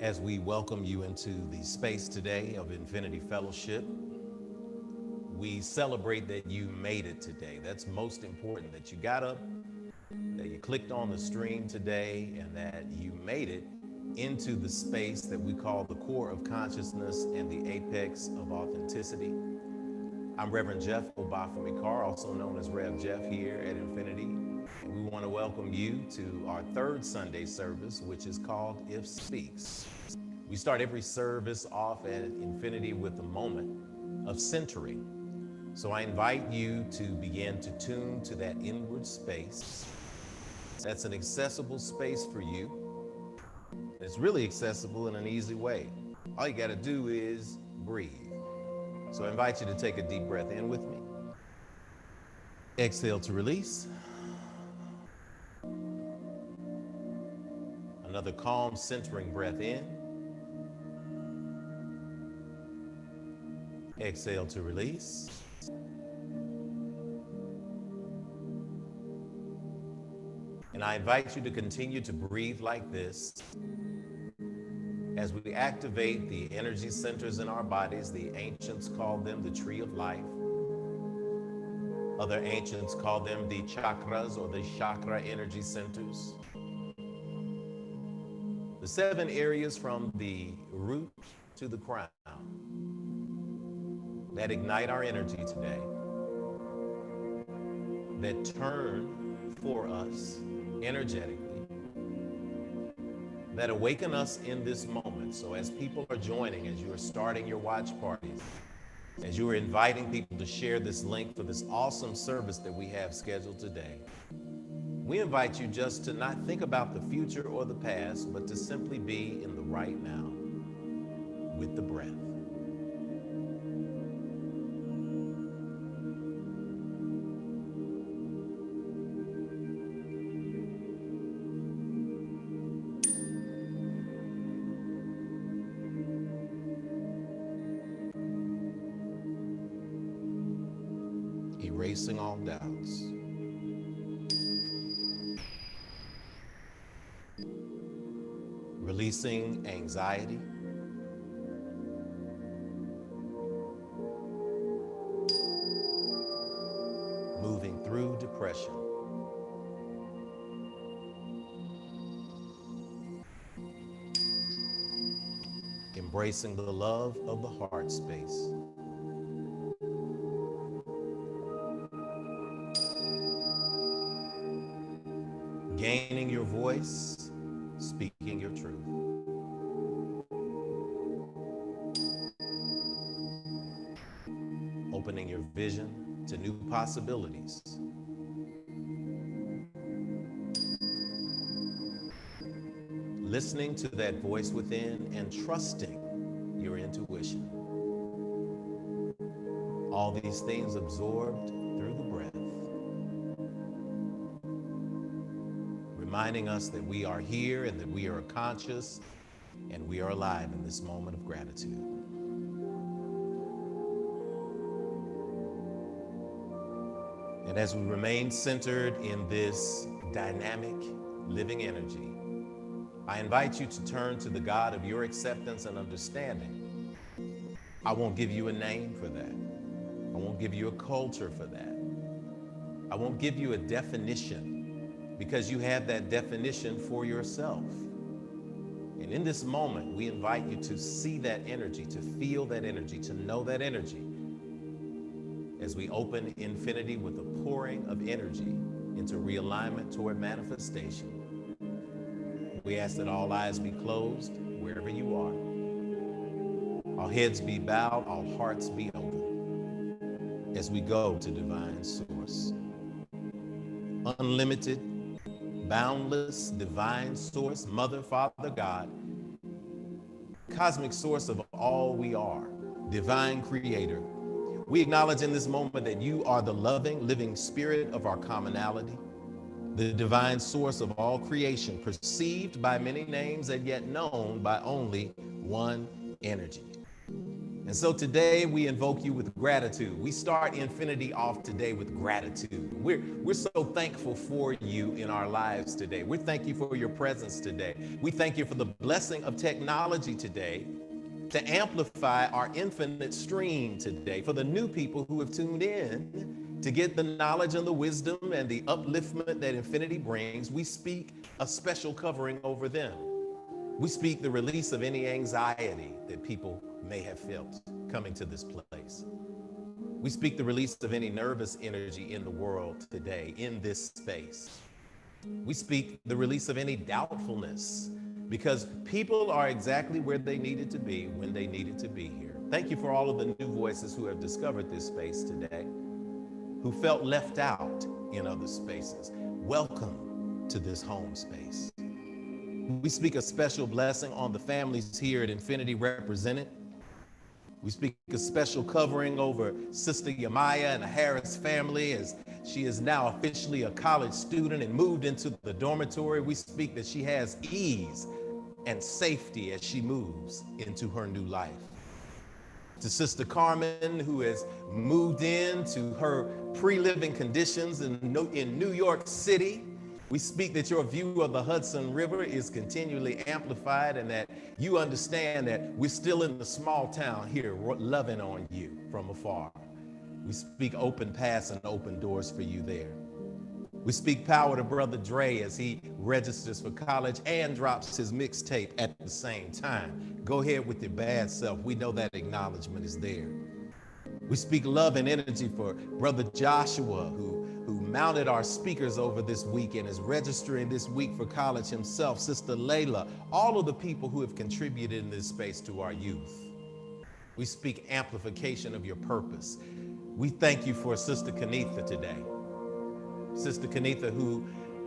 As we welcome you into the space today of Infinity Fellowship, we celebrate that you made it today. That's most important, that you got up, that you clicked on the stream today, and that you made it into the space that we call the core of consciousness and the apex of authenticity. I'm Reverend Jeff Obafemi Carr, also known as Rev Jeff here at Infinity, and we want to welcome you to our third Sunday service, which is called If Speaks. We start every service off at Infinity with a moment of centering. So I invite you to begin to tune to that inward space. That's an accessible space for you. It's really accessible in an easy way. All you got to do is breathe. So I invite you to take a deep breath in with me. Exhale to release. Another calm, centering breath in. Exhale to release. And I invite you to continue to breathe like this as we activate the energy centers in our bodies. The ancients called them the tree of life. Other ancients called them the chakras or the chakra energy centers. The 7 areas from the root to the crown that ignite our energy today, that turn for us energetically, that awaken us in this moment. So as people are joining, as you are starting your watch parties, as you are inviting people to share this link for this awesome service that we have scheduled today, we invite you just to not think about the future or the past, but to simply be in the right now with the breath. Erasing all doubts. Releasing anxiety. Moving through depression. Embracing the love of the heart space. Gaining your voice, speaking your truth. Opening your vision to new possibilities. Listening to that voice within and trusting your intuition. All these things absorbed through the breath. Reminding us that we are here and that we are conscious and we are alive in this moment of gratitude. And as we remain centered in this dynamic living energy, I invite you to turn to the God of your acceptance and understanding. I won't give you a name for that. I won't give you a culture for that. I won't give you a definition, because you have that definition for yourself. And in this moment, we invite you to see that energy, to feel that energy, to know that energy, as we open infinity with a pouring of energy into realignment toward manifestation. We ask that all eyes be closed wherever you are. All heads be bowed, all hearts be open as we go to divine source. Unlimited, boundless, divine source, Mother, Father, God, cosmic source of all we are, divine creator. We acknowledge in this moment that you are the loving, living spirit of our commonality, the divine source of all creation, perceived by many names and yet known by only one energy. And so today we invoke you with gratitude. We start Infinity off today with gratitude. We're so thankful for you in our lives today. We thank you for your presence today. We thank you for the blessing of technology today to amplify our infinite stream today. For the new people who have tuned in to get the knowledge and the wisdom and the upliftment that infinity brings, we speak a special covering over them. We speak the release of any anxiety that people may have felt coming to this place. We speak the release of any nervous energy in the world today, in this space. We speak the release of any doubtfulness, because people are exactly where they needed to be when they needed to be here. Thank you for all of the new voices who have discovered this space today, who felt left out in other spaces. Welcome to this home space. We speak a special blessing on the families here at Infinity Represented. We speak a special covering over Sister Yamaya and the Harris family as she is now officially a college student and moved into the dormitory. We speak that she has ease and safety as she moves into her new life. To Sister Carmen, who has moved into her pre-living conditions in New York City, we speak that your view of the Hudson River is continually amplified and that you understand that we're still in the small town here loving on you from afar. We speak open paths and open doors for you there. We speak power to Brother Dre as he registers for college and drops his mixtape at the same time. Go ahead with your bad self. We know that acknowledgement is there. We speak love and energy for Brother Joshua, who mounted our speakers over this week and is registering this week for college himself. Sister Layla, all of the people who have contributed in this space to our youth. We speak amplification of your purpose. We thank you for Sister Kanitha today. Sister Kanitha, who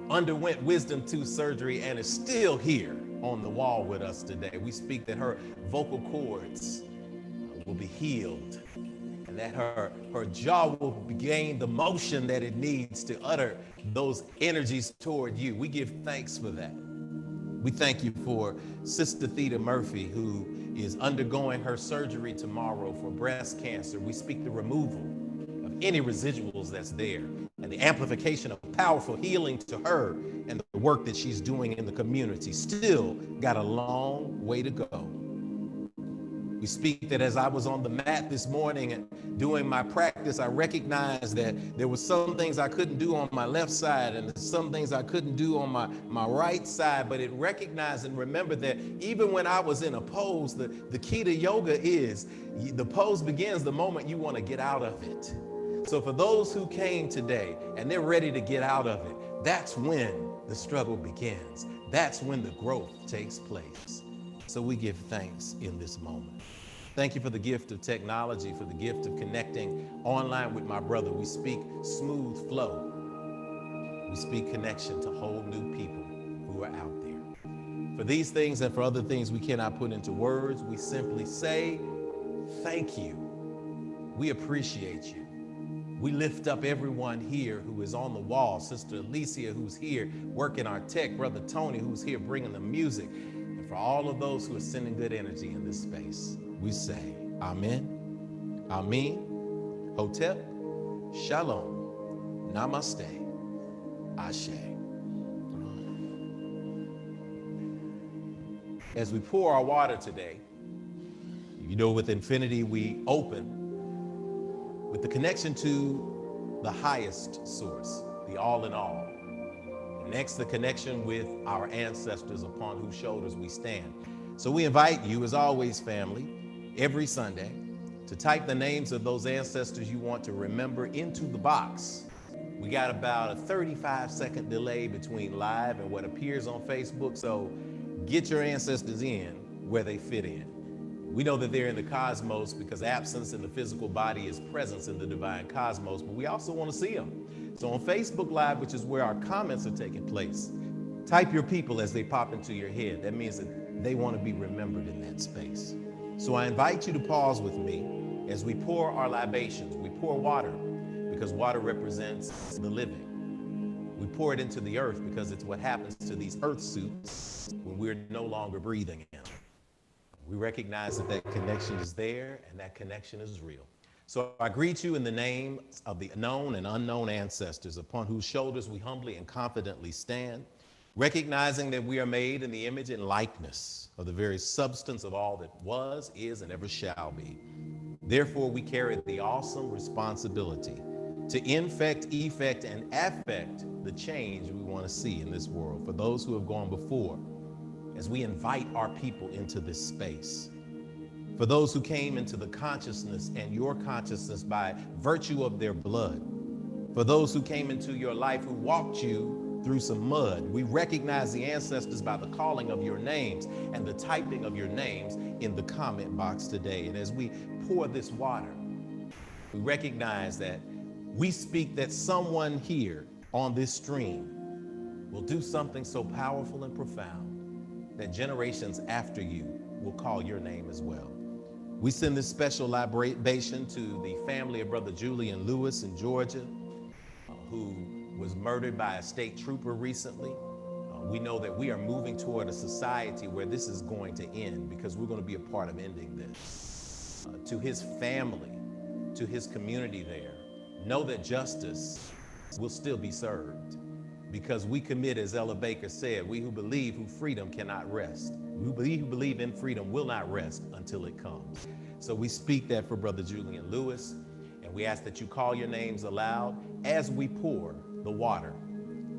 underwent wisdom tooth surgery and is still here on the wall with us today. We speak that her vocal cords will be healed, and that her jaw will gain the motion that it needs to utter those energies toward you. We give thanks for that. We thank you for Sister Theta Murphy, who is undergoing her surgery tomorrow for breast cancer. We speak the removal of any residuals that's there and the amplification of powerful healing to her and the work that she's doing in the community. Still got a long way to go. We speak that as I was on the mat this morning and doing my practice, I recognized that there were some things I couldn't do on my left side and some things I couldn't do on my right side, but it recognized and remembered that even when I was in a pose, the key to yoga is the pose begins the moment you want to get out of it. So for those who came today and they're ready to get out of it, that's when the struggle begins. That's when the growth takes place. So we give thanks in this moment. Thank you for the gift of technology, for the gift of connecting online with my brother. We speak smooth flow. We speak connection to whole new people who are out there. For these things and for other things we cannot put into words, we simply say, thank you. We appreciate you. We lift up everyone here who is on the wall. Sister Alicia, who's here working our tech. Brother Tony, who's here bringing the music. For all of those who are sending good energy in this space, we say, Amen, Amen, Hotep, Shalom, Namaste, Ashe. As we pour our water today, you know, with Infinity, we open with the connection to the highest source, the all in all. Next, the connection with our ancestors upon whose shoulders we stand. So we invite you, as always, family, every Sunday, to type the names of those ancestors you want to remember into the box. We got about a 35-second delay between live and what appears on Facebook, so get your ancestors in where they fit in. We know that they're in the cosmos because absence in the physical body is presence in the divine cosmos, but we also want to see them. So on Facebook Live, which is where our comments are taking place, type your people as they pop into your head. That means that they want to be remembered in that space. So I invite you to pause with me as we pour our libations. We pour water because water represents the living. We pour it into the earth because it's what happens to these earth suits when we're no longer breathing in. We recognize that that connection is there and that connection is real. So I greet you in the name of the known and unknown ancestors upon whose shoulders we humbly and confidently stand. recognizing that we are made in the image and likeness of the very substance of all that was, is, and ever shall be. Therefore, we carry the awesome responsibility to infect, effect, and affect the change we want to see in this world. For those who have gone before, as we invite our people into this space, for those who came into the consciousness and your consciousness by virtue of their blood, for those who came into your life who walked you through some mud, we recognize the ancestors by the calling of your names and the typing of your names in the comment box today. And as we pour this water, we recognize that we speak that someone here on this stream will do something so powerful and profound that generations after you will call your name as well. We send this special libation to the family of Brother Julian Lewis in Georgia, who was murdered by a state trooper recently. We know that we are moving toward a society where this is going to end because we're going to be a part of ending this. To his family, to his community there, know that justice will still be served because we commit, as Ella Baker said, we who believe who freedom cannot rest. We who believe in freedom will not rest until it comes. So we speak that for Brother Julian Lewis, and we ask that you call your names aloud as we pour the water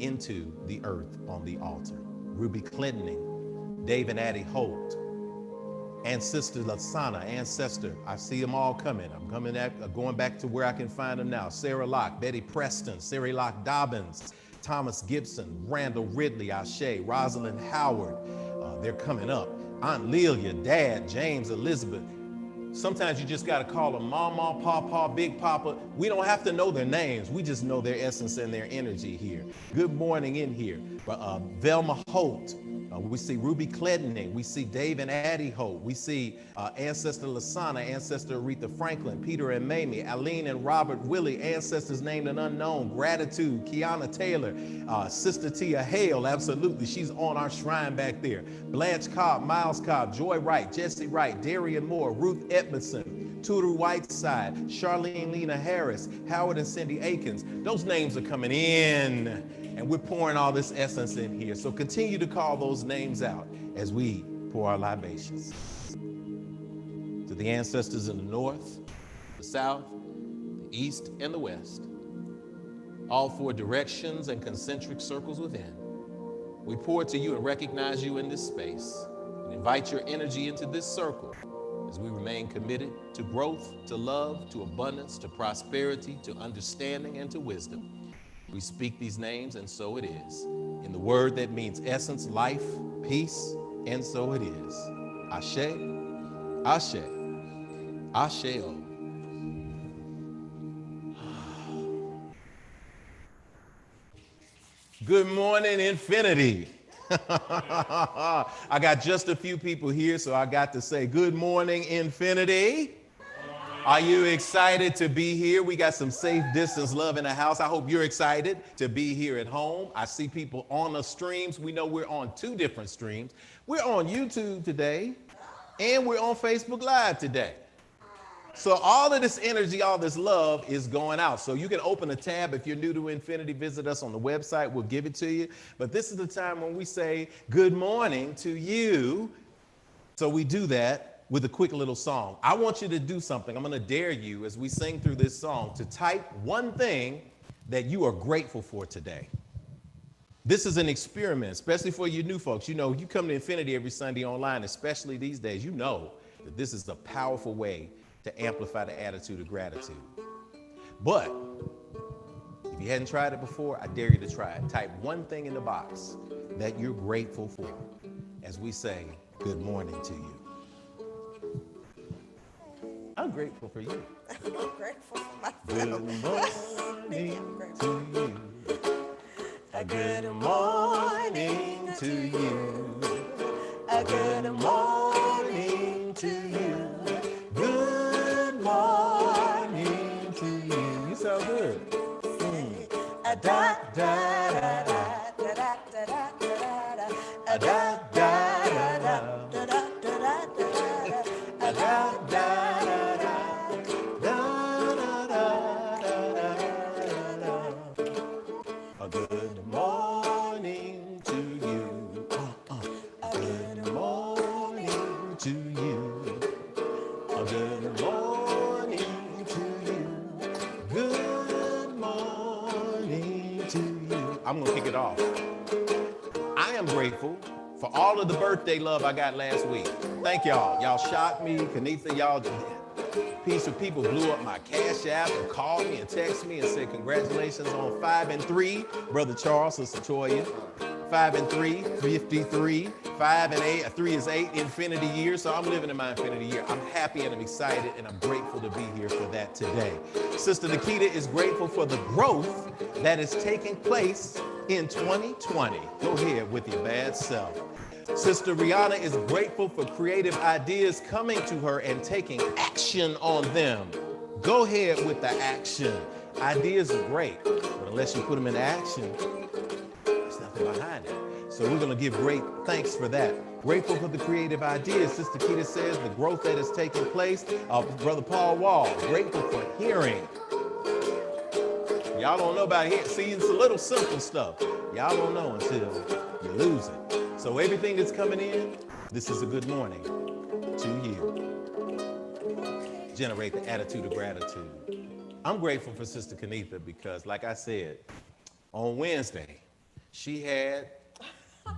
into the earth on the altar. Ruby Clintoning, Dave and Addie Holt, and Sister Lasana, ancestor. I see them all coming. I'm going back to where I can find them now. Sarah Locke, Betty Preston, Sari Locke Dobbins, Thomas Gibson, Randall Ridley, Ashe, Rosalind Howard. They're coming up. Aunt Lelia, Dad, James, Elizabeth. Sometimes you just got to call them Mama, Papa, Big Papa. We don't have to know their names. We just know their essence and their energy here. Good morning in here. Velma Holt. We see Ruby Clintoning. We see Dave and Addie Holt. We see Ancestor Lasana, Ancestor Aretha Franklin, Peter and Mamie, Aline and Robert Willie, ancestors named and unknown. Gratitude, Kiana Taylor, Sister Tia Hale, absolutely. She's on our shrine back there. Blanche Cobb, Miles Cobb, Joy Wright, Jesse Wright, Darian Moore, Ruth Edmondson, Tudor Whiteside, Charlene Lena Harris, Howard and Cindy Akins. Those names are coming in. And we're pouring all this essence in here. So continue to call those names out as we pour our libations. To the ancestors in the north, the south, the east, and the west, all four directions and concentric circles within, we pour to you and recognize you in this space and invite your energy into this circle as we remain committed to growth, to love, to abundance, to prosperity, to understanding, and to wisdom. We speak these names, and so it is. In the word that means essence, life, peace, and so it is. Ashe, Ashe, Asheo. Good morning, Infinity. I got just a few people here, so I got to say good morning, Infinity. Are you excited to be here? We got some safe distance love in the house. I hope you're excited to be here at home. I see people on the streams. We know we're on 2 different streams. We're on YouTube today, and we're on Facebook Live today. So all of this energy, all this love is going out. So you can open a tab. If you're new to Infinity, visit us on the website. We'll give it to you. But this is the time when we say good morning to you. So we do that with a quick little song. I want you to do something. I'm going to dare you as we sing through this song to type one thing that you are grateful for today. This is an experiment, especially for you new folks. You know, you come to Infinity every Sunday online, especially these days, you know that this is a powerful way to amplify the attitude of gratitude. But if you hadn't tried it before, I dare you to try it. Type one thing in the box that you're grateful for as we say good morning to you. I'm grateful for you. I'm grateful for myself. Good morning to you. A good morning to you. A good morning to you. Good morning to you. You sound good. A da da da da da da da da da. A da da da da da da da da. A da da. A good morning to you. I'm gonna kick it off. I am grateful for all of the birthday love I got last week. Thank y'all. Y'all shocked me. Kanitha, y'all, piece of people blew up my Cash App and called me and texted me and said congratulations on 5 and 3. Brother Charles, Sister Toya. 5 and 3, 53. 5 and 8, 3 is 8 infinity years. So I'm living in my infinity year. I'm happy and I'm excited and I'm grateful to be here for that today. Sister Nikita is grateful for the growth that is taking place in 2020. Go ahead with your bad self. Sister Rihanna is grateful for creative ideas coming to her and taking action on them. Go ahead with the action. Ideas are great, but unless you put them into action, there's nothing behind it. So we're gonna give great thanks for that. Grateful for the creative ideas. Sister Keita says the growth that is taking place. Brother Paul Wall, grateful for hearing. Y'all don't know about hearing. See, it's a little simple stuff. Y'all don't know until you lose it. So everything that's coming in, this is a good morning to you. Generate the attitude of gratitude. I'm grateful for Sister Kanitha because, like I said, on Wednesday, she had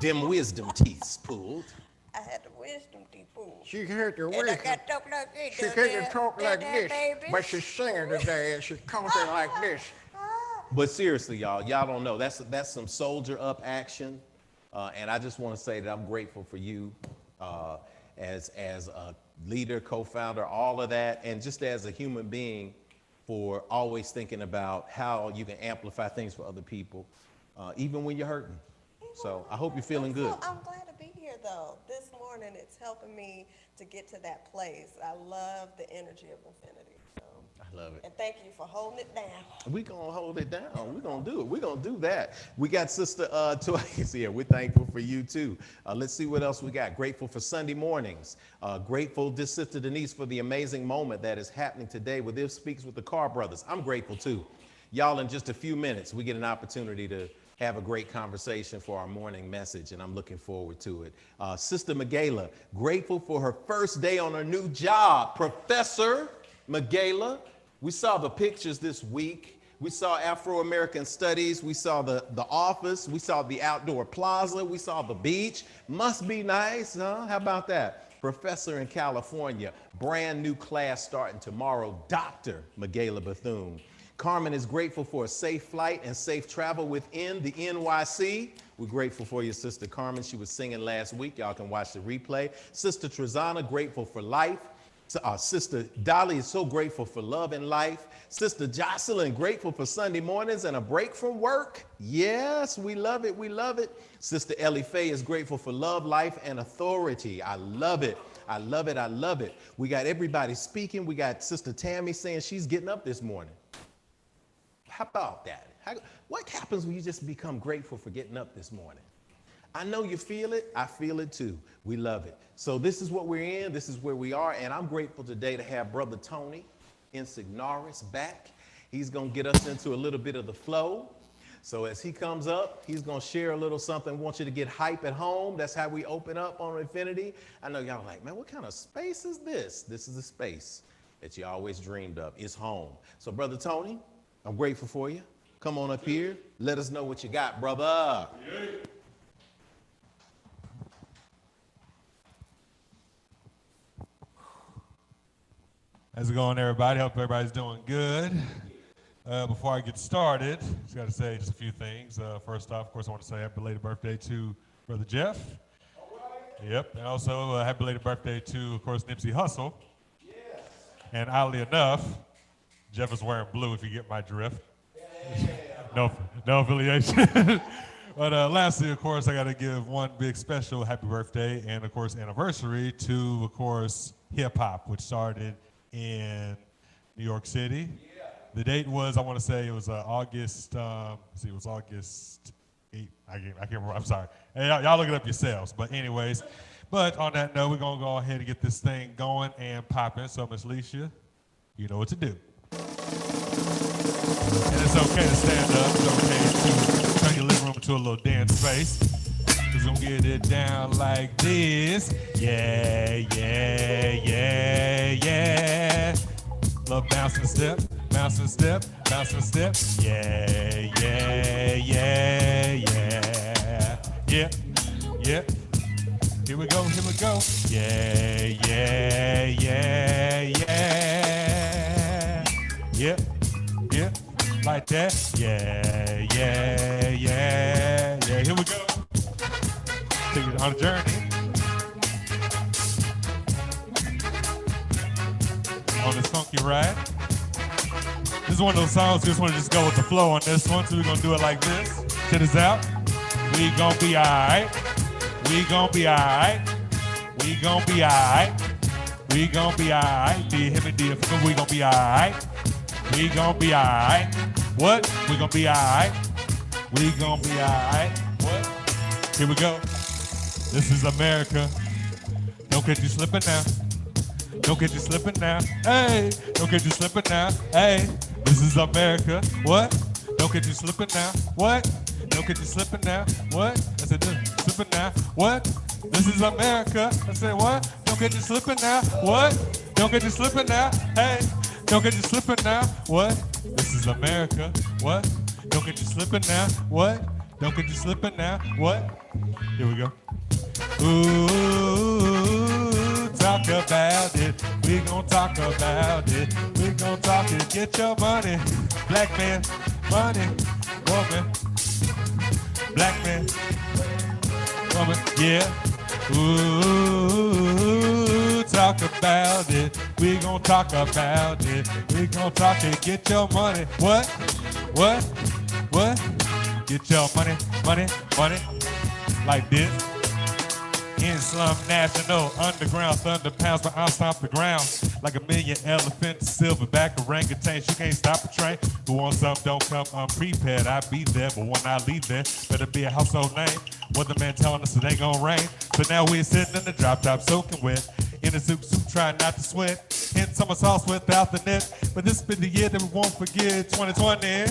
them wisdom teeth pulled. I had the wisdom teeth pulled. She had the And I wisdom. got to talk like this. She couldn't talk like this, baby. but she's singing today and she's talking like this. But seriously, y'all don't know. That's some soldier up action. And I just want to say that I'm grateful for you as a leader, co-founder, all of that, and just as a human being for always thinking about how you can amplify things for other people, even when you're hurting. So I hope you're feeling good. I'm glad to be here, though. This morning, it's helping me to get to that place. I love the energy of infinity. So. I love it. And thank you for holding it down. We're going to hold it down. We're going to do it. We're going to do that. We got Sister Toya here. We're thankful for you, too. Let's see what else we got. Grateful for Sunday mornings. Grateful to Sister Denise for the amazing moment that is happening today with This Speaks with the Carr brothers. I'm grateful, too. Y'all, in just a few minutes, we get an opportunity to have a great conversation for our morning message, and I'm looking forward to it. Sister Michaela, grateful for her first day on her new job. Professor Michaela, we saw the pictures this week. We saw Afro-American Studies. We saw the office. We saw the outdoor plaza. We saw the beach. Must be nice, huh? How about that? Professor in California, brand new class starting tomorrow, Dr. Michaela Bethune. Carmen is grateful for a safe flight and safe travel within the NYC. We're grateful for your Sister Carmen. She was singing last week. Y'all can watch the replay. Sister Trezana, grateful for life. Sister Dolly is so grateful for love and life. Sister Jocelyn, grateful for Sunday mornings and a break from work. Yes, we love it. We love it. Sister Ellie Faye is grateful for love, life, and authority. I love it. I love it. I love it. We got everybody speaking. We got Sister Tammy saying she's getting up this morning. How about that? What happens when you just become grateful for getting up this morning? I know you feel it. I feel it too. We love it. So this is what we're in. This is where we are. And I'm grateful today to have Brother Tony Insignaris back. He's going to get us into a little bit of the flow. So as he comes up, he's going to share a little something. I want you to get hype at home. That's how we open up on Infinity. I know y'all are like, man, what kind of space is this? This is the space that you always dreamed of. It's home. So Brother Tony, I'm grateful for you. Come on up here. Let us know what you got, brother. How's it going, everybody? Hope everybody's doing good. Before I get started, just got to say just a few things. First off, of course, I want to say happy belated birthday to Brother Jeff. Yep, and also happy belated birthday to, of course, Nipsey Hussle. Yes. And oddly enough, Jeff is wearing blue, if you get my drift. No affiliation. But lastly, of course, I got to give one big special happy birthday and, of course, anniversary to, of course, hip-hop, which started in New York City. Yeah. The date was, I want to say, it was August, it was August 8th. I can't remember, I'm sorry. Hey, y'all look it up yourselves. But anyways, but on that note, we're going to go ahead and get this thing going and popping. So, Miss Alicia, you know what to do. And it's okay to stand up. It's okay to turn your living room into a little dance space. We're gonna get it down like this. Yeah, yeah, yeah, yeah. Love bouncing the step. bounce and step, bounce and step. Yeah, yeah, yeah, yeah. Yeah, yeah. Here we go, here we go. Yeah, yeah, yeah, yeah. Yeah, yeah. Like that. Yeah, yeah, yeah, yeah. Here we go. Take you on a journey. On this funky ride. This is one of those songs, just want to just go with the flow on this one. So we're going to do it like this. Check this out. We gonna be alright. We gonna be alright. We gonna be alright. We gonna be alright. Do you hear me? Do you feel me? We gonna be alright. We gonna be alright. What? We gonna be alright. We gonna be alright. What? Here we go. This is America. Don't get you slipping now. Don't get you slipping now. Hey, don't get you slipping now. Hey, this is America. What? Don't get you slipping now. What? Don't get you slipping now. What? I said, slipping now. What? This is America. I said, what? Don't get you slipping now. What? Don't get you slipping now. Hey, don't get you slipping now. What? This is America. What? Don't get you slipping now. What? Don't get you slipping now. What? Here we go. Ooh, talk about it. We gon' talk about it. We gon' talk it. Get your money. Black man, money, woman. Black man, woman, yeah. Ooh, talk about it. We gon' talk about it. We gon' talk it. Get your money. What? What? What? Get your money, money, money. Like this. In slum national, underground thunder pounds, but I'll stomp the ground like a million elephants, silverback orangutans. You can't stop a train. Who wants some? Don't come unprepared. I be there, but when I leave there, better be a household name. What the man telling us it ain't gonna rain. So now we're sitting in the drop top, soaking wet. In a suit, trying not to sweat. In summer sauce without the net. But this be the year that we won't forget, 2020.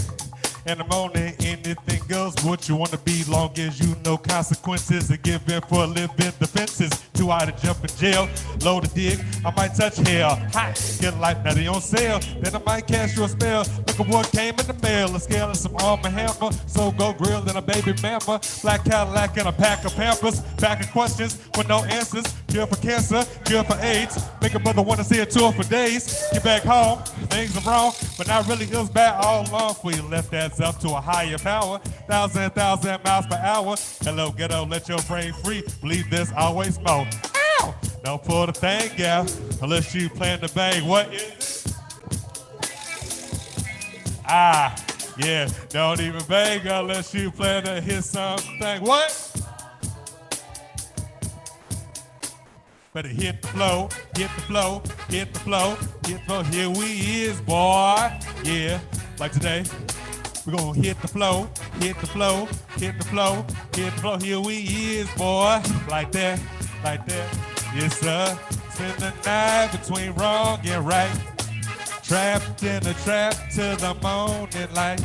And I'm on it, anything goes. What you wanna be, long as you know consequences. And give in for a living defenses. Too high to jump in jail, low to dig. I might touch hell, hot, get life now they on sale. Then I might cast you a spell. Look at what came in the mail. A scale and some Arm & Hammer. So go grill and a baby mama. Black Cadillac and a pack of Pampers. Pack of questions with no answers. Cure for cancer, cure for AIDS. Make a brother wanna see a tour for days. Get back home, things are wrong, but not really feels bad all along. For you left that up to a higher power, 1,000 miles per hour. Hello, ghetto, let your brain free. Believe this, always more. Ow! Don't pull the thing out unless you plan to bang. What is it? Ah, yeah, don't even bang unless you plan to hit something. What? Better hit the flow, hit the flow, hit the flow, hit the flow. Here we is, boy. Yeah, like today. We're gonna hit the flow, hit the flow, hit the flow, hit the flow. Here we is, boy. Like that, like that. Yes, sir. Spend the night between wrong and right. Trapped in a trap till the morning light.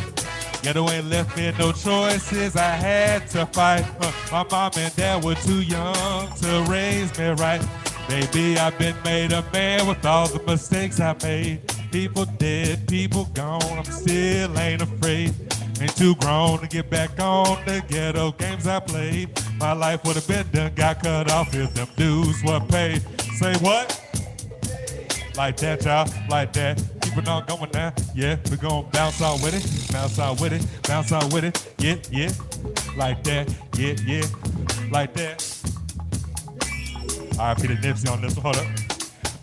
Ghetto ain't left me no choices, I had to fight. My mom and dad were too young to raise me right. Baby, I've been made a man with all the mistakes I made. People dead, people gone, I'm still ain't afraid. Ain't too grown to get back on the ghetto games I played. My life would have been done, got cut off if them dues were paid. Say what? Like that, y'all, like that. Keep it on going now, yeah. We gon' bounce out with it, bounce out with it, bounce out with it, yeah, yeah. Like that, yeah, yeah, like that. R.I.P. to Nipsey on this one, hold up.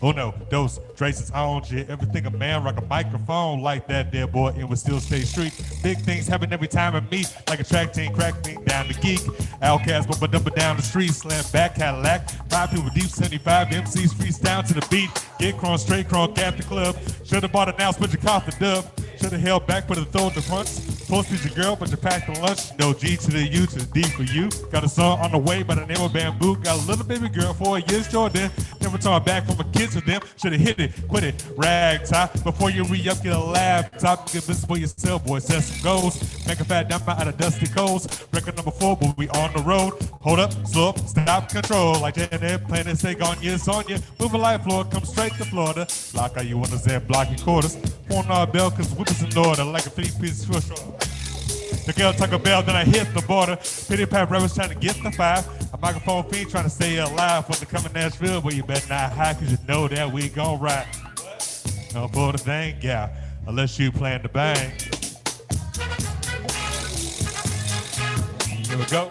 Oh no, those traces on shit. Everything a man rock a microphone like that there, boy, and would still stay street. Big things happen every time I meet, like a track team, crack me down the geek. Outcast, but dump it down the street, slam back Cadillac. 5 people deep, 75 MCs freestyle to the beat. Get crunk, straight crunk at the club. Should've bought it now, split your cough the dub. Should've held back, but it throw the punch. Posted your girl, but you packed the lunch. No G to the U to the D for you. Got a song on the way by the name of Bamboo. Got a little baby girl, 4 years Jordan. Never turn back from a kids with them. Should've hit it, quit it, rag top. Before you re-up, get a laptop. Get business for yourself, boy, set some goals. Make a fat dump out of dusty coals. Record number 4, but we on the road. Hold up, slow up, stop, control. Like an airplane, they say, on you. Moving like floor, come straight to Florida. Like how you want to say, block your quarters. Phone our bell, cause whippers in order. Like a 3-piece fish. The girl took a bell, then I hit the border. Pity pat rappers trying to get the 5. A microphone fiend trying to stay alive. When they come to Nashville, but you better not hide, cause you know that we gon' ride. Don't pull the thing, yeah, unless you plan to bang. Here we go.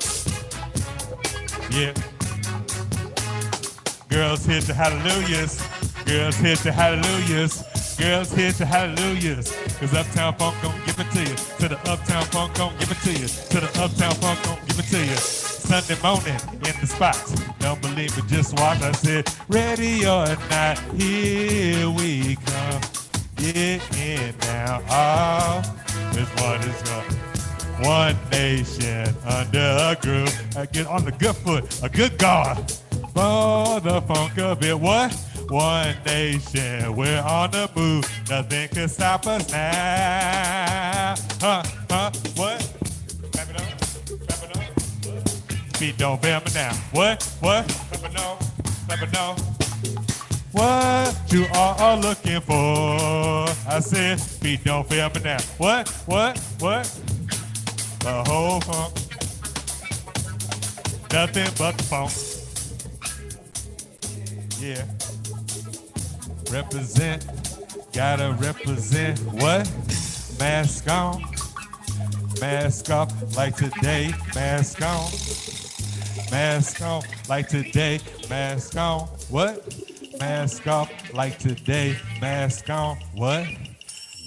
Yeah. Girls hit the hallelujahs. Girls hit the hallelujahs. Girls hit the hallelujahs. Cause Uptown Funk gon' give it to you. To the Uptown Funk gon' give it to you. To the Uptown Funk gon' give it to you. Sunday morning in the spot. Don't believe me, just watch. I said, ready or not, here we come. Get in now. All is what is going. One nation under a groove. I get on the good foot, a good guard. For the funk of it, what? One nation, we're on the move. Nothing can stop us now. What? Clap it up. Beat don't fail me now. What? Clap it on. What you all are looking for? I said, beat don't fail me now. What? The whole funk. Nothing but the funk. Yeah. Represent, gotta represent what? Mask on, mask off like today, mask on. Mask on like today, mask on. What? Mask off like today, mask on. What?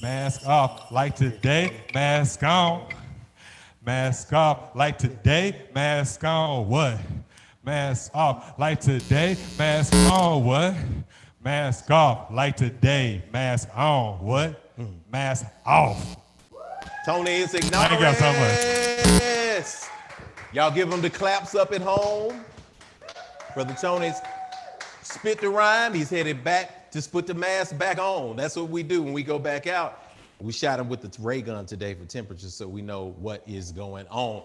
Mask off like today, mask on. Mask off like today, mask on. What? Mask off like today, mask on. What? Mask off like today, mask on. What? Mask off. Tony is ignoring. I ain't got so much. Y'all give him the claps up at home. Brother Tony's spit the rhyme. He's headed back to put the mask back on. That's what we do when we go back out. We shot him with the ray gun today for temperature so we know what is going on.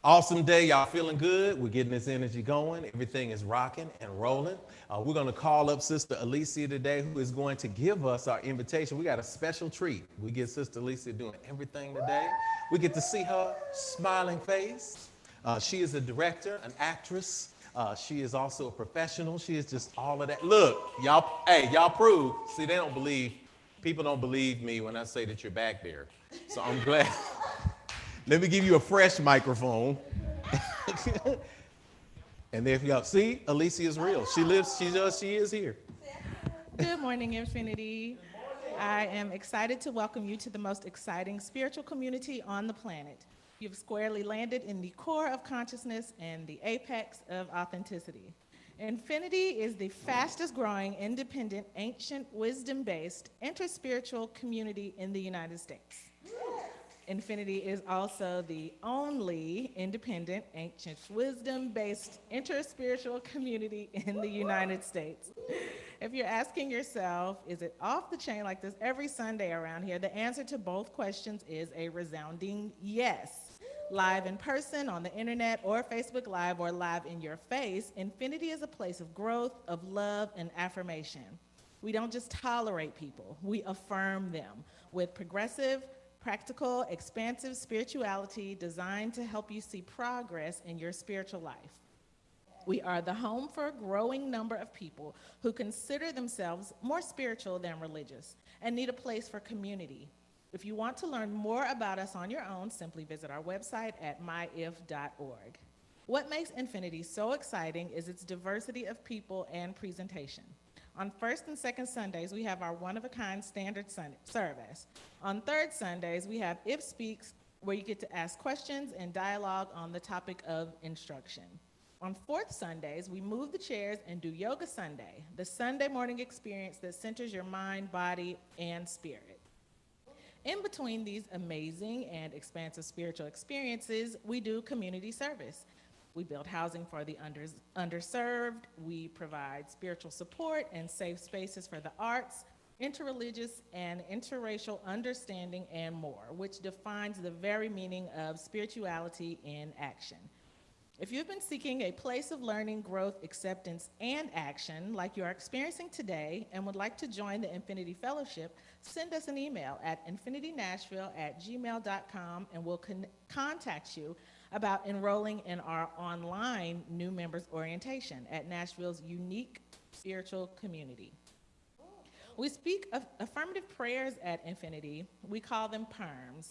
Awesome day. Y'all feeling good? We're getting this energy going. Everything is rocking and rolling. We're going to call up Sister Alicia today, who is going to give us our invitation. We got a special treat. We get Sister Alicia doing everything today. We get to see her smiling face. She is a director, an actress. She is also a professional. She is just all of that. Look, y'all prove. See, people don't believe me when I say that you're back there. So I'm glad. Let me give you a fresh microphone. And there you go. See, Alicia is real. She is here. Good morning, Infinity. I am excited to welcome you to the most exciting spiritual community on the planet. You've squarely landed in the core of consciousness and the apex of authenticity. Infinity is the fastest growing, independent, ancient, wisdom-based, interspiritual community in the United States. Infinity is also the only independent, ancient, wisdom-based, interspiritual community in the United States. If you're asking yourself, is it off the chain like this every Sunday around here? The answer to both questions is a resounding yes. Live in person, on the internet, or Facebook Live, or live in your face, Infinity is a place of growth, of love, and affirmation. We don't just tolerate people, we affirm them with progressive, practical, expansive spirituality designed to help you see progress in your spiritual life. We are the home for a growing number of people who consider themselves more spiritual than religious and need a place for community. If you want to learn more about us on your own, simply visit our website at myif.org. What makes Infinity so exciting is its diversity of people and presentation. On first and second Sundays, we have our one-of-a-kind standard service. On third Sundays, we have If Speaks, where you get to ask questions and dialogue on the topic of instruction. On fourth Sundays, we move the chairs and do Yoga Sunday, the Sunday morning experience that centers your mind, body, and spirit. In between these amazing and expansive spiritual experiences, we do community service. We build housing for the underserved. We provide spiritual support and safe spaces for the arts, interreligious and interracial understanding, and more, which defines the very meaning of spirituality in action. If you've been seeking a place of learning, growth, acceptance, and action like you are experiencing today and would like to join the Infinity Fellowship, send us an email at infinitynashville@gmail.com and we'll contact you about enrolling in our online new members orientation at Nashville's unique spiritual community. We speak of affirmative prayers at Infinity. We call them PERMs,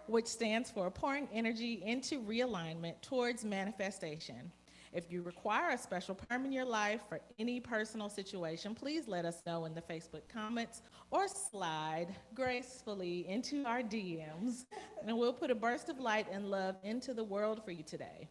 which stands for pouring energy into realignment towards manifestation. If you require a special perm in your life for any personal situation, please let us know in the Facebook comments or slide gracefully into our DMs, and we'll put a burst of light and love into the world for you today.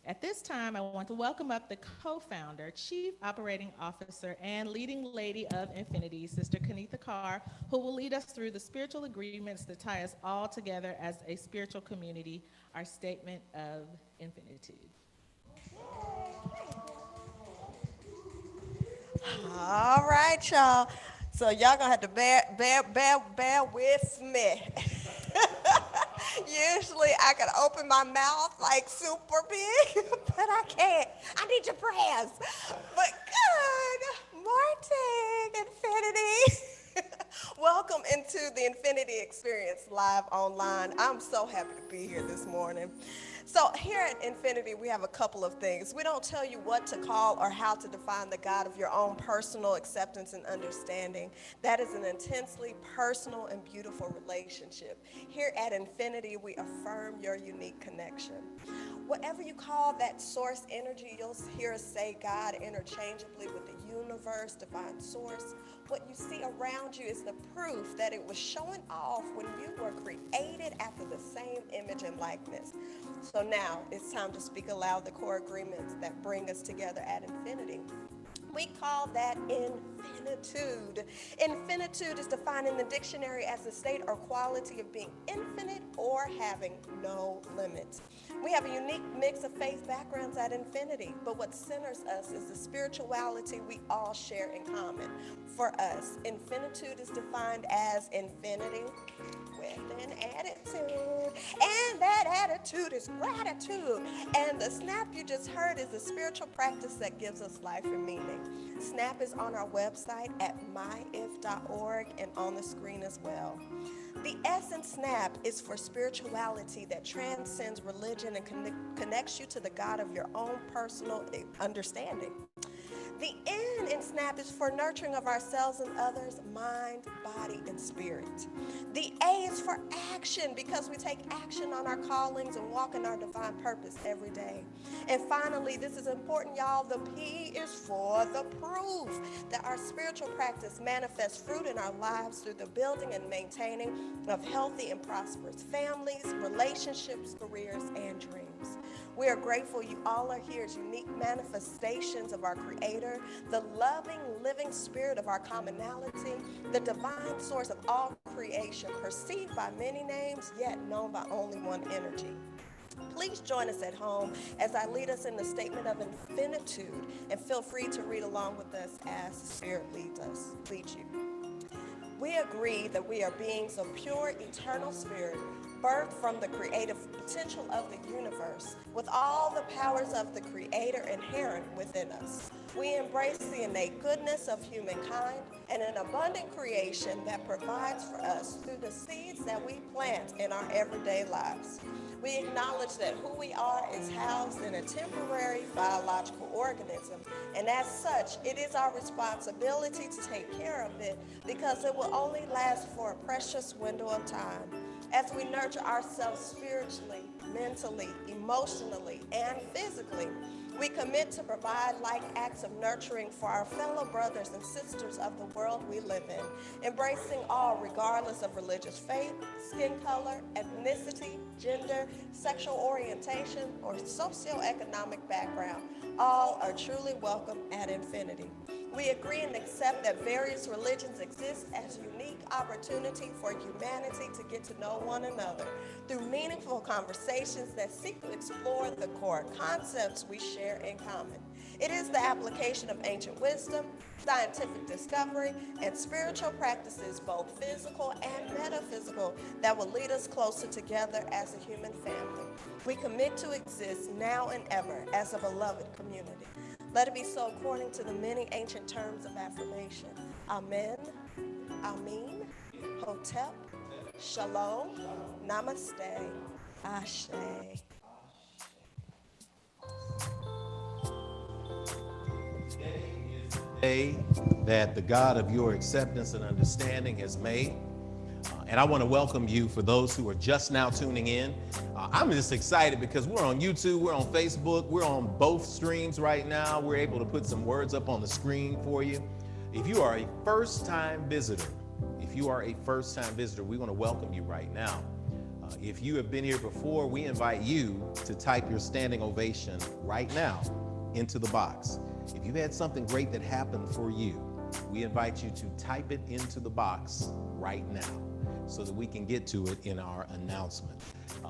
At this time, I want to welcome up the co-founder, Chief Operating Officer, and leading lady of Infinity, Sister Carr, who will lead us through the spiritual agreements that tie us all together as a spiritual community, our statement of infinitude. All right, y'all. So y'all gonna have to bear with me. Usually I could open my mouth like super big, but I can't. I need your prayers. But good morning, Infinity. Welcome into the Infinity Experience live online. I'm so happy to be here this morning. So here at Infinity, we have a couple of things. We don't tell you what to call or how to define the God of your own personal acceptance and understanding. That is an intensely personal and beautiful relationship. Here at Infinity, we affirm your unique connection. Whatever you call that source energy, you'll hear us say God interchangeably with the universe, divine source. What you see around you is the proof that it was showing off when you were created after the same image and likeness. So now it's time to speak aloud the core agreements that bring us together at Infinity. We call that infinitude. Infinitude is defined in the dictionary as the state or quality of being infinite or having no limits. We have a unique mix of faith backgrounds at Infinity, but what centers us is the spirituality we all share in common. For us, infinitude is defined as infinity with an attitude, and that attitude is gratitude. And the snap you just heard is a spiritual practice that gives us life and meaning. Snap is on our website at myif.org and on the screen as well. The S in SNAP is for spirituality that transcends religion and connects you to the God of your own personal understanding. The N in SNAP is for nurturing of ourselves and others, mind, body, and spirit. The A is for action because we take action on our callings and walk in our divine purpose every day. And finally, this is important, y'all, the P is for the proof that our spiritual practice manifests fruit in our lives through the building and maintaining of healthy and prosperous families, relationships, careers, and dreams. We are grateful you all are here as unique manifestations of our Creator, the loving, living spirit of our commonality, the divine source of all creation, perceived by many names, yet known by only one energy. Please join us at home as I lead us in the statement of infinitude, and feel free to read along with us as the Spirit leads you. We agree that we are beings of pure, eternal spirit, birthed from the creative potential of the universe, with all the powers of the Creator inherent within us. We embrace the innate goodness of humankind and an abundant creation that provides for us through the seeds that we plant in our everyday lives. We acknowledge that who we are is housed in a temporary biological organism, and as such, it is our responsibility to take care of it because it will only last for a precious window of time. As we nurture ourselves spiritually, mentally, emotionally, and physically, we commit to provide like acts of nurturing for our fellow brothers and sisters of the world we live in, embracing all regardless of religious faith, skin color, ethnicity, gender, sexual orientation, or socioeconomic background. All are truly welcome at Infinity. We agree and accept that various religions exist as a unique opportunity for humanity to get to know one another through meaningful conversations that seek to explore the core concepts we share in common. It is the application of ancient wisdom, scientific discovery, and spiritual practices, both physical and metaphysical, that will lead us closer together as as a human family. We commit to exist now and ever as a beloved community. Let it be so according to the many ancient terms of affirmation. Amen, Amin, Hotep, Shalom, Namaste, Ashe. Day that the God of your acceptance and understanding has made. And I want to welcome you for those who are just now tuning in. I'm just excited because we're on YouTube, we're on Facebook, we're on both streams right now. We're able to put some words up on the screen for you. If you are a first-time visitor, we want to welcome you right now. If you have been here before, we invite you to type your standing ovation right now into the box. If you've had something great that happened for you, we invite you to type it into the box right now so that we can get to it in our announcement.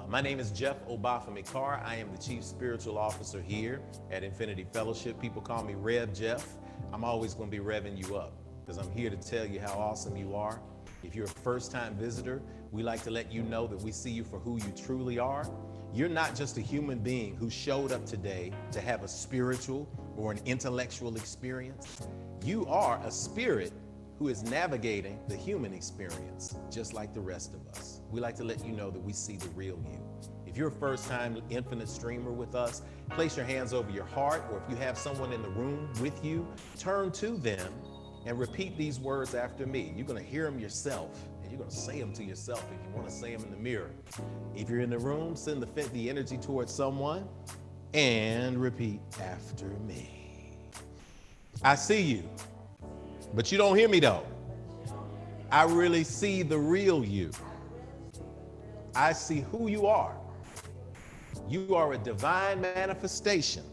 My name is obafemi Carr. I am the Chief Spiritual Officer here at Infinity Fellowship. People call me Rev Jeff. I'm always going to be revving you up because I'm here to tell you how awesome you are. If you're a first-time visitor, we like to let you know that we see you for who you truly are. You're not just a human being who showed up today to have a spiritual or an intellectual experience. You are a spirit who is navigating the human experience just like the rest of us. We like to let you know that we see the real you. If you're a first-time Infinite streamer with us, place your hands over your heart, or if you have someone in the room with you, turn to them and repeat these words after me. You're going to hear them yourself, and you're going to say them to yourself if you want to say them in the mirror. If you're in the room, send the energy towards someone and repeat after me. I see you, but you don't hear me though. I really see the real you. I see who you are. You are a divine manifestation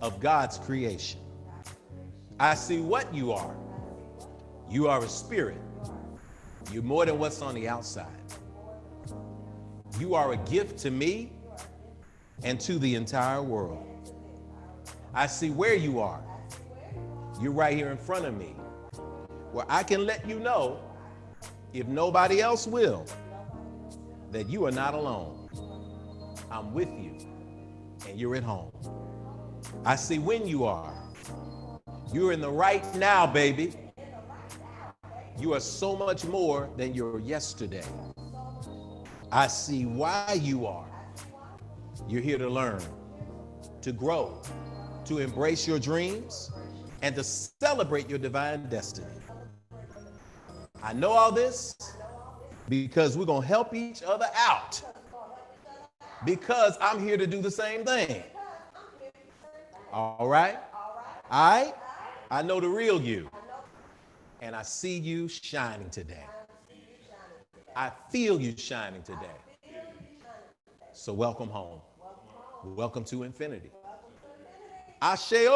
of God's creation. I see what you are. You are a spirit. You're more than what's on the outside. You are a gift to me and to the entire world. I see where you are. You're right here in front of me, where I can let you know, if nobody else will, that you are not alone. I'm with you, and you're at home. I see when you are. You're in the right now, baby. You are so much more than your yesterday. I see why you are. You're here to learn, to grow, to embrace your dreams, and to celebrate your divine destiny. I know all this because we're going to help each other out, because I'm here to do the same thing. All right? All right? I know the real you, and I see you shining today. I feel you shining today. So welcome home. Welcome to infinity. Asheo!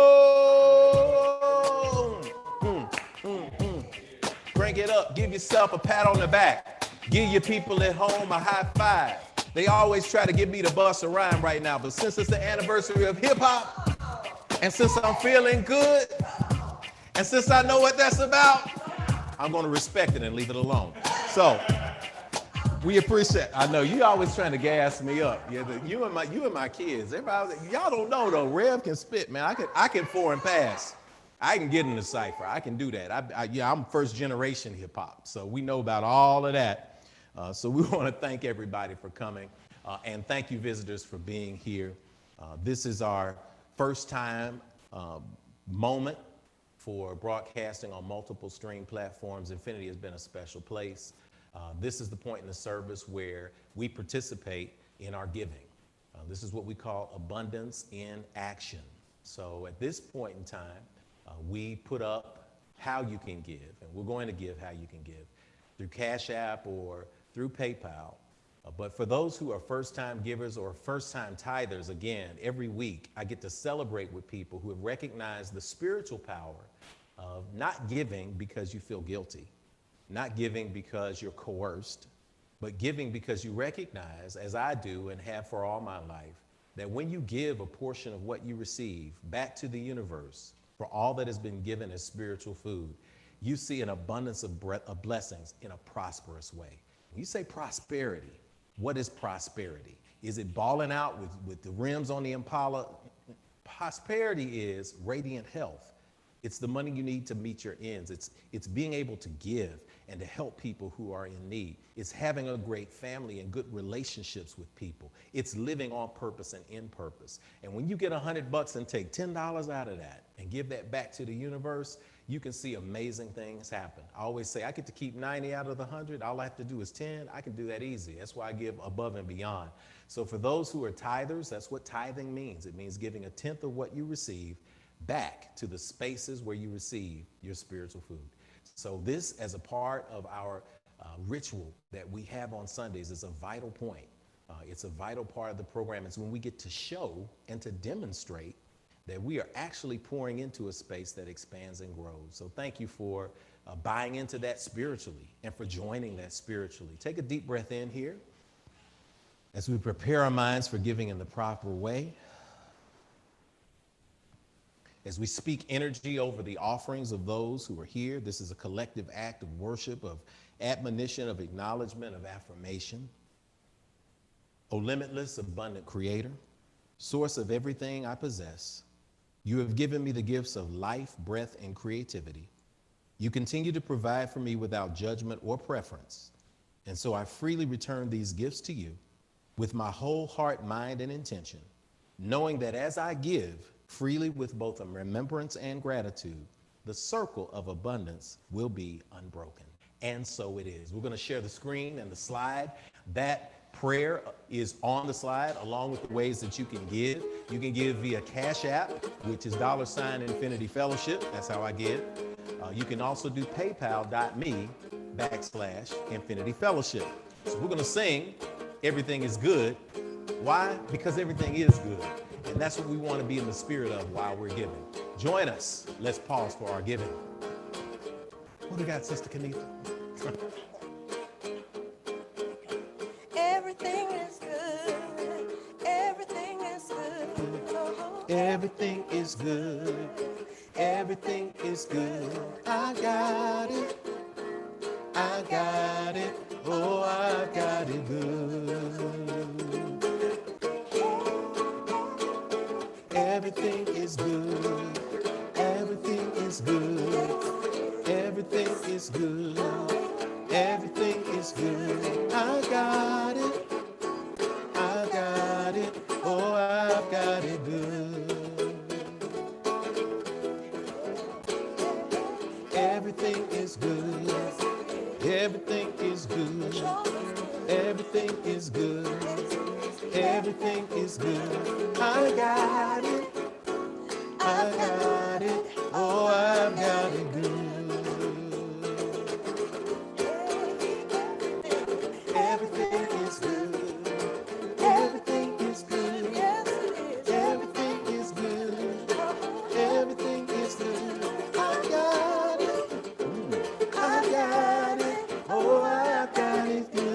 Crank it up. Give yourself a pat on the back. Give your people at home a high five. They always try to get me to bust a rhyme right now, but since it's the anniversary of hip hop, and since I'm feeling good, and since I know what that's about, I'm going to respect it and leave it alone. So we appreciate. I know you always trying to gas me up. Yeah, you and my kids. Everybody, y'all don't know though. Rev can spit, man. I can foreign pass. I can get in the cipher. I can do that. I'm first generation hip hop, so we know about all of that. So we want to thank everybody for coming, and thank you visitors for being here. This is our first time moment for broadcasting on multiple stream platforms. Infinity has been a special place. This is the point in the service where we participate in our giving. This is what we call abundance in action. So at this point in time, we put up how you can give, and we're going to give how you can give through Cash App or through PayPal. But for those who are first-time givers or first-time tithers, again, every week I get to celebrate with people who have recognized the spiritual power of not giving because you feel guilty, not giving because you're coerced, but giving because you recognize, as I do and have for all my life, that when you give a portion of what you receive back to the universe for all that has been given as spiritual food, you see an abundance of blessings in a prosperous way. You say prosperity, What is prosperity? Is it balling out with the rims on the Impala? Prosperity is radiant health. It's the money you need to meet your ends. It's being able to give and to help people who are in need. It's having a great family and good relationships with people. It's living on purpose and in purpose. And when you get $100 and take $10 out of that and give that back to the universe, you can see amazing things happen. I always say I get to keep 90 out of the 100. All I have to do is 10. I can do that easy. That's why I give above and beyond. So for those who are tithers, that's what tithing means. It means giving a tenth of what you receive back to the spaces where you receive your spiritual food. So this, as a part of our ritual that we have on Sundays, is a vital point. It's a vital part of the program. It's when we get to show and to demonstrate that we are actually pouring into a space that expands and grows. So thank you for buying into that spiritually and for joining that spiritually. Take a deep breath in here as we prepare our minds for giving in the proper way. As we speak energy over the offerings of those who are here, this is a collective act of worship, of admonition, of acknowledgement, of affirmation. O limitless, abundant Creator, source of everything I possess, you have given me the gifts of life, breath, and creativity. You continue to provide for me without judgment or preference. And so I freely return these gifts to you with my whole heart, mind, and intention, knowing that as I give freely with both a remembrance and gratitude, the circle of abundance will be unbroken. And so it is. We're going to share the screen and the slide. That prayer is on the slide, along with the ways that you can give. You can give via Cash App, which is $Infinity Fellowship. That's how I give. You can also do paypal.me/Infinity Fellowship. So we're going to sing Everything is Good. Why? Because everything is good. And that's what we want to be in the spirit of while we're giving. Join us. Let's pause for our giving. What do we got, Sister Kenita? Everything is good. Everything is good. Oh, Everything is good. Everything is good. I got it. I got it. Oh, I got it good. Everything is good. Everything is good. Everything is good. Everything is good. I got it. I got it. Oh, I've got it good. Everything is good. Everything is good. Everything is good. Everything is good. I got it. I got it. Oh, I've got it good. Everything is good. Everything is good. Everything is good. Everything is good. I got it. I got it. Oh, I got it good.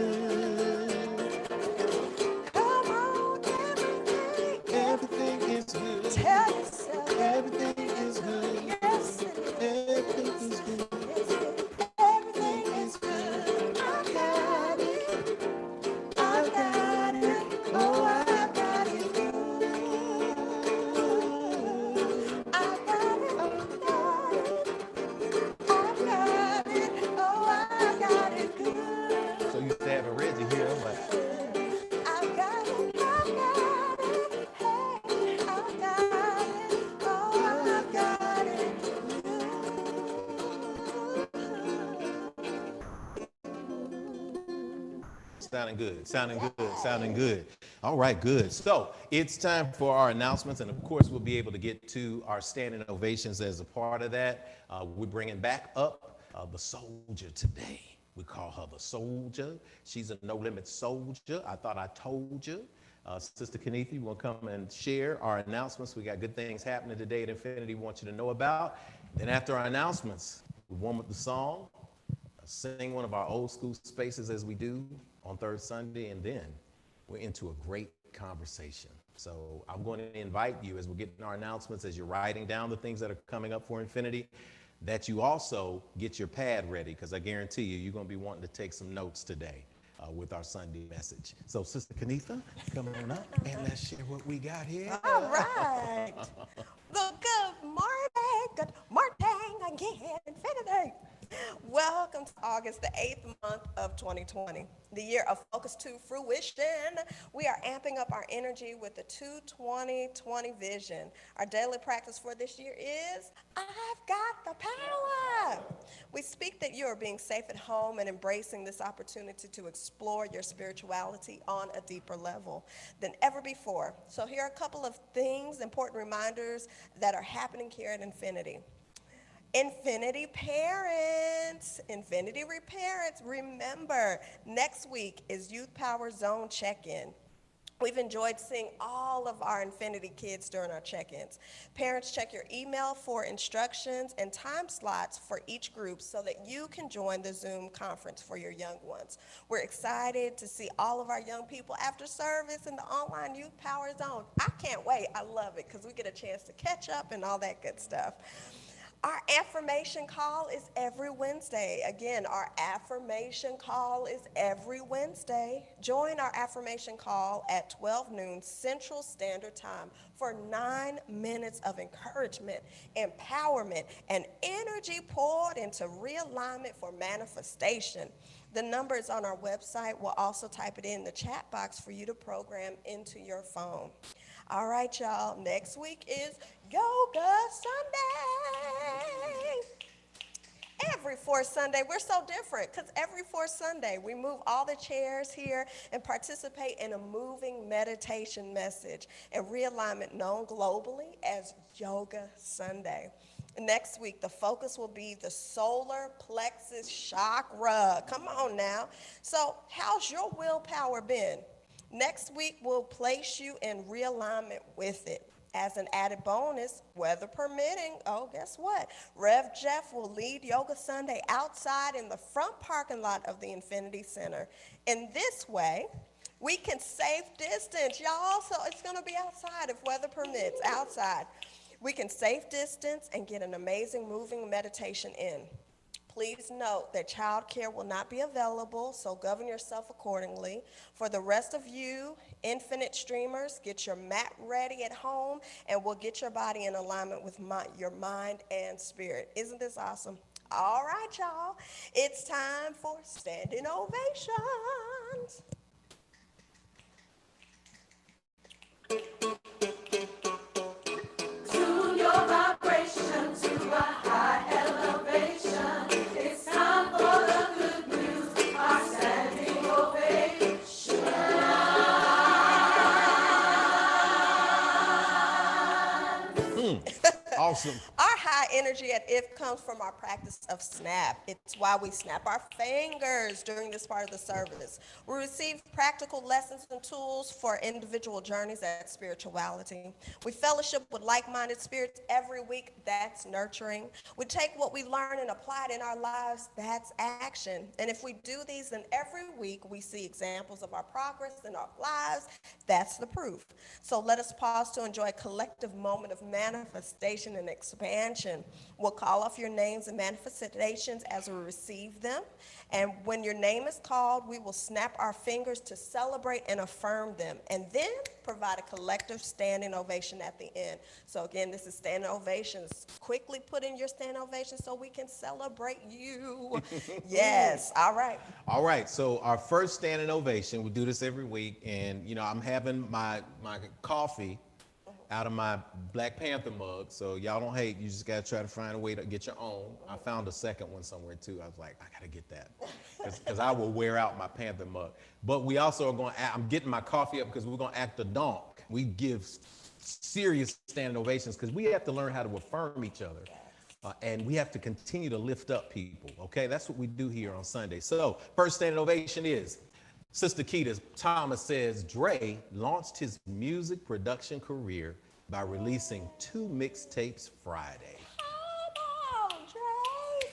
come on, Everything is good. tell yourself. Everything is good. Yes, it is. Everything is good. Everything is good. I got it. I got it. Oh, I got it good. I got it. I got it. Oh, I got it good. So you used to have a Reggie here. I'm like, I got it. I got it. Hey, I got it. Oh, I got it sounding good, sounding good, sounding good. All right, good. So it's time for our announcements. And of course, we'll be able to get to our standing ovations as a part of that. We're bringing back up the soldier today. We call her the soldier. She's a no limit soldier. I thought I told you. Sister Kenita, you want to come and share our announcements? We got good things happening today at Infinity we want you to know about. Then after our announcements, we warm up the song, sing one of our old school spaces as we do on third Sunday, and then we're into a great conversation. So I'm going to invite you, as we're getting our announcements, as you're writing down the things that are coming up for Infinity, that you also get your pad ready, because I guarantee you, you're going to be wanting to take some notes today. with our Sunday message. So, Sister Kanitha, come on up and let's share what we got here. All right. Good morning again, Infinity. Welcome to August, the 8th month of 2020, the year of Focus to Fruition. We are amping up our energy with the 2020 vision. Our daily practice for this year is, I've got the power. We speak that you are being safe at home and embracing this opportunity to explore your spirituality on a deeper level than ever before. So here are a couple of things, important reminders that are happening here at Infinity. Infinity parents, remember, next week is Youth Power Zone check-in. We've enjoyed seeing all of our Infinity kids during our check-ins. Parents, check your email for instructions and time slots for each group so that you can join the Zoom conference for your young ones. We're excited to see all of our young people after service in the online Youth Power Zone. I can't wait. I love it because we get a chance to catch up and all that good stuff. Our affirmation call is every Wednesday. Again, our affirmation call is every Wednesday. Join our affirmation call at 12 noon Central Standard Time for 9 minutes of encouragement, empowerment, and energy poured into realignment for manifestation. The number is on our website. We'll also type it in the chat box for you to program into your phone. All right, y'all. Next week is Yoga Sunday. Every fourth Sunday, we're so different because every fourth Sunday we move all the chairs here and participate in a moving meditation message and realignment known globally as Yoga Sunday. Next week, the focus will be the solar plexus chakra. Come on now. So how's your willpower been? Next week, we'll place you in realignment with it. As an added bonus, weather permitting, guess what? Rev Jeff will lead Yoga Sunday outside in the front parking lot of the Infinity Center. In this way, we can safe distance, y'all. So it's going to be outside if weather permits, outside. We can safe distance and get an amazing moving meditation in. Please note that childcare will not be available, so govern yourself accordingly. For the rest of you, Infinite streamers, get your mat ready at home, and we'll get your body in alignment with your mind and spirit. Isn't this awesome? All right, y'all. It's time for standing ovations. Tune your vibration to a high elevation. It's time for the good news, our standing ovation. Awesome. Our high energy at IF comes from our practice of snap. It's why we snap our fingers during this part of the service. We receive practical lessons and tools for individual journeys at spirituality. We fellowship with like-minded spirits every week. That's nurturing. We take what we learn and apply it in our lives. That's action. And if we do these, then every week we see examples of our progress in our lives. That's the proof. So let us pause to enjoy a collective moment of manifestation and expansion. We'll call off your names and manifestations as we receive them. And when your name is called, we will snap our fingers to celebrate and affirm them, and then provide a collective standing ovation at the end. So again, this is standing ovations. Quickly put in your standing ovation so we can celebrate you. Yes, all right. All right, so our first standing ovation, we do this every week, and I'm having my coffee out of my Black Panther mug, so y'all don't hate. You just gotta try to find a way to get your own. I found a second one somewhere too. I was like, I gotta get that, because I will wear out my Panther mug. But we also are I'm getting my coffee up because we're gonna act the donk. We give serious standing ovations because we have to learn how to affirm each other. And we have to continue to lift up people, okay? That's what we do here on Sunday. So first standing ovation is Sister Keita Thomas says, Dre launched his music production career by releasing 2 mixtapes Friday. Come on, Dre.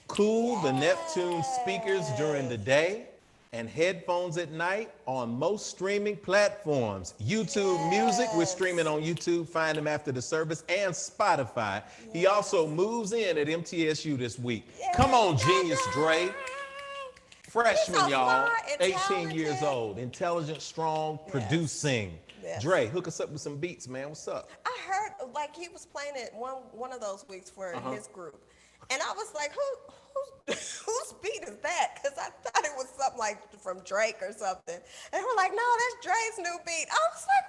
Cool the Neptune speakers during the day and headphones at night on most streaming platforms. YouTube Music, we're streaming on YouTube. Find him after the service, and Spotify. He also moves in at MTSU this week. Come on, Genius Dre. Freshman, so y'all. smart, 18 years intelligent. old. Intelligent, strong, producing. Yes. Dre, hook us up with some beats, man. What's up? I heard like he was playing it one of those weeks for his group, and I was like, whose beat is that? Because I thought it was something like from Drake or something, and they were like, no, that's Dre's new beat. I was like,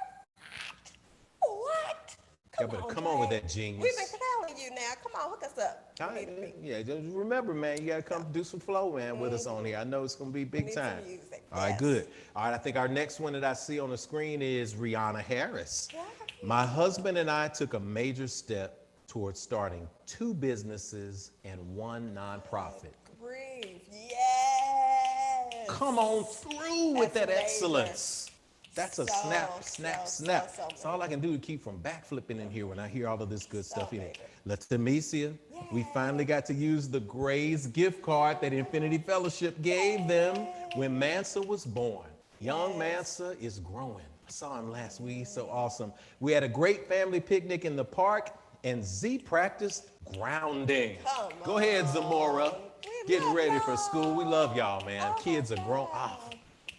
what? Y'all better come on with that genius. We've been telling you now. Come on, hook us up. All right, yeah, just remember, man, you got to come do some flow, man, with us on here. I know it's going to be big need some time. music, All right, yes. good. All right, I think our next one that I see on the screen is Rihanna Harris. Yeah. My husband and I took a major step towards starting 2 businesses and 1 nonprofit. Breathe. Yes. Come on through with That's that amazing. excellence. That's a So, snap, snap, so, snap. so That's all I can do to keep from backflipping in here when I hear all of this good stuff in it. amazing. Latimecia, we finally got to use the Gray's gift card that Infinity Fellowship gave them when Mansa was born. Young Mansa is growing. I saw him last week, so awesome. We had a great family picnic in the park, and Z practiced grounding. Come Go ahead, Zamora. We Getting love ready for y'all. school. We love y'all, man. Oh, Kids are my grown. God. Ah,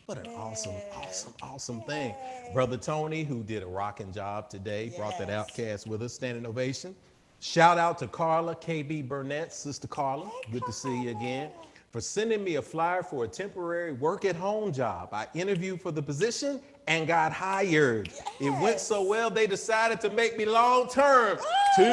what an awesome thing. Brother Tony, who did a rocking job today, brought that Yes. outcast with us, standing ovation. Shout out to Carla, KB Burnett, Sister Carla. Good to see you again. For sending me a flyer for a temporary work at home job. I interviewed for the position and got hired. It went so well, they decided to make me long term. T,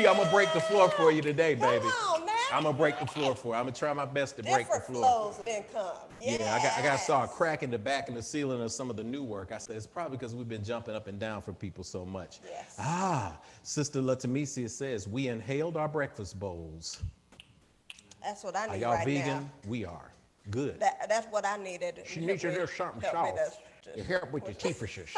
I'm gonna break the floor for you today, baby. Come on, man. I'm gonna break the floor for you. I'm gonna try my best to break the Different floor. flows of income. Yeah, I saw a crack in the back in the ceiling of some of the new work. I said, it's probably because we've been jumping up and down for people so much. Yes. Sister Latimecia says, we inhaled our breakfast bowls. That's what I Are need y'all right vegan? now. We are. Good. That's what I needed. She needs to do something Help me soft to- to help with the teethuses.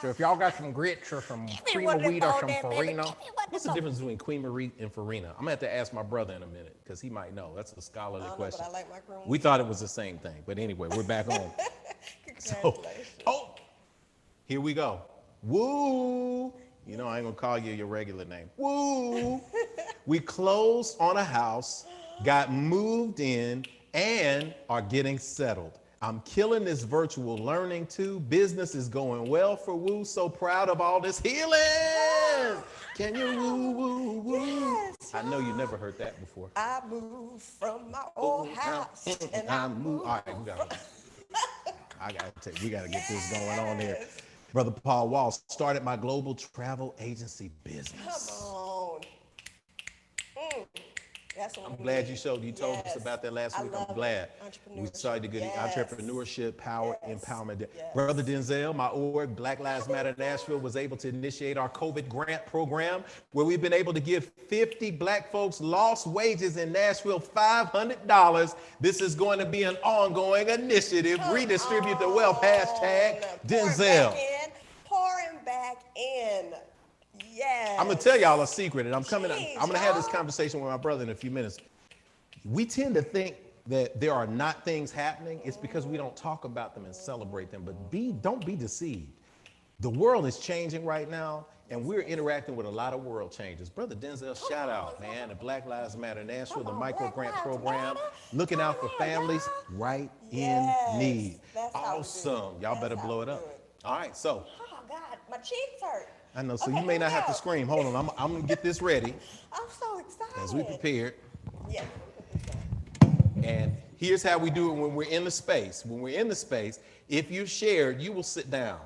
So if y'all got some grits or some cream one of of them wheat or bold some there, baby. farina, Give me one of What's the them. difference between cream of wheat and farina? I'm gonna have to ask my brother in a minute because he might know. That's a scholarly I don't know, question. but I like my cream. We thought it was the same thing, but anyway, we're back on. So, Congratulations. oh, here we go. Woo! You know I ain't gonna call you your regular name. Woo! We closed on a house, got moved in, and are getting settled. I'm killing this virtual learning too. Business is going well for Woo. So proud of all this healing. Can you woo, woo, woo? Yes. I know you never heard that before. I moved from my old house and I moved. All right, we gotta get this going on here. Brother Paul Wall started my global travel agency business. Come on. That's what I'm we glad need. you showed. You told us Yes. about that last I week. love I'm glad. it. We saw the good Yes. entrepreneurship, power, Yes. empowerment. Yes. Brother Denzel, my org, Black Lives Matter Nashville, was able to initiate our COVID grant program where we've been able to give 50 black folks lost wages in Nashville $500. This is going to be an ongoing initiative. Redistribute the wealth. Hashtag Denzel. Pouring back in. Yes. I'm gonna tell y'all a secret, and I'm Jeez, gonna have this y'all. conversation with my brother in a few minutes. We tend to think that there are not things happening. It's because we don't talk about them and celebrate them. But don't be deceived. The world is changing right now, and we're interacting with a lot of world changes. Brother Denzel, shout out, man. The Black Lives Matter Nashville, the micro Black grant Lives program, Matter. looking out for Come on, families y'all. right Yes, in need. that's how we do it. Awesome. Y'all That's better how blow we it do up. it. All right, so. Oh God, my cheeks hurt. I know, so Okay, you may here not we have to go. scream. Hold on, I'm gonna get this ready I'm so excited. as we prepared. Yeah. And here's how we do it when we're in the space. When we're in the space, if you shared, you will sit down.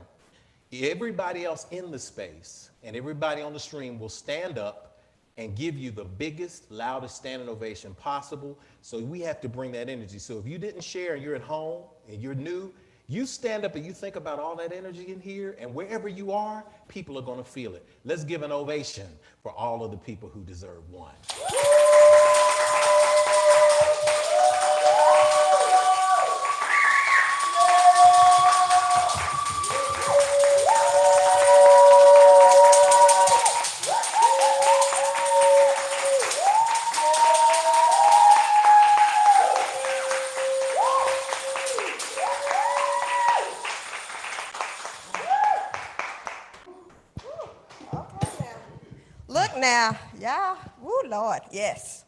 Everybody else in the space and everybody on the stream will stand up and give you the biggest, loudest standing ovation possible. So we have to bring that energy. So if you didn't share and you're at home and you're new, you stand up and you think about all that energy in here, and wherever you are, people are going to feel it. Let's give an ovation for all of the people who deserve one. Okay now. Look now, y'all. Woo, Lord, yes.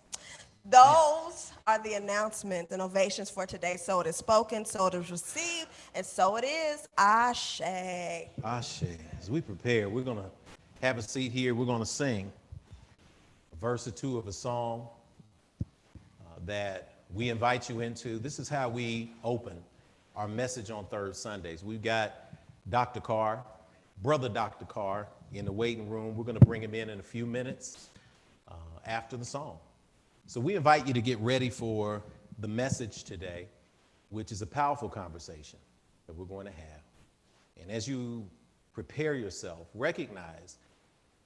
Those are the announcements and ovations for today. So it is spoken, so it is received, and so it is. Ashe. Ashe. As we prepare, we're going to have a seat here. We're going to sing a verse or two of a song that we invite you into. This is how we open our message on third Sundays. We've got Dr. Carr, Brother Dr. Carr, in the waiting room. We're going to bring him in a few minutes after the song. So we invite you to get ready for the message today, which is a powerful conversation that we're going to have. And as you prepare yourself, recognize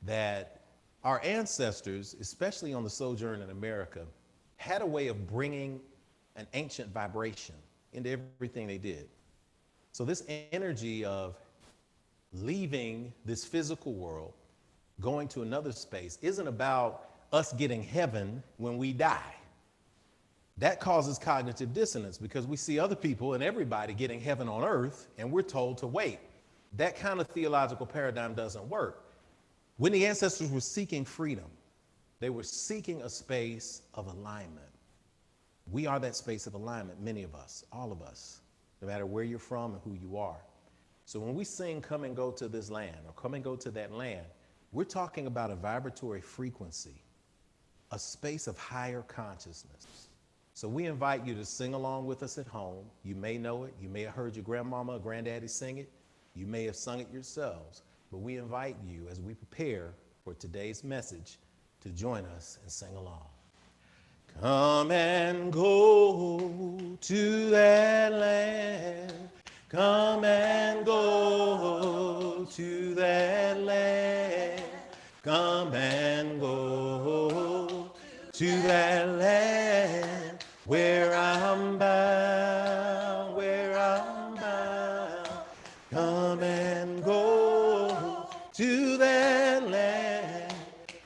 that our ancestors, especially on the sojourn in America, had a way of bringing an ancient vibration into everything they did. So this energy of leaving this physical world, going to another space, isn't about us getting heaven when we die. That causes cognitive dissonance because we see other people and everybody getting heaven on earth, and we're told to wait. That kind of theological paradigm doesn't work. When the ancestors were seeking freedom, they were seeking a space of alignment. We are that space of alignment, many of us, all of us, no matter where you're from and who you are. So when we sing, come and go to this land, or come and go to that land, we're talking about a vibratory frequency, a space of higher consciousness. So we invite you to sing along with us at home. You may know it. You may have heard your grandmama or granddaddy sing it. You may have sung it yourselves. But we invite you, as we prepare for today's message, to join us and sing along. Come and go to that land. Come and go to that land. Come and go to that land where I'm bound, where I'm bound. Come and go to that land.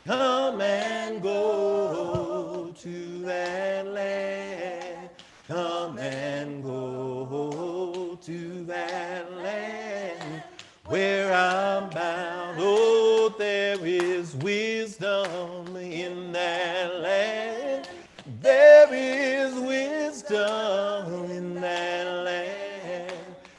Come and go to that land. Come and go to that land where I'm bound. Oh, there is wisdom in that land. There is wisdom in that land.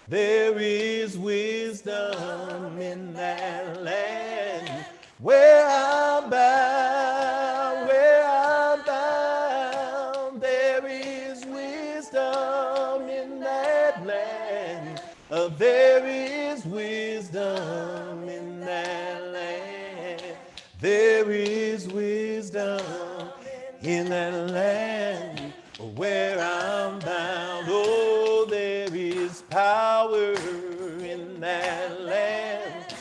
There is wisdom in that land where I'm bound, where I'm bound. There is wisdom in that land. There is wisdom in that land. There is wisdom in that land where I'm bound. Oh, there is power in that land.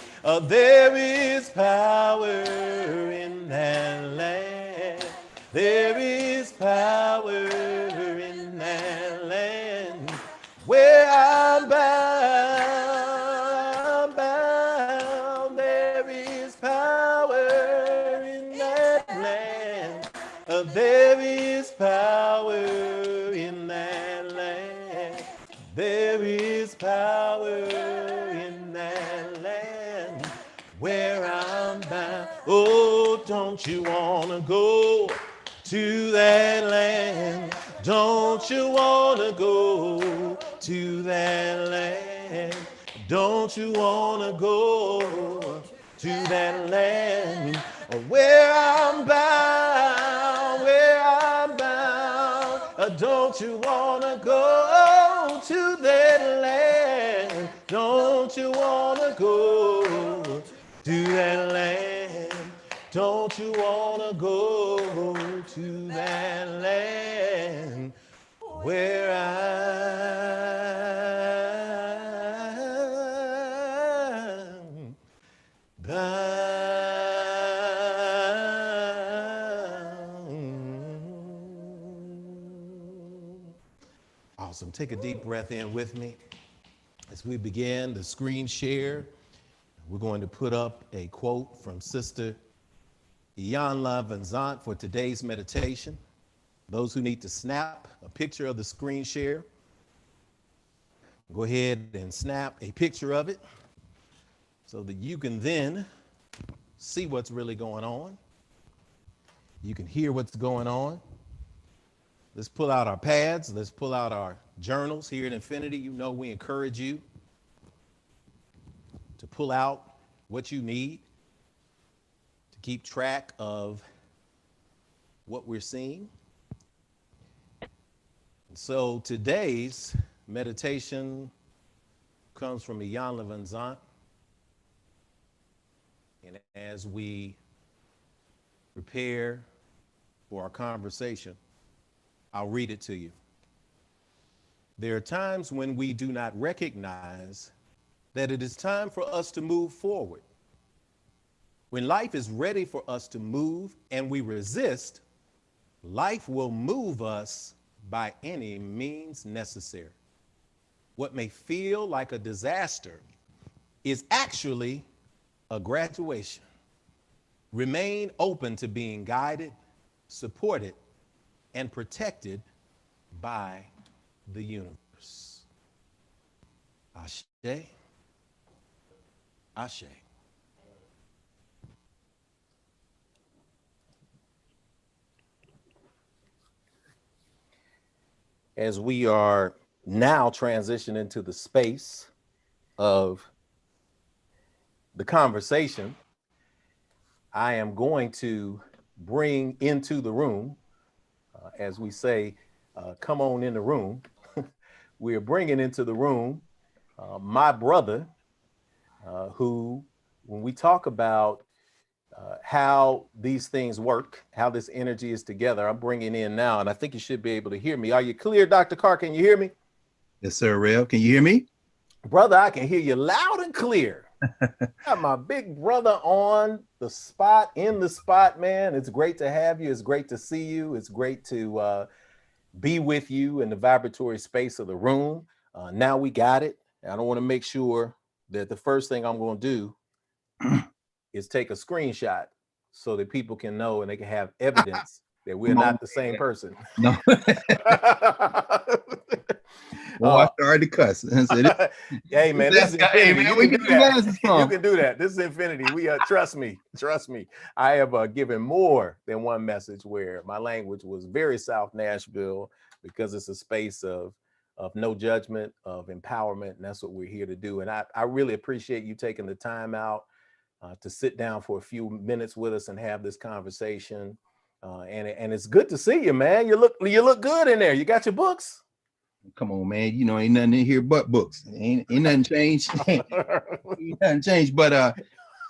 There is power in that land. There is power in that land where I'm bound, bound. There is power in that land. There is power in that land. There is power in that land where I'm bound. Oh, don't you wanna go to that land? Don't you wanna go to that land? Don't you wanna go to that land where I'm bound, where I'm bound? Don't you wanna go to that land? Don't you wanna go to that land? Don't you wanna go to that land where I'm bound? Awesome. Take a deep breath in with me as we begin the screen share. We're going to put up a quote from Sister Rihanna Harris for today's meditation. Those who need to snap a picture of the screen share, go ahead and snap a picture of it so that you can then see what's really going on. You can hear what's going on. Let's pull out our pads. Let's pull out our journals here at Infinity. You know we encourage you to pull out what you need to keep track of what we're seeing. And so today's meditation comes from Jan Van Zant. And as we prepare for our conversation, I'll read it to you. There are times when we do not recognize that it is time for us to move forward. When life is ready for us to move and we resist, life will move us by any means necessary. What may feel like a disaster is actually a graduation. Remain open to being guided, supported, and protected by the universe. Ashe. Ashe. As we are now transitioning into the space of the conversation, I am going to bring into the room, as we say, come on in the room. We are bringing into the room my brother, who, when we talk about how these things work, how this energy is together, I'm bringing in now, and I think you should be able to hear me. Are you clear, Dr. Carr? Can you hear me? Yes, sir, Rev. Can you hear me? Brother, I can hear you loud and clear. Got my big brother on the spot, in the spot, man. It's great to have you. It's great to see you. It's great to be with you in the vibratory space of the room. Now we got it. I don't want to make sure that the first thing I'm going to do is take a screenshot so that people can know and they can have evidence that we're not the same person. No. Well, I started to cuss. Hey man, this is Infinity. Hey, man, you can do that. This is Infinity. We trust me. I have given more than one message where my language was very South Nashville, because it's a space of no judgment, of empowerment, and that's what we're here to do. And I really appreciate you taking the time out to sit down for a few minutes with us and have this conversation. And it's good to see you, man. You look good in there. You got your books? Come on, man. You know, ain't nothing in here but books. Ain't nothing changed. Ain't nothing changed. But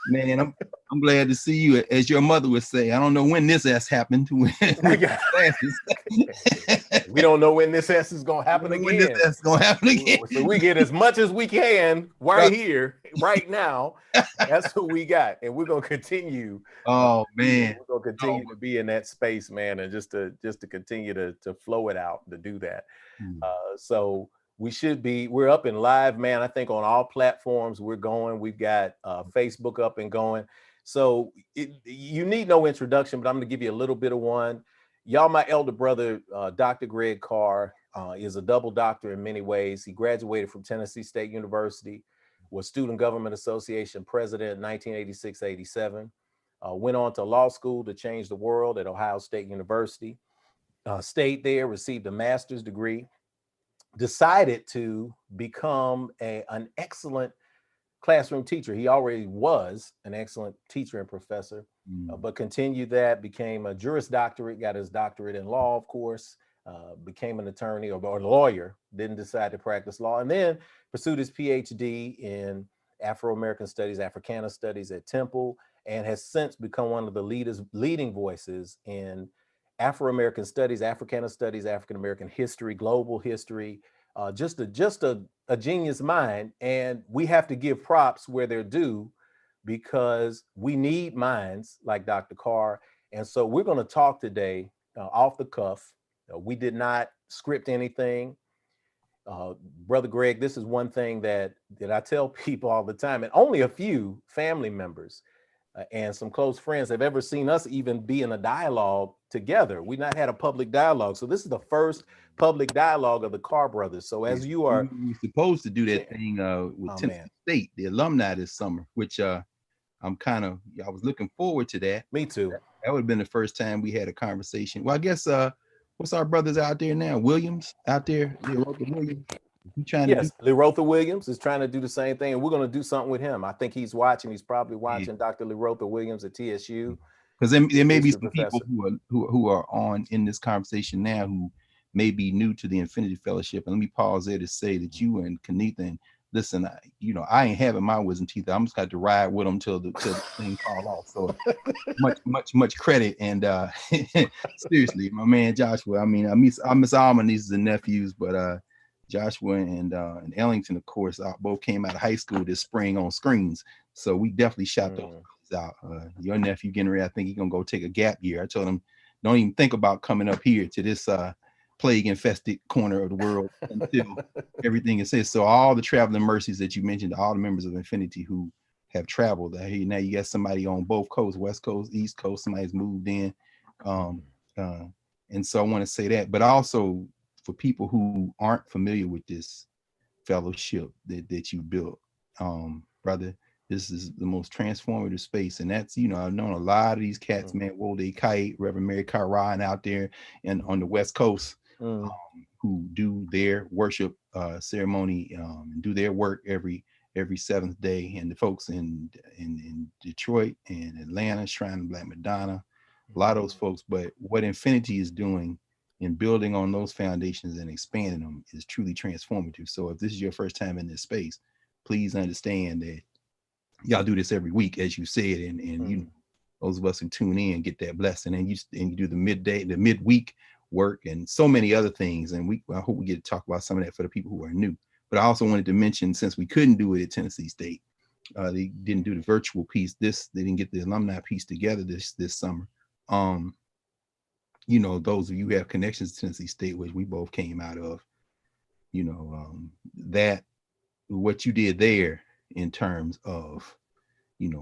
man, I'm glad to see you. As your mother would say, I don't know when this has happened. We don't know when this is gonna happen again. When this is gonna happen again. So we get as much as we can right here, right now. That's what we got, and we're gonna continue. Oh man, we're gonna continue to be in that space, man, and just to continue to flow it out, to do that. So we're up and live, man. I think on all platforms we're going. We've got Facebook up and going. So you need no introduction, but I'm gonna give you a little bit of one. Y'all, my elder brother, Dr. Greg Carr, is a double doctor in many ways. He graduated from Tennessee State University, was Student Government Association president in 1986-87, went on to law school to change the world at Ohio State University, stayed there, received a master's degree, decided to become an excellent classroom teacher. He already was an excellent teacher and professor, but continued that, became a Juris Doctorate, got his doctorate in law, of course, became an attorney or a lawyer, didn't decide to practice law, and then pursued his PhD in Afro-American Studies, Afrikana Studies at Temple, and has since become one of the leading voices in Afro-American Studies, Africana Studies, African-American history, global history, just a genius mind. And we have to give props where they're due, because we need minds like Dr. Carr. And so we're going to talk today off the cuff. We did not script anything. Brother Greg, this is one thing that I tell people all the time, and only a few family members and some close friends have ever seen us even be in a dialogue together. We've not had a public dialogue. So this is the first public dialogue of the Carr brothers. So as you are... We're supposed to do that thing with Tennessee State, the alumni this summer, which I was looking forward to that. Me too. That would have been the first time we had a conversation. Well, I guess what's our brothers out there now? Williams out there, Leroy Williams. He trying to do. Yes, Lerotha Williams is trying to do the same thing, and we're going to do something with him. I think he's watching. He's probably watching Dr. Lerotha Williams at TSU. Because there may be some professor. people who are on in this conversation now who may be new to the Infinity Fellowship. And let me pause there to say that you and Kenitha, and listen, I ain't having my wisdom teeth. I'm just got to ride with them till the thing fall off. So much credit. And seriously, my man Joshua. I mean, I miss all my nieces and nephews, but Joshua and Ellington, of course, both came out of high school this spring on screens. So we definitely shot those out. Your nephew getting ready, I think he's gonna go take a gap year. I told him, don't even think about coming up here to this plague infested corner of the world until everything is said. So all the traveling mercies that you mentioned, all the members of Infinity who have traveled, now you got somebody on both coasts, West Coast, East Coast, somebody's moved in. And so I want to say that, but also for people who aren't familiar with this fellowship that you built, brother, this is the most transformative space. And that's, I've known a lot of these cats, man, Wolde Kite, Reverend Mary Carr out there and on the West Coast, who do their worship ceremony and do their work every seventh day. And the folks in Detroit and Atlanta, Shrine of Black Madonna, a lot of those folks. But what Infinity is doing in building on those foundations and expanding them is truly transformative. So if this is your first time in this space, please understand that y'all do this every week, as you said, and those of us who tune in get that blessing, and you do the midweek work and so many other things. And I hope we get to talk about some of that for the people who are new. But I also wanted to mention, since we couldn't do it at Tennessee State, they didn't do the virtual piece. They didn't get the alumni piece together this summer. Those of you who have connections to Tennessee State, which we both came out of, that what you did there in terms of,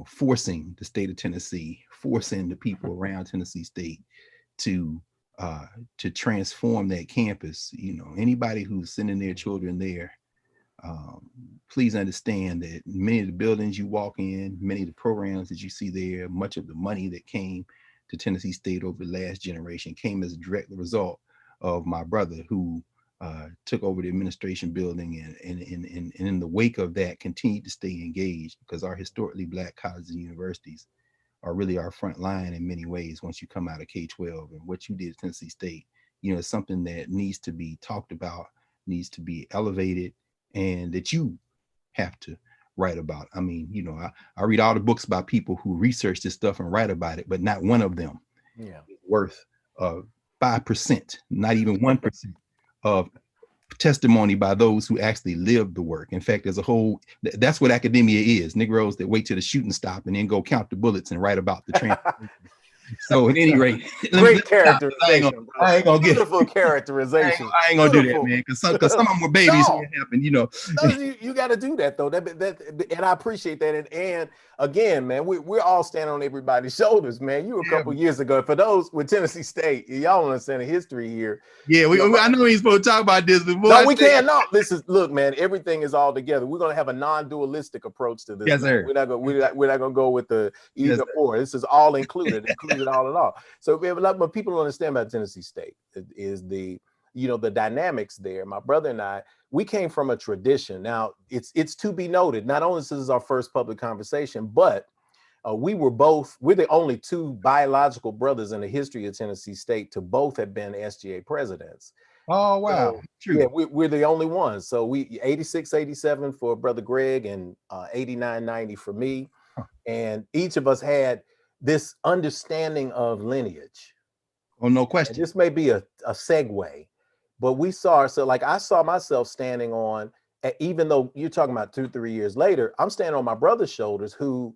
forcing the state of Tennessee, forcing the people around Tennessee State to transform that campus. Anybody who's sending their children there, please understand that many of the buildings you walk in, many of the programs that you see there, much of the money that came to Tennessee State over the last generation came as a direct result of my brother who took over the administration building and in the wake of that continued to stay engaged, because our historically Black colleges and universities are really our front line in many ways once you come out of K-12. And what you did at Tennessee State, is something that needs to be talked about, needs to be elevated, and that you have to write about. I mean, I read all the books about people who research this stuff and write about it, but not one of them is worth 5%, not even 1% of testimony by those who actually live the work. In fact, as a whole, that's what academia is. Negroes that wait till the shooting stop and then go count the bullets and write about the transformation. So at any rate, great characterization. I ain't gonna get beautiful characterization. I ain't gonna do that, man, because some of them were babies when it happened, No, you got to do that though. And I appreciate that. And again, man, we're all standing on everybody's shoulders, man. You were a couple years ago. For those with Tennessee State, y'all understand the history here. Yeah, I know we ain't supposed to talk about this, but no, we can't. No, look, man. Everything is all together. We're gonna have a non-dualistic approach to this. Yes, sir. We're not gonna go with the either or. This is all included all in all. So what people don't understand about Tennessee State is the dynamics there. My brother and I, we came from a tradition. Now it's to be noted, not only this is our first public conversation, but we're the only two biological brothers in the history of Tennessee State to both have been SGA presidents. Oh, wow. So, true. Yeah, we're the only ones. So we 86, 87 for Brother Greg and 89, 90 for me. And each of us had this understanding of lineage. Oh, no question. And this may be a segue, but I saw myself standing on, even though you're talking about 2-3 years later, I'm standing on my brother's shoulders who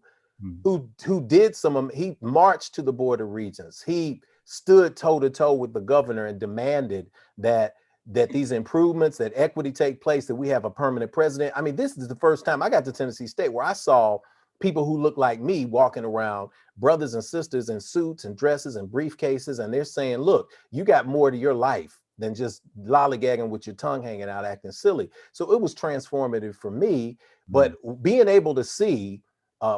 did he marched to the Board of Regents. He stood toe to toe with the governor and demanded that these improvements, that equity take place, that we have a permanent president. I mean, this is the first time I got to Tennessee State where I saw people who look like me walking around, brothers and sisters in suits and dresses and briefcases, and they're saying, look, you got more to your life than just lollygagging with your tongue hanging out, acting silly. So it was transformative for me, but being able to see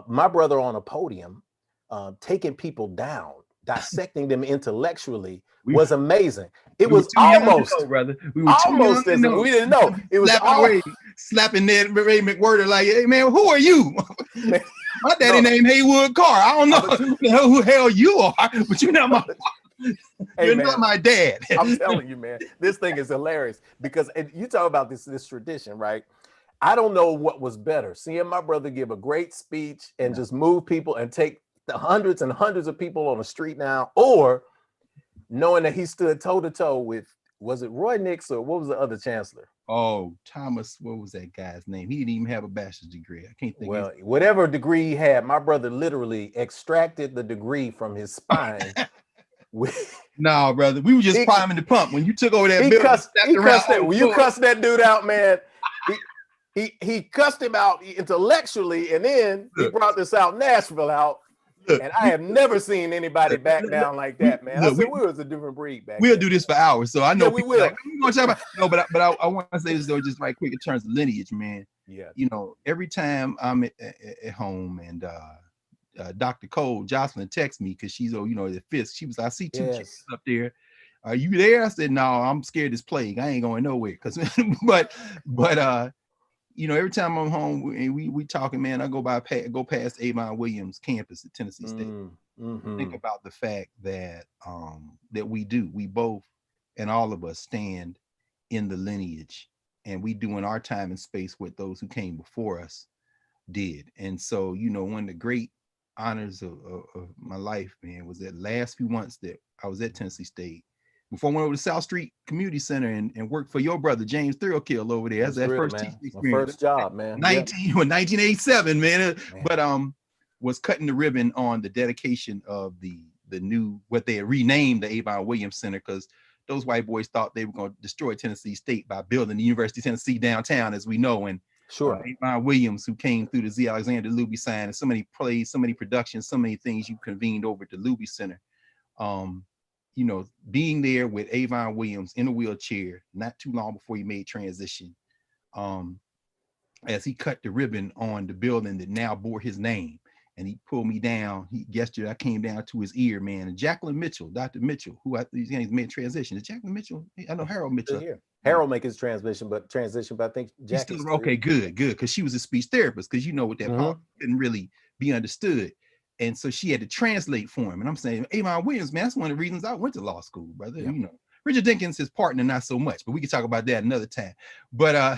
my brother on a podium, taking people down dissecting them intellectually We- was amazing. It we were was too young to almost, know, brother. We were too young almost to as know. we didn't know. It was slapping Ned Ray McWhirter like, hey man, who are you? Man, My daddy named Haywood Carr. I don't know who the hell you are, but you're not my you're man, not my dad. I'm telling you, man, this thing is hilarious because you talk about this tradition, right? I don't know what was better, seeing my brother give a great speech and just move people and take the hundreds and hundreds of people on the street now, or knowing that he stood toe to toe with, was it Roy Nix or what was the other chancellor? Oh, Thomas, what was that guy's name? He didn't even have a bachelor's degree. I can't think. Well, whatever degree he had, my brother literally extracted the degree from his spine. No, brother, we were just priming the pump when you took over that He building. cussed that dude out, man. He cussed him out intellectually, and then he brought the South Nashville out. And I have never seen anybody back down like that, man. I said we was a different breed back then. We'll do this for hours, so I know we will. Like, we're gonna talk about no, but I want to say this though, just right quick in terms of lineage, man. Yeah, you know, every time I'm at home and Dr. Cole Jocelyn texts me because she's the Fisk. She was, I see two chicks up there. Are you there? I said, no, I'm scared this plague. I ain't going nowhere. But every time I'm home and we talking, man, I go past Avon Williams campus at Tennessee State. Think about the fact that we both and all of us stand in the lineage, and we doing our time and space what those who came before us did. And so, one of the great honors of my life, man, was that last few months that I was at Tennessee State before I went over to South Street Community Center and worked for your brother James Thurlkill over there. That's that first teaching experience. My first job, man. 1987, man. But was cutting the ribbon on the dedication of the new, what they had renamed the Avon Williams Center, because those white boys thought they were going to destroy Tennessee State by building the University of Tennessee downtown, as we know. And Avon Williams, who came through the Z. Alexander Luby sign, and so many plays, so many productions, so many things you convened over at the Luby Center. Being there with Avon Williams in a wheelchair, not too long before he made transition, as he cut the ribbon on the building that now bore his name. And he pulled me down. He gestured. I came down to his ear, man. And Jacqueline Mitchell, Dr. Mitchell, who I think he's made transition. Is Jacqueline Mitchell? I know Harold Mitchell. Harold make his transition, but I think Jackie's still okay. Good. Because she was a speech therapist. Because with that politics couldn't really be understood, and so she had to translate for him. And I'm saying, Avon Williams, man, that's one of the reasons I went to law school, brother. Yeah. Richard Dinkins, his partner, not so much, but we can talk about that another time. But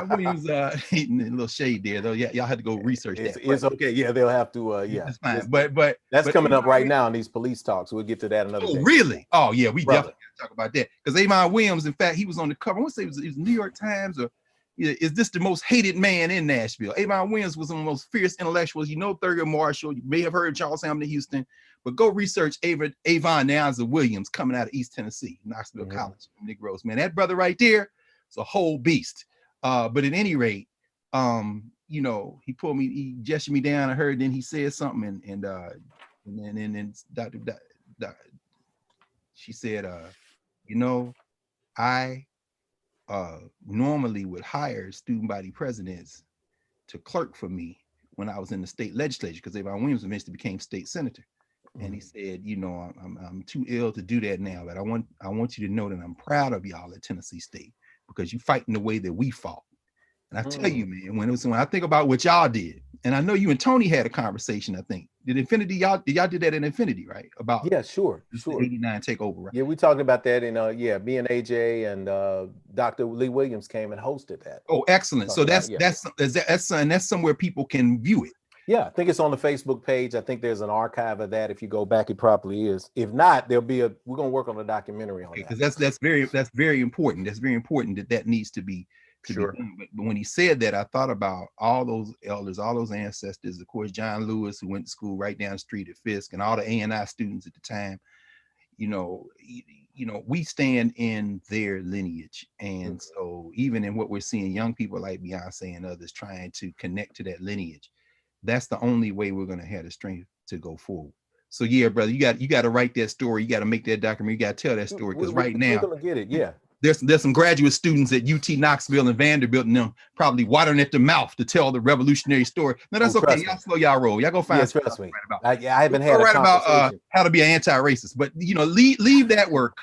Williams, a little shade there, though. Yeah, y'all had to go research that. It's okay. Yeah, they'll have to. It's fine. But that's coming up right now in these police talks. We'll get to that another day. Really? Oh yeah, we definitely got to talk about that, because Avon Williams, in fact, he was on the cover. I want to say it was New York Times, or is this the most hated man in Nashville? Avon Williams was one of the most fierce intellectuals. Thurgood Marshall. You may have heard Charles Hamilton Houston. But go research Avon Nyanza Williams coming out of East Tennessee, Knoxville College, Negroes. Man, that brother right there is a whole beast. But at any rate, he pulled me, he gestured me down. I heard, then he said something, and then Dr. She said, I normally would hire student body presidents to clerk for me when I was in the state legislature, because Avon Williams eventually became state senator. And he said, I'm too ill to do that now, but I want you to know that I'm proud of y'all at Tennessee State, because you fighting the way that we fought. And I tell you, man, when I think about what y'all did, and I know you and Tony had a conversation, I think. Did y'all did that in Infinity, right? About sure. 89 takeover, right? Yeah, we talked about that in me and AJ and Dr. Lee Williams came and hosted that. Oh, excellent. So that's somewhere people can view it. Yeah, I think it's on the Facebook page. I think there's an archive of that. If you go back, it probably is. If not, we're gonna work on a documentary on that. Because that's very important. That's very important that needs to be sure. Be done. But when he said that, I thought about all those elders, all those ancestors. Of course, John Lewis, who went to school right down the street at Fisk, and all the A&I students at the time. We stand in their lineage, and so even in what we're seeing, young people like Beyonce and others trying to connect to that lineage. That's the only way we're going to have the strength to go forward. So yeah, brother, you got to write that story. You got to make that documentary. You got to tell that story, because right now we're going to get it. Yeah. there's some graduate students at UT Knoxville and Vanderbilt and them probably watering at their mouth to tell the revolutionary story. No, that's okay. Y'all slow y'all roll. Y'all go find. Yeah, trust me. I haven't had a right about conversation. how to be an anti-racist, but leave that work.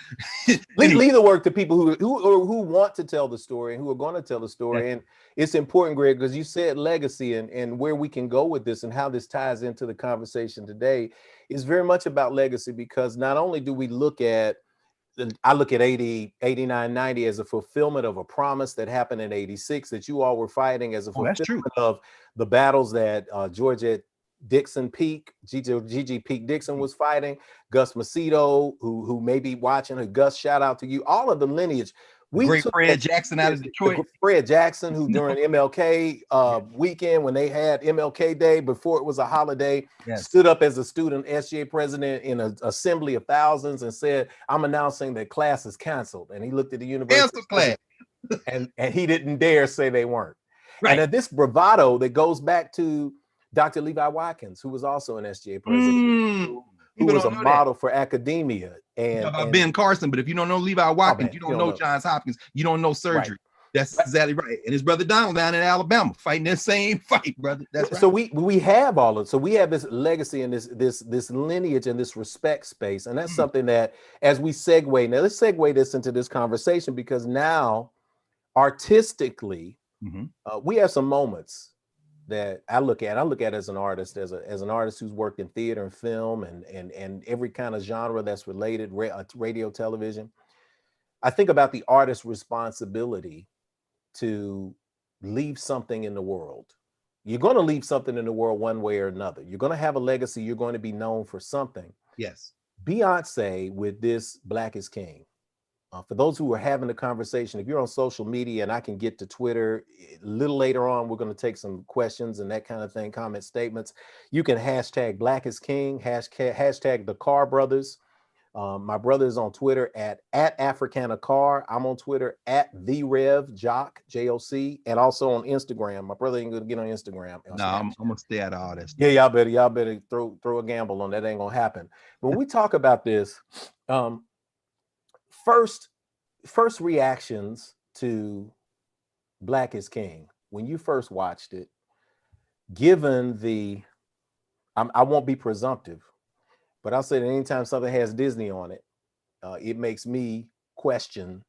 Leave the work to people who want to tell the story and who are going to tell the story. And it's important, Greg, because you said legacy and where we can go with this and how this ties into the conversation today is very much about legacy, because not only do we look at, I look at 80, 89, 90 as a fulfillment of a promise that happened in 86 that you all were fighting, as a fulfillment of the battles that Georgia Dixon Peak, Gigi Peak Dixon was fighting, Gus Macedo, who may be watching, Gus, shout out to you, all of the lineage. Great Fred Jackson out of Detroit. Fred Jackson, who during MLK weekend, when they had MLK Day, before it was a holiday, stood up as a student SGA president in an assembly of thousands and said, "I'm announcing that class is canceled." And he looked at the university class. and he didn't dare say they weren't. Right. And this bravado that goes back to Dr. Levi Watkins, who was also an SGA president, who was a model for academia. And Ben Carson, but if you don't know Levi Watkins, you don't know Johns Hopkins, you don't know surgery. Right. That's exactly right. And his brother Donald down in Alabama fighting that same fight, brother. That's right. So we have all of, so we have this legacy and this lineage and this respect space. And that's something that, as we segue, now let's segue this into this conversation, because now artistically, we have some moments that I look at as an artist, as an artist who's worked in theater and film and every kind of genre that's related, radio, television. I think about the artist's responsibility to leave something in the world. You're going to leave something in the world one way or another. You're going to have a legacy. You're going to be known for something. Yes. Beyonce with this Black is King. For those who are having the conversation, if you're on social media, and I can get to Twitter a little later on, we're going to take some questions and that kind of thing, comment statements. You can hashtag Black is King, hashtag the Carr brothers. My brother is on Twitter at Afrikana Carr. I'm on Twitter at the Rev Jock, JOC, and also on Instagram. My brother ain't gonna get on Instagram. No, I'm gonna stay out of all that stuff. Yeah, y'all better throw a gamble on that. Ain't gonna happen. But when we talk about this, first reactions to Black is King, when you first watched it, given the, I won't be presumptive, but I'll say that anytime something has Disney on it, it makes me question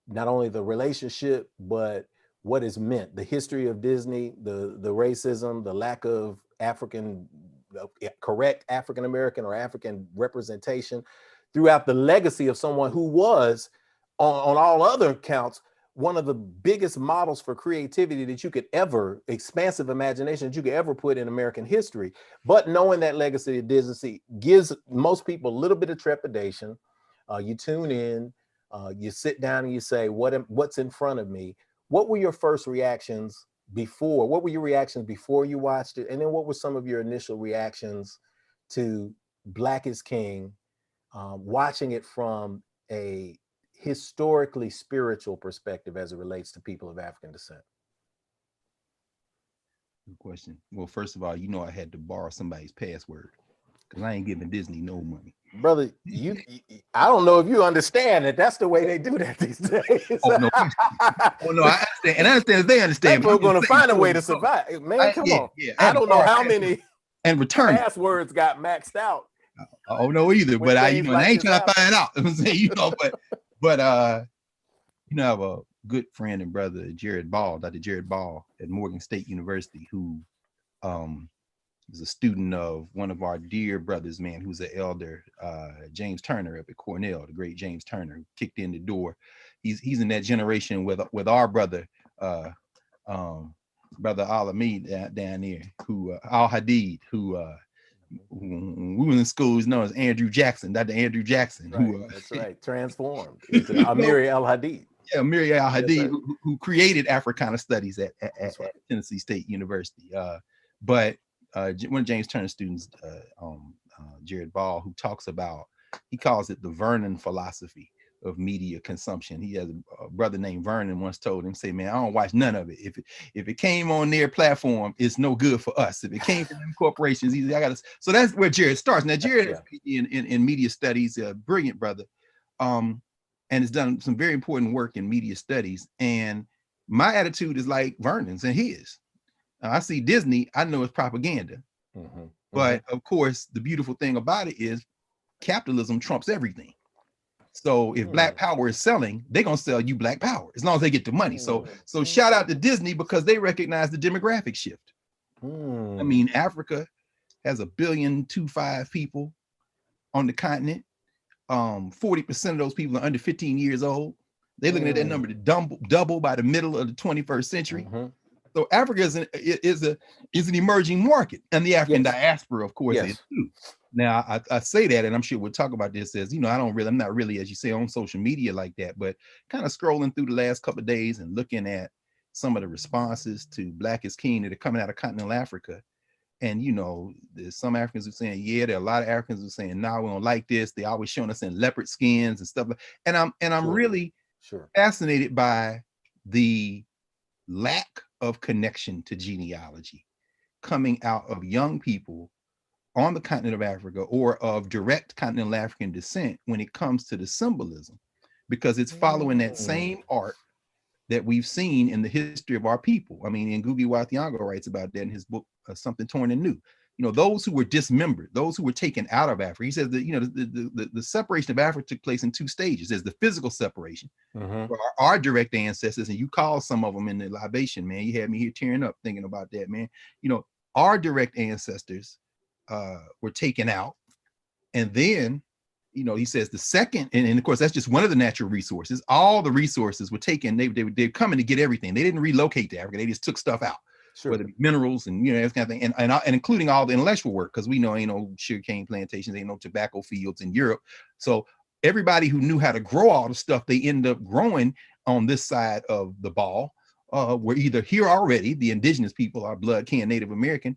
not only the relationship, but what is meant, the history of Disney, the racism, the lack of correct African-American or African representation throughout the legacy of someone who was, on all other accounts, one of the biggest models for creativity that you could ever, expansive imagination that you could ever put in American history. But knowing that legacy of Disney gives most people a little bit of trepidation. You tune in, you sit down and you say, what's in front of me? What were your first reactions before? What were your reactions before you watched it? And then what were some of your initial reactions to Black is King, watching it from a historically spiritual perspective as it relates to people of African descent? Good question. Well, first of all, you know I had to borrow somebody's password because I ain't giving Disney no money. Brother, I don't know if you understand that that's the way they do that these days. Oh no, I understand, and I understand they understand. People are going to find a way to survive. Man, come on. Yeah, I don't know how many and return passwords got maxed out. I don't know either, but I ain't trying to find out. I'm saying, but I have a good friend and brother, Dr. Jared Ball at Morgan State University, who is a student of one of our dear brothers, man, who's an elder, James Turner up at Cornell, the great James Turner, who kicked in the door. He's in that generation with our brother, brother Al-Hamid down there, who Al-Hadid, who we were in school is known as Andrew Jackson, Dr. Andrew Jackson, right, who that's right, transformed into Amiri Al-Hadid. Yeah, Amiri Al-Hadid, right. who created Afrikana Studies at Tennessee State University. But one of James Turner's students, Jared Ball, who talks about, he calls it the Vernon philosophy of media consumption. He has a brother named Vernon once told him, say, man, I don't watch none of it. If it came on their platform, it's no good for us. If it came from them corporations, so that's where Jared starts. Now, Jared is in media studies, a brilliant brother. And and has done some very important work in media studies. And my attitude is like Vernon's and his. I see Disney, I know it's propaganda. But of course, the beautiful thing about it is capitalism trumps everything. So if Black Power is selling, they're gonna sell you Black Power as long as they get the money. So shout out to Disney because they recognize the demographic shift. I mean, Africa has 1.25 billion people on the continent. 40% of those people are under 15 years old. They're looking at that number to double by the middle of the 21st century. So Africa is an emerging market, and the African diaspora, of course, is too. Now I say that, and I'm sure we'll talk about this as, you know, I'm not really, as you say, on social media like that, but kind of scrolling through the last couple of days and looking at some of the responses to Black is King that are coming out of continental Africa. And, you know, there's some Africans who are saying, yeah, there are a lot of Africans who are saying, no, we don't like this. They always showing us in leopard skins and stuff. And I'm really fascinated by the lack of connection to genealogy coming out of young people on the continent of Africa or of direct continental African descent when it comes to the symbolism, because it's following that same arc that we've seen in the history of our people. I mean, Ngugi wa Thiong'o writes about that in his book, Something Torn and New. You know, those who were dismembered, those who were taken out of Africa. He says that, you know, the separation of Africa took place in 2 stages. There's the physical separation for our direct ancestors, and you call some of them in the libation, man. You had me here tearing up thinking about that, man. You know, our direct ancestors were taken out, and then, you know, he says the second, and of course that's just one of the natural resources. All the resources were taken. They're coming to get everything. They didn't relocate to Africa. They just took stuff out. Whether it be minerals and, you know, that kind of thing, and including all the intellectual work, because we know ain't no sugarcane plantations, ain't no tobacco fields in Europe. So everybody who knew how to grow all the stuff they end up growing on this side of the ball were either here already, the indigenous people, our blood kin Native American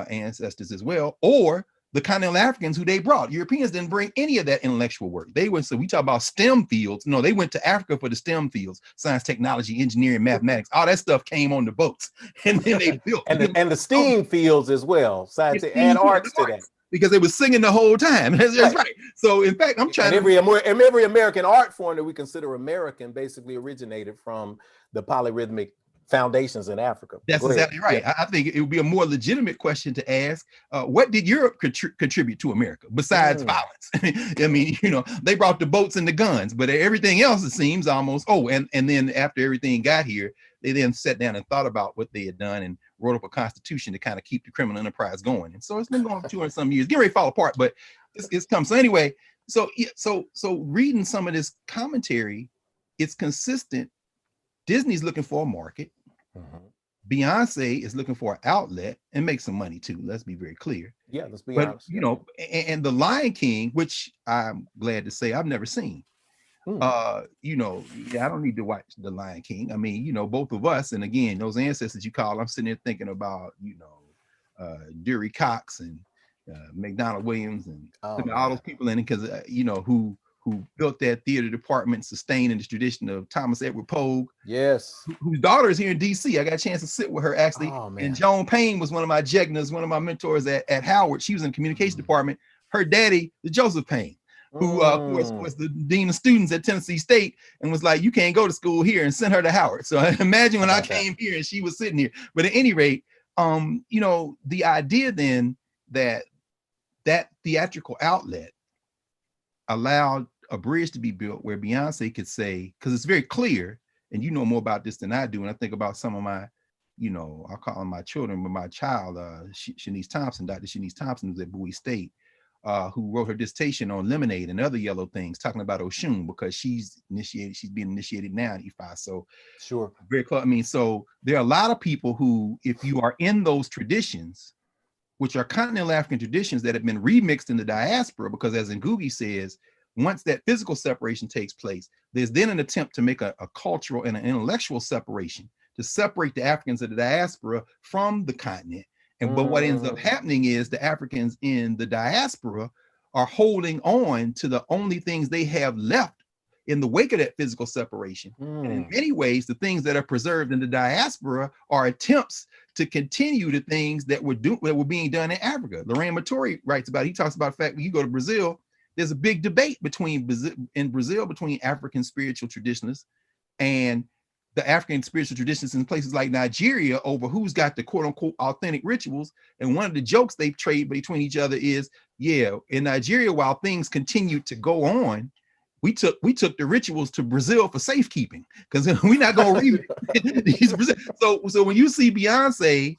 ancestors as well, or the continental Africans who they brought. Europeans didn't bring any of that intellectual work. They went, so we talk about STEM fields. No, they went to Africa for the STEM fields, science, technology, engineering, mathematics. All that stuff came on the boats. And then they built. and the STEAM fields as well, science and arts to that. Because they were singing the whole time. That's right. So in fact, I'm trying every American art form that we consider American basically originated from the polyrhythmic foundations in Africa. That's exactly right. Yeah. I think it would be a more legitimate question to ask, what did Europe contribute to America besides violence? I mean, you know, they brought the boats and the guns, but everything else, it seems almost, and then after everything got here, they then sat down and thought about what they had done and wrote up a constitution to kind of keep the criminal enterprise going. And so it's been going for 200 some years, getting ready to fall apart, but it's come. So anyway, so reading some of this commentary, it's consistent. Disney's looking for a market. Beyonce is looking for an outlet and make some money too. Let's be very clear. Yeah, let's be honest. You know, and the Lion King, which I'm glad to say I've never seen. You know, I don't need to watch the Lion King. I mean, you know, both of us, and again, those ancestors you call, I'm sitting there thinking about, you know, Dewey Cox and McDonald Williams and all those people in it, because you know, who built that theater department, sustaining the tradition of Thomas Edward Pogue. Yes. Whose daughter is here in DC. I got a chance to sit with her actually. And Joan Payne was one of my jegnas, one of my mentors at Howard. She was in the communication department. Her daddy, the Joseph Payne, who was the dean of students at Tennessee State, and was like, you can't go to school here, and sent her to Howard. So imagine when I came here and she was sitting here. But at any rate, you know, the idea then that theatrical outlet allowed a bridge to be built where Beyonce could say, because it's very clear, and you know more about this than I do, and I think about some of my, you know, I'll call them my children, but my child, Shanice Thompson, Dr. Shanice Thompson, who's at Bowie State, who wrote her dissertation on lemonade and other yellow things, talking about Oshun, because she's being initiated now at Ifa. So very close. I mean, so there are a lot of people who, if you are in those traditions, which are continental African traditions that have been remixed in the diaspora, because as Ngugi says, once that physical separation takes place, there's then an attempt to make a cultural and an intellectual separation to separate the Africans of the diaspora from the continent. But what ends up happening is the Africans in the diaspora are holding on to the only things they have left in the wake of that physical separation. And in many ways, the things that are preserved in the diaspora are attempts to continue the things that were being done in Africa. Lorraine Mattori writes about it. He talks about the fact when you go to Brazil, there's a big debate in Brazil between African spiritual traditionalists and the African spiritual traditions in places like Nigeria over who's got the quote unquote authentic rituals. And one of the jokes they trade between each other is, yeah, in Nigeria, while things continued to go on, we took the rituals to Brazil for safekeeping, because we're not going to read these. So when you see Beyonce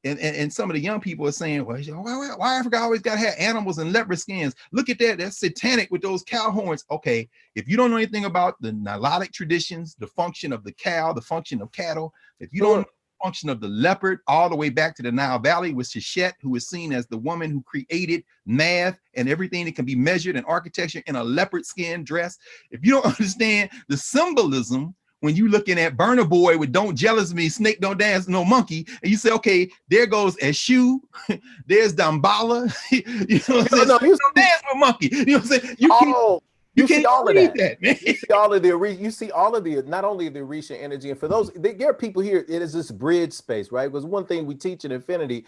and some of the young people are saying, well, why Africa always got to have animals and leopard skins? Look at that. That's satanic with those cow horns. Okay, if you don't know anything about the Nilotic traditions, the function of the cow, the function of cattle, if you don't know the function of the leopard, all the way back to the Nile Valley with Sheshet, who is seen as the woman who created math and everything that can be measured in architecture in a leopard skin dress. If you don't understand the symbolism, when you looking at Burna Boy with "Don't Jealous Me," Snake Don't Dance No Monkey, and you say, okay, there goes Eshu, there's Dambala, you know what I'm saying? No, you don't dance with Monkey. You know what I'm saying? You see can't all of read that, man. You see all of the not only the Orisha energy, and for those, there are people here, it is this bridge space, right? Because one thing we teach in Infinity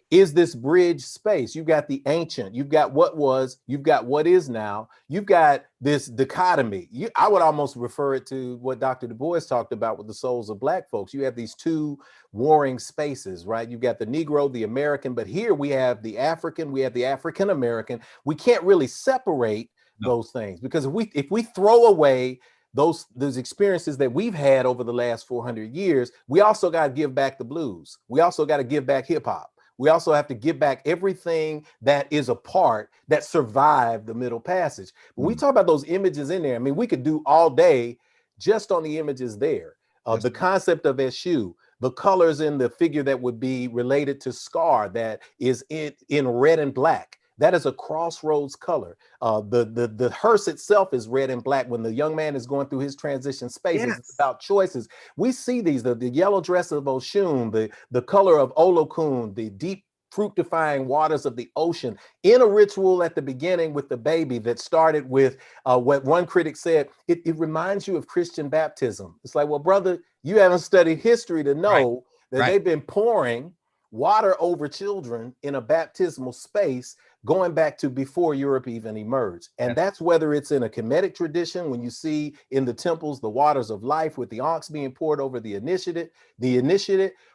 is this bridge space. You've got the ancient, you've got what was, you've got what is now, you've got this dichotomy. I would almost refer it to what Dr. Du Bois talked about with the souls of Black folks. You have these two warring spaces, right? You've got the Negro, the American, but here we have the African, we have the African American. We can't really separate those things, because if we throw away those experiences that we've had over the last 400 years, we also got to give back the blues. We also got to give back hip hop. We also have to give back everything that is a part that survived the Middle Passage. But we talk about those images in there. I mean, we could do all day just on the images there. The concept of Eshu, the colors in the figure that would be related to Scar, that is in red and black. That is a crossroads color. The hearse itself is red and black. When the young man is going through his transition spaces, it's about choices. We see these, the yellow dress of Oshun, the color of Olokun, the deep fructifying waters of the ocean, in a ritual at the beginning with the baby that started with what one critic said, it reminds you of Christian baptism. It's like, well, brother, you haven't studied history to know that they've been pouring water over children in a baptismal space going back to before Europe even emerged. And that's whether it's in a Kemetic tradition, when you see in the temples the waters of life with the ox being poured over the initiate,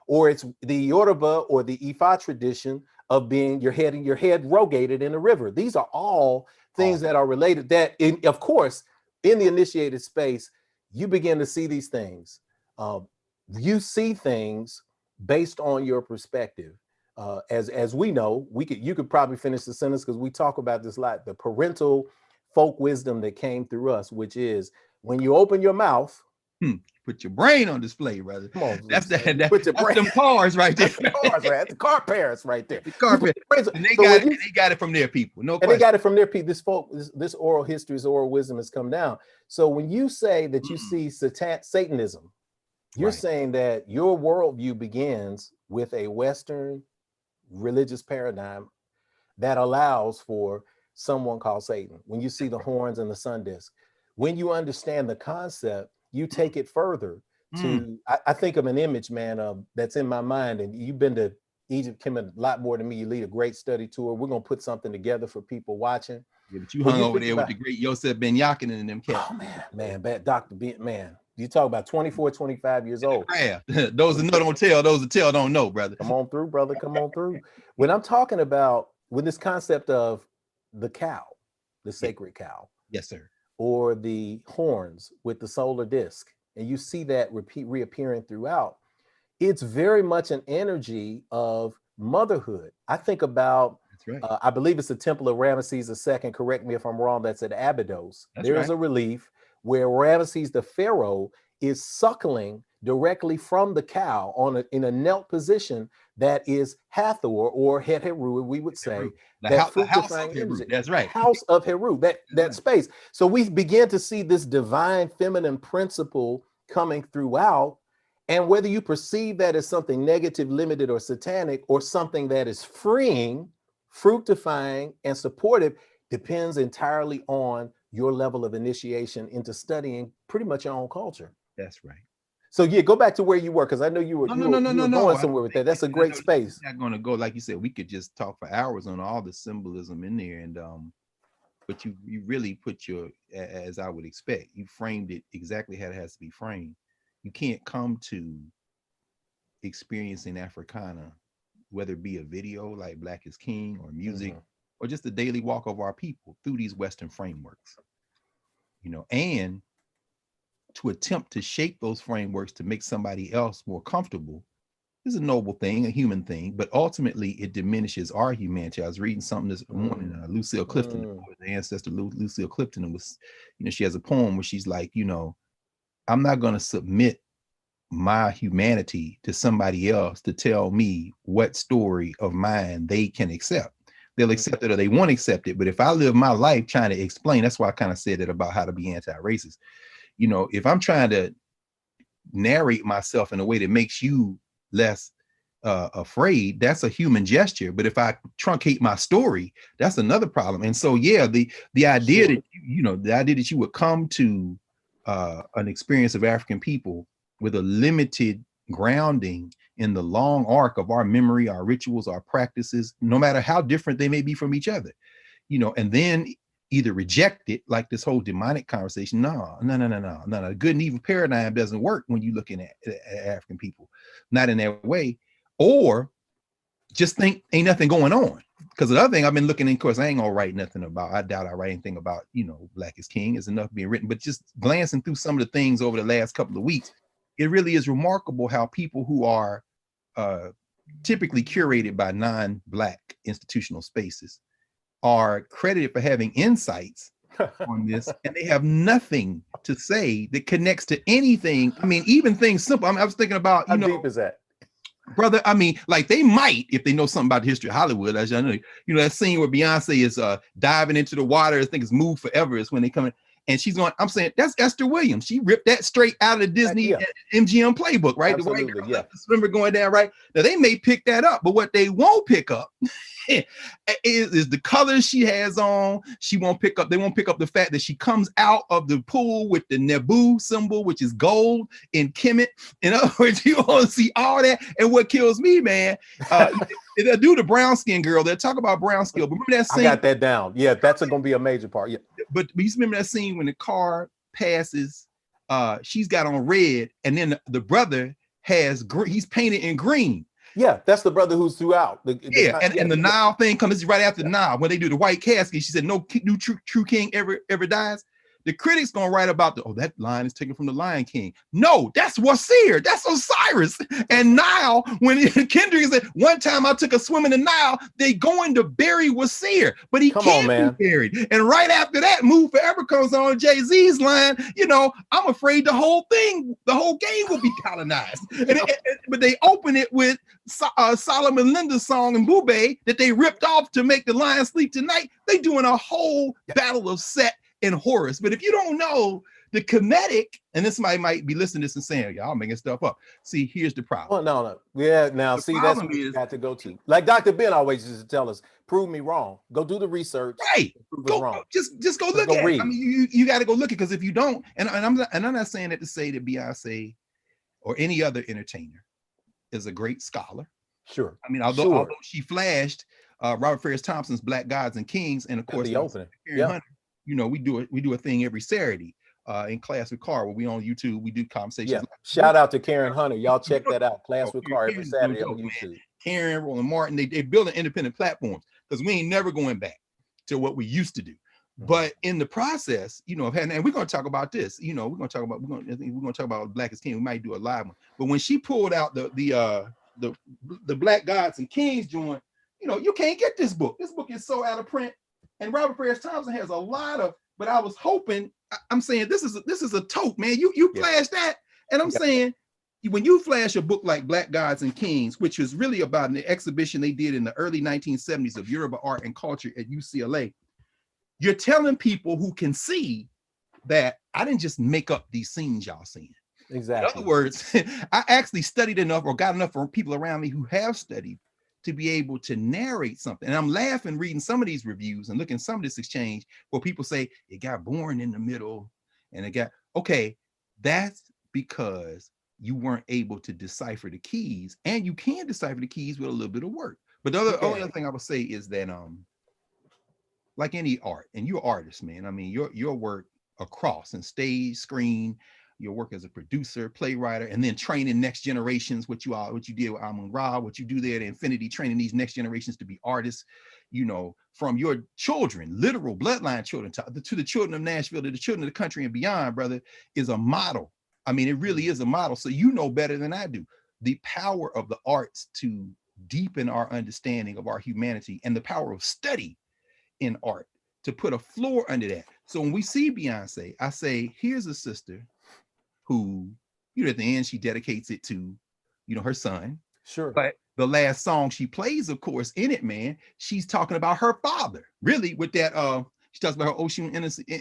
or it's the Yoruba or the Ifa tradition of being your head rogated in a river. These are all things that are related, that of course, in the initiated space, you begin to see these things. You see things based on your perspective. As we know, you could probably finish the sentence, because we talk about this a lot, the parental folk wisdom that came through us, which is when you open your mouth, put your brain on display, brother. Come on, that's put your brain. Them cars right there. The car parents right there. The car parents. And they got it from their people. No question. And they got it from their people. This oral history, this oral wisdom has come down. So when you say that you see Satanism, you're saying that your worldview begins with a Western religious paradigm that allows for someone called Satan. When you see the horns and the sun disk, when you understand the concept, you take it further to, I think of an image, man, that's in my mind, and you've been to Egypt, Kim, a lot more than me. You lead a great study tour. We're going to put something together for people watching. Yeah, but you hung over there with the great Yosef Ben Yakin and them cats. Oh, man, Dr. Ben, man. You talk about 24, 25 years old. Yeah, those that know don't tell, those that tell don't know, brother. Come on through, brother. Come on through. When I'm talking about with this concept of the cow, the sacred cow. Yes, sir. Or the horns with the solar disc, and you see that reappearing throughout, it's very much an energy of motherhood. I think about, I believe it's the Temple of Ramesses II, correct me if I'm wrong, that's at Abydos. There's a relief where Ramesses the Pharaoh is suckling directly from the cow in a knelt position that is Hathor or Het Heru, we would say. The house of Heru. That's right. House of Heru, that space. So we begin to see this divine feminine principle coming throughout. And whether you perceive that as something negative, limited, or satanic, or something that is freeing, fructifying, and supportive, depends entirely on your level of initiation into studying pretty much your own culture. That's right. So yeah, go back to where you were, because I know you were going somewhere with that. That's a great space. Not going to go, like you said, we could just talk for hours on all the symbolism in there. And but you really put your, as I would expect, you framed it exactly how it has to be framed. You can't come to experiencing Africana, whether it be a video like Black is King or music, or just the daily walk of our people through these Western frameworks, and to attempt to shape those frameworks to make somebody else more comfortable is a noble thing, a human thing, but ultimately it diminishes our humanity. I was reading something this morning, Lucille Clifton, the ancestor Lucille Clifton, and was, she has a poem where she's like, I'm not going to submit my humanity to somebody else to tell me what story of mine they can accept. They'll accept it or they won't accept it. But if I live my life trying to explain, that's why I kind of said it about how to be anti-racist. If I'm trying to narrate myself in a way that makes you less afraid, that's a human gesture. But if I truncate my story, that's another problem. And so, yeah, the idea that, the idea that you would come to an experience of African people with a limited grounding in the long arc of our memory, our rituals, our practices, no matter how different they may be from each other, and then either reject it, like this whole demonic conversation. No. The good and evil paradigm doesn't work when you're looking at African people, not in that way, or just think ain't nothing going on. Because the other thing I've been looking in, of course, I ain't gonna write nothing about, I doubt I write anything about, Black is King. Is enough being written, but just glancing through some of the things over the last couple of weeks, it really is remarkable how people who are typically curated by non-Black institutional spaces are credited for having insights on this, and they have nothing to say that connects to anything. I mean, even things simple. I was thinking about, how deep is that, brother? I mean, like they might, if they know something about the history of Hollywood, as I know, that scene where Beyonce is diving into the water. I think it's Move Forever is when they come in. And she's going, I'm saying that's Esther Williams. She ripped that straight out of the Disney MGM playbook, right? Absolutely, the white girl, the swimmer going down, right? Now they may pick that up, but what they won't pick up is the colors she has on. They won't pick up the fact that she comes out of the pool with the Nebu symbol, which is gold in Kemet. In other words, you want to see all that. And what kills me, man, they'll do the brown skin girl. They'll talk about brown skin. But remember that scene? I got that down. Yeah, that's going to be a major part. Yeah. But you remember that scene when the car passes, she's got on red, and then the brother has green, he's painted in green. Yeah, that's the brother who's throughout. And the Nile thing comes right after the Nile when they do the white casket. She said, "No true king ever dies." The critics gonna write about that line is taken from the Lion King. No, that's Wasir, that's Osiris. And Nile, when Kendrick said, one time I took a swim in the Nile, they going to bury Wasir, but he can't be buried. And right after that, Move Forever comes on Jay-Z's line, I'm afraid the whole game will be colonized. But they open it with Solomon Linda's song and Boobay that they ripped off to make the Lion Sleep Tonight. They doing a whole battle of Set and Horus. But if you don't know the Kemetic, and this might be listening to this and saying, y'all making stuff up. See, here's the problem. No. Yeah, now see, that's what you got to go to. Like Dr. Ben always used to tell us, prove me wrong. Go do the research. Right. Just go look at it. I mean, you got to go look at it, because if you don't, and I'm not saying that to say that Beyonce or any other entertainer is a great scholar. Sure. I mean, although she flashed Robert Farris Thompson's Black Gods and Kings, and of course the opening. Yeah. We do a thing every Saturday in Class with Carr, where we on YouTube, we do conversations. Yeah. Shout out to Karen Hunter. Y'all check that out. Class with Carr every Saturday on YouTube. Man. Karen, Roland Martin, they building independent platforms, because we ain't never going back to what we used to do. But in the process, and we're going to talk about this. We're going to talk about Black is King. We might do a live one. But when she pulled out the Black Gods and Kings joint, you can't get this book. This book is so out of print. And Robert Farris Thompson has a lot of, but I was hoping, I'm saying this is a tote, man. You flash that. And I'm saying, when you flash a book like Black Gods and Kings, which is really about an exhibition they did in the early 1970s of Yoruba art and culture at UCLA, you're telling people who can see that I didn't just make up these scenes y'all seeing. Exactly. In other words, I actually studied enough, or got enough from people around me who have studied, to be able to narrate something. And I'm laughing reading some of these reviews and looking at some of this exchange where people say it got boring in the middle, and okay, that's because you weren't able to decipher the keys, and you can decipher the keys with a little bit of work. But the other thing I would say is that like any art, and you're an artist, man. I mean, your work across and stage, screen, your work as a producer, playwright, and then training next generations, what you did with Amon Ra, what you do there at Infinity, training these next generations to be artists, you know, from your children, literal bloodline children, to the children of Nashville, to the children of the country and beyond, brother, is a model. I mean, it really is a model. So you know better than I do the power of the arts to deepen our understanding of our humanity, and the power of study in art to put a floor under that. So when we see Beyonce, I say, here's a sister who, you know, at the end, she dedicates it to, you know, her son. Sure. But the last song she plays, of course, in it, man, she's talking about her father, really, with that, she talks about her ocean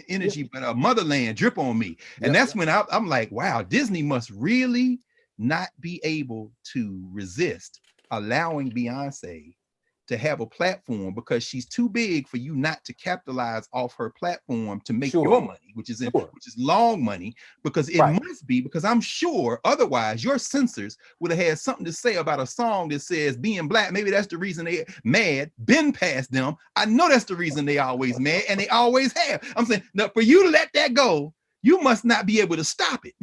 energy, but motherland, drip on me. And that's when I'm like, wow, Disney must really not be able to resist allowing Beyonce to have a platform, because she's too big for you not to capitalize off her platform to make your money, which is long money, because it must be, because I'm sure otherwise your censors would have had something to say about a song that says being black. Maybe that's the reason they mad, been past them. I know that's the reason they always mad, and they always have. I'm saying, now for you to let that go, you must not be able to stop it.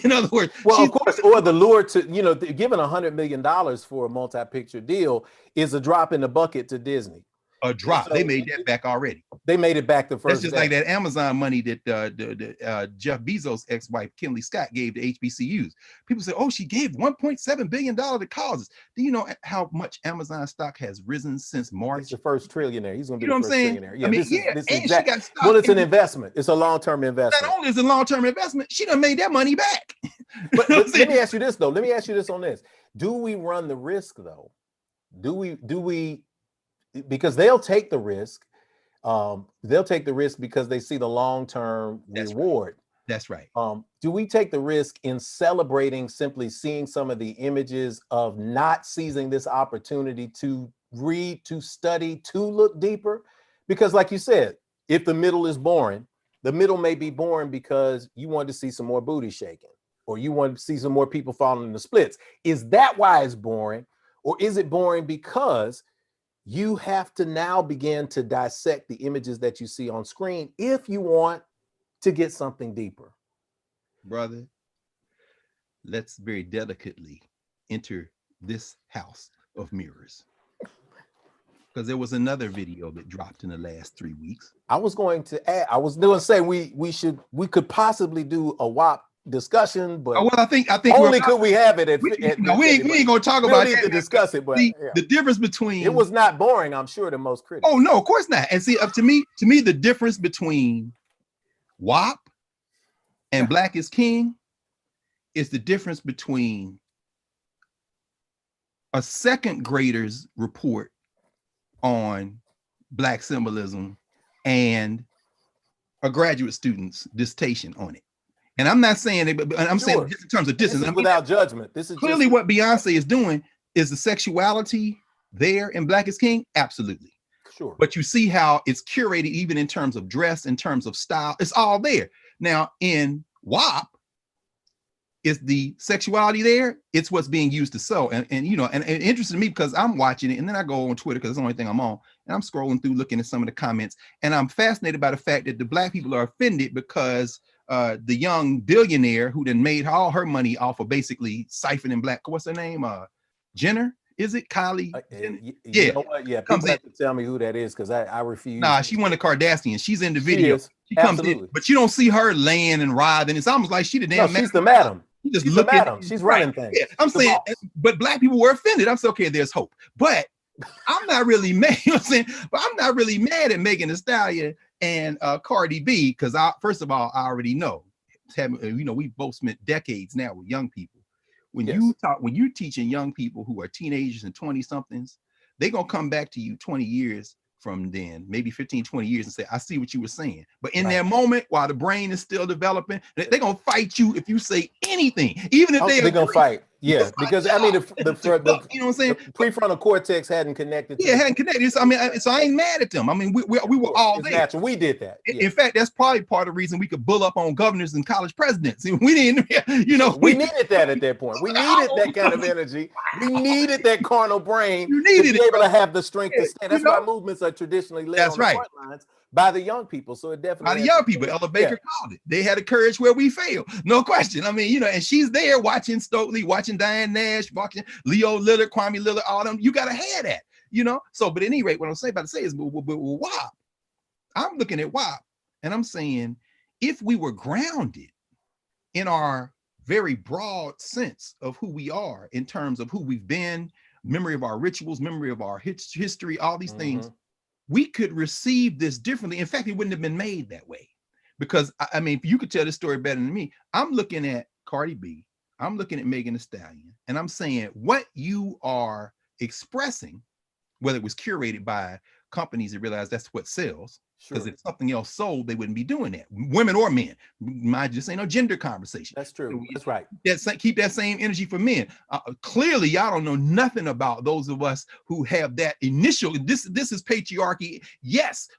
In other words, well, of course, or the lure to, you know, giving $100 million for a multi-picture deal is a drop in the bucket to Disney. A drop. So they made that back already. They made it back the first. That's just like that Amazon money that Jeff Bezos' ex-wife Kimberly Scott gave to HBCUs. People say, "Oh, she gave $1.7 billion to causes." Do you know how much Amazon stock has risen since March? He's the first trillionaire. He's going to be the first trillionaire. Yeah, I mean, this is exactly. Well, it's an investment. It's a long-term investment. Not only is it a long-term investment, she done made that money back. But let me ask you this though. Let me ask you this on this. Do we run the risk though? Do we? Because they'll take the risk. They'll take the risk because they see the long-term reward. Right. That's right. Do we take the risk in celebrating simply seeing some of the images of not seizing this opportunity to read, to study, to look deeper? Because like you said, if the middle is boring, the middle may be boring because you want to see some more booty shaking, or you want to see some more people falling in the splits. Is that why it's boring? Or is it boring because you have to now begin to dissect the images that you see on screen if you want to get something deeper? Brother, let's very delicately enter this house of mirrors, because there was another video that dropped in the last 3 weeks. I was going to add, I was going to say we could possibly do a WAP discussion, but well, I think only could we have it at we ain't gonna talk about it to discuss it. But the difference between, it was not boring, I'm sure, to most critics. Oh no, of course not. And see, up to me, the difference between WAP and Black is King is the difference between a second grader's report on Black symbolism and a graduate student's dissertation on it. And I'm not saying it, but I'm saying just in terms of distance. Without judgment. This is clearly what Beyonce is doing. Is the sexuality there in Black is King? Absolutely. Sure. But you see how it's curated, even in terms of dress, in terms of style. It's all there. Now in WAP, is the sexuality there? It's what's being used to sew. And you know, and it interested me because I'm watching it, and then I go on Twitter because it's the only thing I'm on, and I'm scrolling through looking at some of the comments, and I'm fascinated by the fact that the Black people are offended because the young billionaire who then made all her money off of basically siphoning Black, what's her name? Jenner, is it? Kylie? You know what? Yeah, people have to tell me who that is because I refuse. Nah, she one of the Kardashians. She's in the video. She comes in, but you don't see her laying and writhing. It's almost like she the damn. No, she's the madam. She's the madam. She's running things. Yeah, I'm saying, but Black people were offended. I'm saying, okay, there's hope. But I'm not really mad. You know what I'm saying? But I'm not really mad at Megan Thee Stallion and Cardi B, because first of all, I already know, you know, we both spent decades now with young people. When you're teaching young people who are teenagers and 20 somethings, they're gonna come back to you 20 years from then, maybe 15, 20 years, and say, I see what you were saying. But in that moment, while the brain is still developing, they're gonna fight you if you say anything, even if they're gonna fight. Yeah, because I mean, you know what I'm saying? the prefrontal cortex hadn't connected. Yeah, hadn't connected. So, so I ain't mad at them. I mean, we were all it's there. natural. We did that. Yeah. In fact, that's probably part of the reason we could bull up on governors and college presidents. We didn't, we needed that at that point. We needed that kind of energy. We needed that carnal brain to be able to have the strength to stand. That's why movements are traditionally led on the front lines by the young people. So it definitely by the young people. Ella Baker called it. They had the courage where we fail. No question. I mean, and she's there watching Stokely, watching Diane Nash, watching Leo Lillard, Kwame Lillard, all them. You gotta have that, So, but at any rate, what I'm about to say is, WAP. I'm looking at WAP, and I'm saying, if we were grounded in our very broad sense of who we are, in terms of who we've been, memory of our rituals, memory of our history, all these things, we could receive this differently. In fact, it wouldn't have been made that way. Because, I mean, you could tell this story better than me. I'm looking at Cardi B. I'm looking at Megan Thee Stallion. And I'm saying what you are expressing, whether it was curated by companies that realize that's what sells, because if something else sold, they wouldn't be doing that. Women or men. Mind just ain't no gender conversation. That's true. That's right. Keep that same energy for men. Clearly, y'all don't know nothing about those of us who have that initial. This is patriarchy, yes,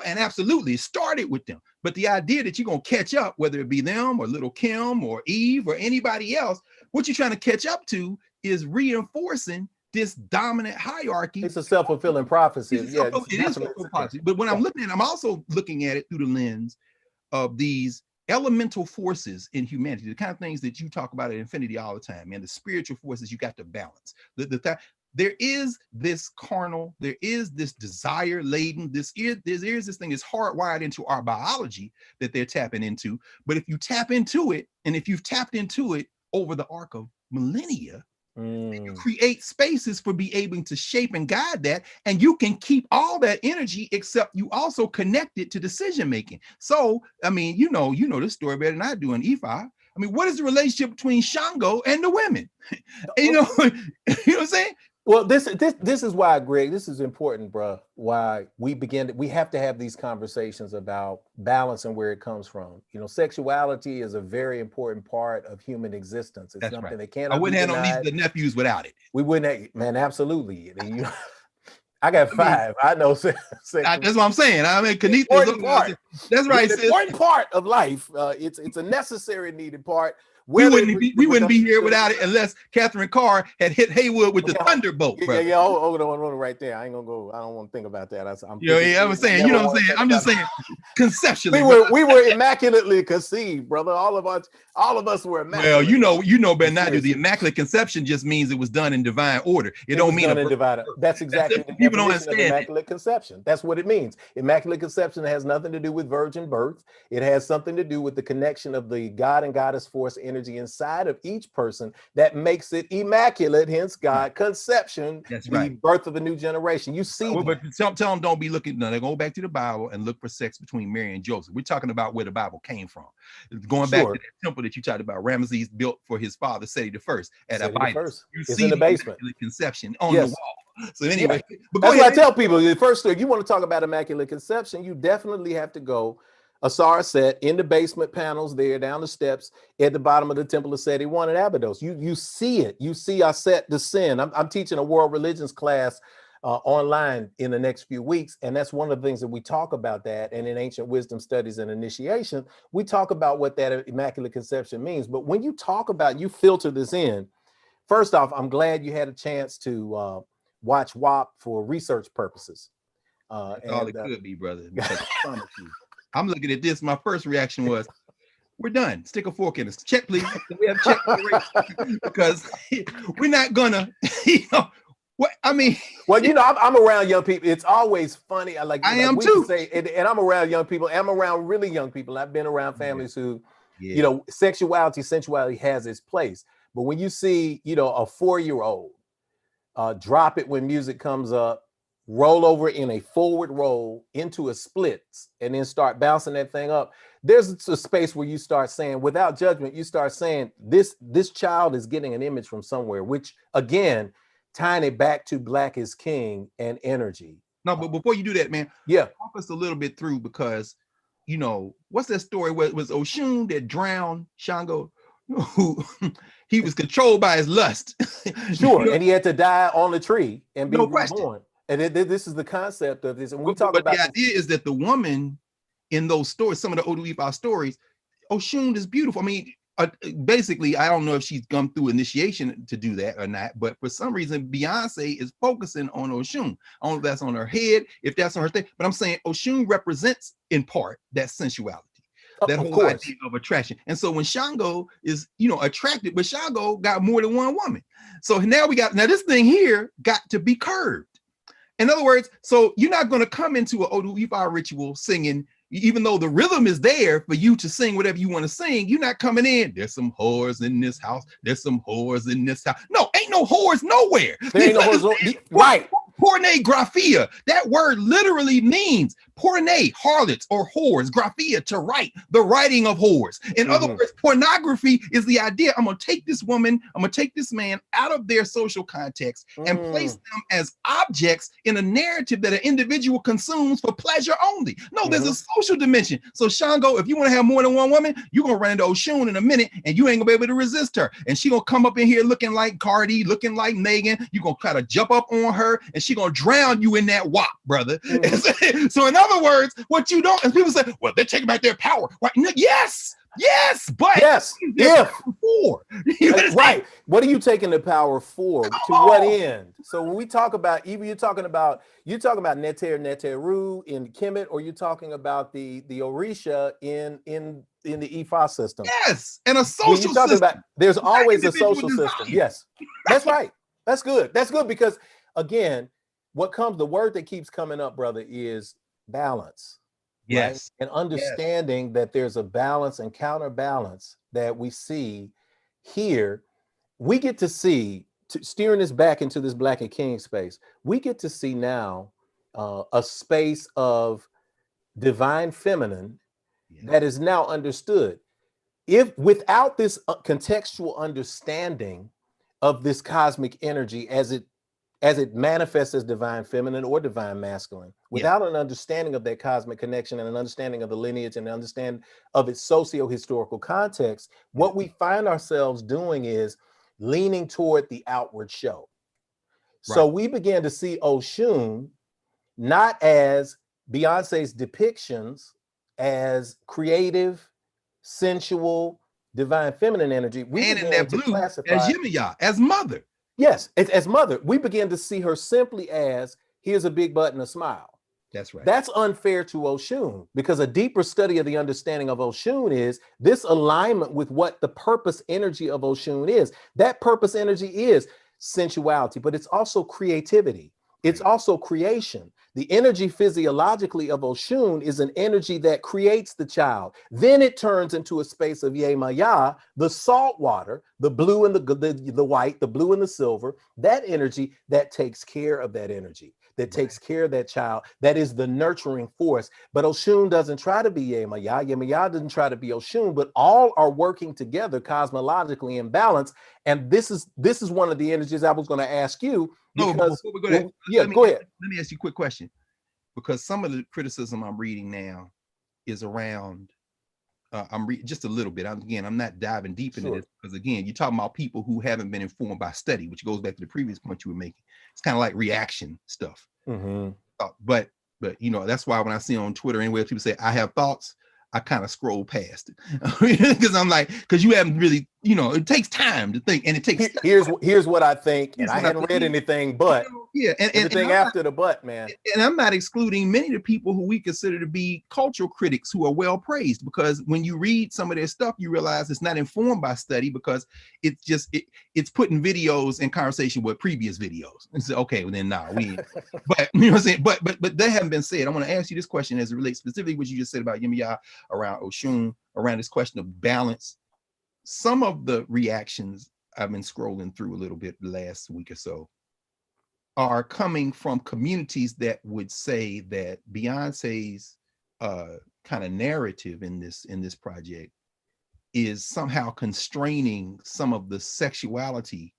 and absolutely, it started with them. But the idea that you're gonna catch up, whether it be them or Little Kim or Eve or anybody else, what you're trying to catch up to is reinforcing this dominant hierarchy. It's a self-fulfilling prophecy. It is self-fulfilling prophecy. But when I'm looking at it, I'm also looking at it through the lens of these elemental forces in humanity, the kind of things that you talk about at Infinity all the time, and the spiritual forces you got to balance. There is this carnal, there is this desire laden, there is this thing that's hardwired into our biology that they're tapping into. But if you tap into it, and if you've tapped into it over the arc of millennia, you create spaces for be able to shape and guide that, and you can keep all that energy, except you also connect it to decision making. So, I mean, you know this story better than I do in Ifa. I mean, what is the relationship between Shango and the women? You know what I'm saying? Well, this is why, Greg, this is important, bro. Why we have to have these conversations about balance and where it comes from. Sexuality is a very important part of human existence. It's something that can't. I wouldn't have no nieces and nephews without it. We wouldn't have, man, absolutely. I got 5. I know. That's what I'm saying. I mean, Kanita, that's right. It's an important part of life. It's a necessary, needed part. We wouldn't be here without it unless Catherine Carr had hit Haywood with the thunderbolt. Yeah. Hold on right there. I ain't gonna go. I don't want to think about that. I'm saying. You know what I'm saying? I'm just saying. Conceptually, we were immaculately conceived, brother. All of us were immaculate. Well, you know better than I do. The immaculate conception just means it was done in divine order. It don't mean in divine. That's exactly the people don't understand. Immaculate conception. That's what it means. Immaculate conception has nothing to do with virgin birth. It has something to do with the connection of the God and Goddess force energy inside of each person that makes it immaculate, hence God conception. That's the birth of a new generation. You see, but tell them don't be looking. No, they go back to the Bible and look for sex between Mary and Joseph. We're talking about where the Bible came from. Going back to that temple that you talked about, Ramesses built for his father, Seti I at Abydos. You see in the basement, conception on the wall. So anyway, but that's what I tell people. First, if you want to talk about immaculate conception, you definitely have to go Asar Set in the basement panels there, down the steps at the bottom of the Temple of Seti I at Abydos. You see it. You see Aset descend. I'm teaching a world religions class online in the next few weeks, and that's one of the things that we talk about that. And in Ancient Wisdom Studies and Initiation, we talk about what that Immaculate Conception means. But when you talk about, you filter this in. First off, I'm glad you had a chance to watch WAP for research purposes. That's all it could be, brother. Because I promise you. I'm looking at this. My first reaction was, we're done. Stick a fork in us. Check, please. We have check because we're not gonna, what I mean. Well, I'm around young people. It's always funny. I am too. And I'm around young people. I'm around really young people. I've been around families who, sensuality has its place. But when you see, a 4-year-old drop it when music comes up, roll over in a forward roll into a splits, and then start bouncing that thing up, there's a space where you start saying, without judgment, you start saying this child is getting an image from somewhere, which again, tying it back to Black is King and energy. No, but before you do that, man, talk us a little bit through, because what's that story where it was Oshun that drowned Shango? who he was controlled by his lust. Sure, and he had to die on the tree and be No question. reborn. And this is the concept of this. And we talk but about the idea is that the woman in those stories, some of the Oduifa stories, Oshun is beautiful. I mean, basically, I don't know if she's gone through initiation to do that or not, but for some reason, Beyonce is focusing on Oshun. I don't know if that's on her head, if that's on her thing, but I'm saying Oshun represents in part that sensuality. That whole idea of attraction. And so when Shango is, attracted, but Shango got more than one woman. So now this thing here got to be curved. In other words, so you're not going to come into an Oduifa ritual singing, even though the rhythm is there for you to sing whatever you want to sing. You're not coming in, there's some whores in this house. There's some whores in this house. No, ain't no whores nowhere. There ain't no whores. Right. Pornographia. That word literally means porne, harlots or whores. Graphia, to write, the writing of whores. In other words, pornography is the idea. I'm going to take this woman, I'm going to take this man out of their social context and place them as objects in a narrative that an individual consumes for pleasure only. No, there's a social dimension. So Shango, if you want to have more than one woman, you're going to run into Oshun in a minute and you ain't going to be able to resist her. And she going to come up in here looking like Cardi, looking like Megan. You're going to kind of jump up on her and she going to drown you in that wop, brother. So in other words, what you don't, and people say, well, they're taking back their power. Right? No, yes, but right. What are you taking the power for? To what end? So when we talk about, either you're talking about Neter Neteru in Kemet, or you're talking about the Orisha in the Ifa system. Yes, and a social system. There's always a social system. Yes, that's right. That's good. That's good because again, the word that keeps coming up, brother, is balance. Yes. Right? And understanding that there's a balance and counterbalance that we see here. We get to see, steering this back into this Black and King space, we get to see now a space of divine feminine that is now understood. If without this contextual understanding of this cosmic energy as it manifests as divine feminine or divine masculine, without an understanding of that cosmic connection and an understanding of the lineage and an understanding of its socio-historical context, what we find ourselves doing is leaning toward the outward show. Right. So we began to see Oshun not as Beyonce's depictions as creative, sensual, divine feminine energy. We and in that blue as Yemiya, as mother. Yes, as mother, we begin to see her simply as, here's a big butt and a smile. That's right. That's unfair to Oshun, because a deeper study of the understanding of Oshun is this alignment with what the purpose energy of Oshun is. That purpose energy is sensuality, but it's also creativity. It's also creation. The energy physiologically of Oshun is an energy that creates the child. Then it turns into a space of Yemaya, the salt water, the blue and the white, the blue and the silver, that energy that takes care of that energy, that takes care of that child, that is the nurturing force. But Oshun doesn't try to be Yemaya. Yemaya doesn't try to be Oshun, but all are working together cosmologically in balance. And this is one of the energies I was going to ask you. No, before we go there, go ahead. Let me ask you a quick question, because some of the criticism I'm reading now is around. I'm reading just a little bit. I'm not diving deep into this because again, you're talking about people who haven't been informed by study, which goes back to the previous point you were making. It's kind of like reaction stuff. But that's why when I see on Twitter anyway, people say I have thoughts, I kind of scroll past it because I'm like, because you haven't really, it takes time to think, and it takes. Here's what I think, and I hadn't read anything, but and everything after the but, man. And I'm not excluding many of the people who we consider to be cultural critics who are well praised, because when you read some of their stuff, you realize it's not informed by study, because it's just it's putting videos in conversation with previous videos. And so, okay, well then we. But you know what I'm saying. But that haven't been said. I want to ask you this question as it relates specifically what you just said about Yemiya, around Oshun, around this question of balance. Some of the reactions I've been scrolling through a little bit the last week or so are coming from communities that would say that Beyonce's kind of narrative in this project is somehow constraining some of the sexuality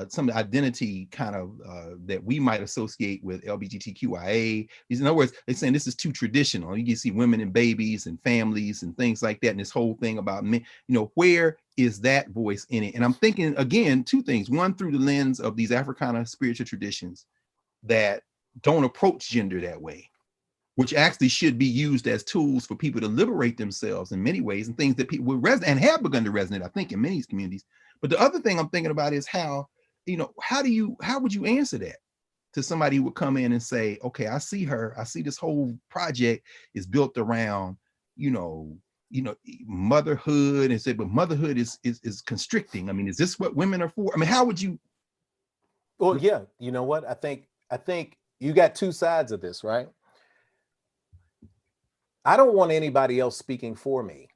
some identity kind of that we might associate with LGBTQIA. In other words, they're saying this is too traditional. You can see women and babies and families and things like that. And this whole thing about men, where is that voice in it? And I'm thinking, again, two things. One, through the lens of these Africana spiritual traditions that don't approach gender that way, which actually should be used as tools for people to liberate themselves in many ways, and things that people will resonate and have begun to resonate, I think, in many communities. But the other thing I'm thinking about is how would you answer that to somebody who would come in and say, okay, I see this whole project is built around, motherhood, and say, but motherhood is constricting. I mean, is this what women are for? I mean, how would you? Well, yeah, you know what? I think you got two sides of this, right? I don't want anybody else speaking for me.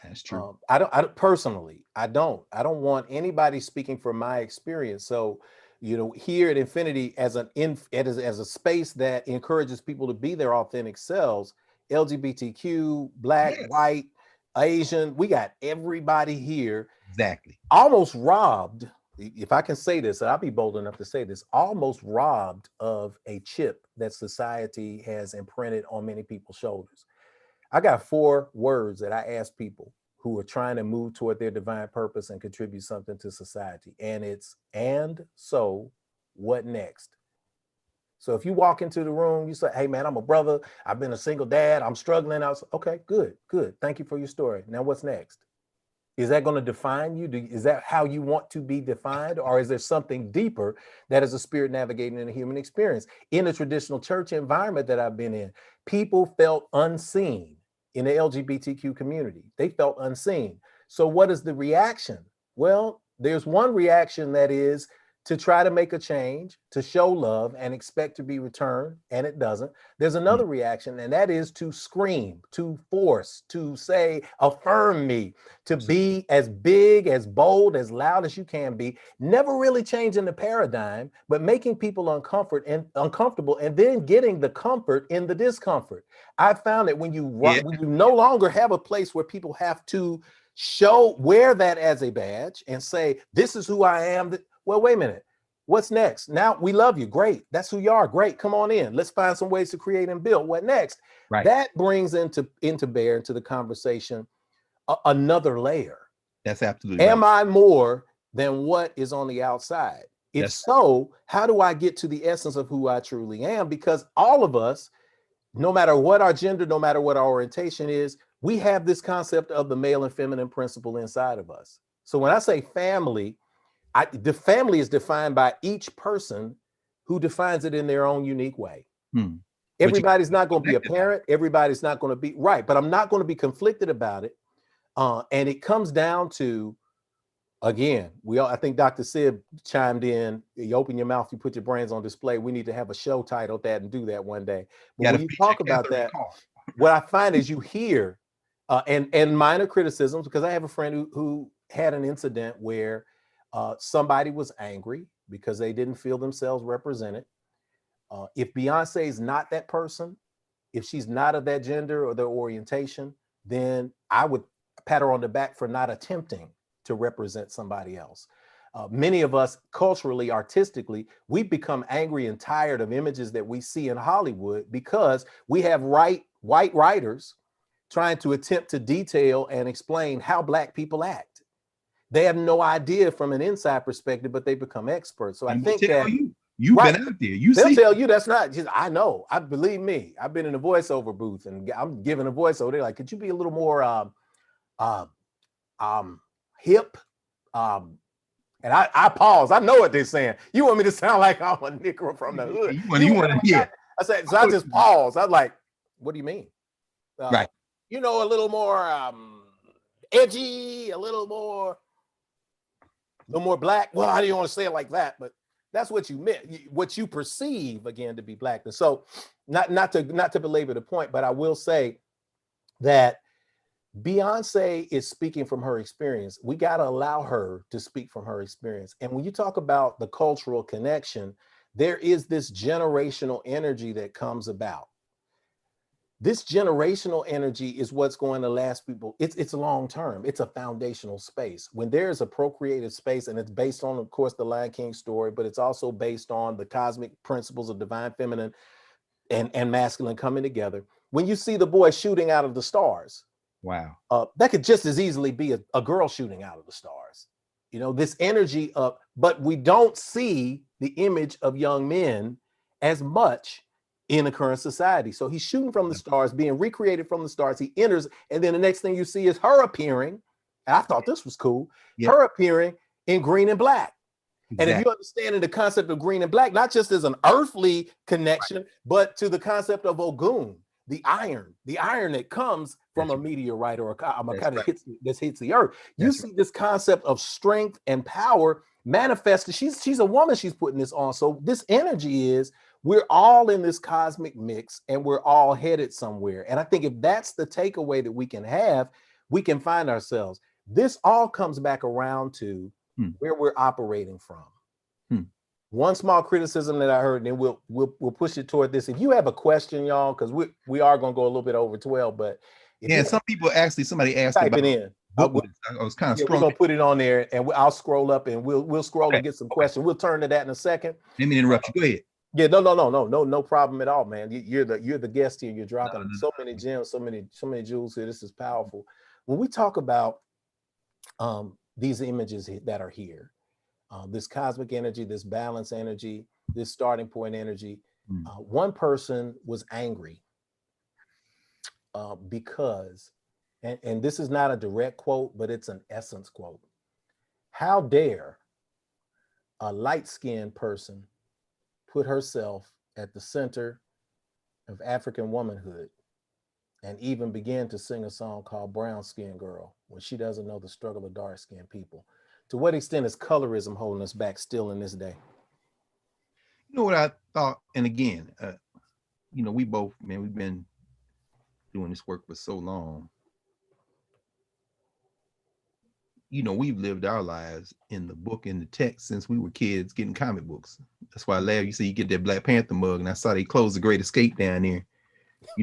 That's true. I don't personally. I don't want anybody speaking for my experience. So, here at Infinity, as a space that encourages people to be their authentic selves, LGBTQ, Black, Yes. white, Asian, we got everybody here. Exactly. Almost robbed, if I can say this, and I'll be bold enough to say this, almost robbed of a chip that society has imprinted on many people's shoulders. I got 4 words that I ask people who are trying to move toward their divine purpose and contribute something to society. And it's, and so what next? So if you walk into the room, you say, hey man, I'm a brother. I've been a single dad. I'm struggling. Okay, good. Thank you for your story. Now what's next? Is that going to define you? Is that how you want to be defined? Or is there something deeper that is a spirit navigating in a human experience? In a traditional church environment that I've been in, people felt unseen in the LGBTQ community. They felt unseen. So what is the reaction? Well, there's one reaction that is to try to make a change, to show love and expect to be returned, and it doesn't. There's another reaction, and that is to scream, to force, to say, affirm me, to be as big, as bold, as loud as you can be, never really changing the paradigm, but making people uncomfortable and then getting the comfort in the discomfort. I found that when you no longer have a place where people have to wear that as a badge and say, this is who I am. Well, wait a minute. What's next? Now we love you. Great. That's who you are. Great. Come on in. Let's find some ways to create and build. What next? Right. That brings into the conversation another layer. That's absolutely Am right. I more than what is on the outside? If so, how do I get to the essence of who I truly am? Because all of us, no matter what our gender, no matter what our orientation is, we have this concept of the male and feminine principle inside of us. So when I say family, the family is defined by each person who defines it in their own unique way. Everybody's not going to be a parent. Everybody's not going to be right, but I'm not going to be conflicted about it. And it comes down to, again, I think Dr. Sib chimed in, you open your mouth, you put your brains on display. We need to have a show titled that and do that one day. But when you talk about that, what I find is you hear, and minor criticisms, because I have a friend who had an incident where somebody was angry because they didn't feel themselves represented. If Beyonce is not that person, if she's not of that gender or their orientation, then I would pat her on the back for not attempting to represent somebody else. Many of us culturally, artistically, we've become angry and tired of images that we see in Hollywood because we have white writers trying to attempt to detail and explain how Black people act. They have no idea from an inside perspective, but they become experts. So I think that you've been out there. They'll tell you that's not just, I know. I believe me. I've been in a voiceover booth and I'm giving a voiceover. They're like, could you be a little more hip? And I pause. I know what they're saying. You want me to sound like I'm a Negro from the hood? You want to hear? I said, so I just pause. I was like, what do you mean? Right. A little more edgy, a little more Black. Well, I didn't want to say it like that, but that's what you meant, what you perceive again to be Blackness. So not to belabor the point, but I will say that Beyonce is speaking from her experience. We got to allow her to speak from her experience. And when you talk about the cultural connection, there is this generational energy that comes about. This generational energy is what's going to last people. It's long term. It's a foundational space. When there's a procreative space, and it's based on, of course, the Lion King story, but it's also based on the cosmic principles of divine feminine and masculine coming together. When you see the boy shooting out of the stars, Wow. that could just as easily be a girl shooting out of the stars. You know, this energy of, but we don't see the image of young men as much in the current society. So he's shooting from the stars, being recreated from the stars. He enters, and then the next thing you see is her appearing. And I thought this was cool. Yep. Her appearing in green and black. Exactly. And if you understand the concept of green and black, not just as an earthly connection, but to the concept of Ogun, the iron that comes from a meteorite or a kind of hits the earth. You see this concept of strength and power manifested. She's a woman, she's putting this on. So this energy is, we're all in this cosmic mix and we're all headed somewhere. And I think if that's the takeaway that we can have, we can find ourselves. This all comes back around to where we're operating from. One small criticism that I heard, and then we'll push it toward this. If you have a question, y'all, because we are going to go a little bit over 12, but some people somebody asked type about it in. I was kind of We're gonna put it on there, and I'll scroll up, and we'll scroll and get some questions. We'll turn to that in a second. Let me interrupt you. Go ahead. Yeah, no problem at all, man. You're the guest here. You're dropping so many gems, so many jewels here. This is powerful. When we talk about these images that are here, this cosmic energy, this balance energy, this starting point energy, one person was angry because, and this is not a direct quote, but it's an essence quote. How dare a light-skinned person put herself at the center of African womanhood and even begin to sing a song called Brown Skin Girl when she doesn't know the struggle of dark-skinned people? To what extent is colorism holding us back still in this day? You know what I thought, and again, we both, man, we've been doing this work for so long. We've lived our lives in the book, in the text, since we were kids getting comic books. That's why I laugh. You see, you get that Black Panther mug, and I saw they closed the Great Escape down there.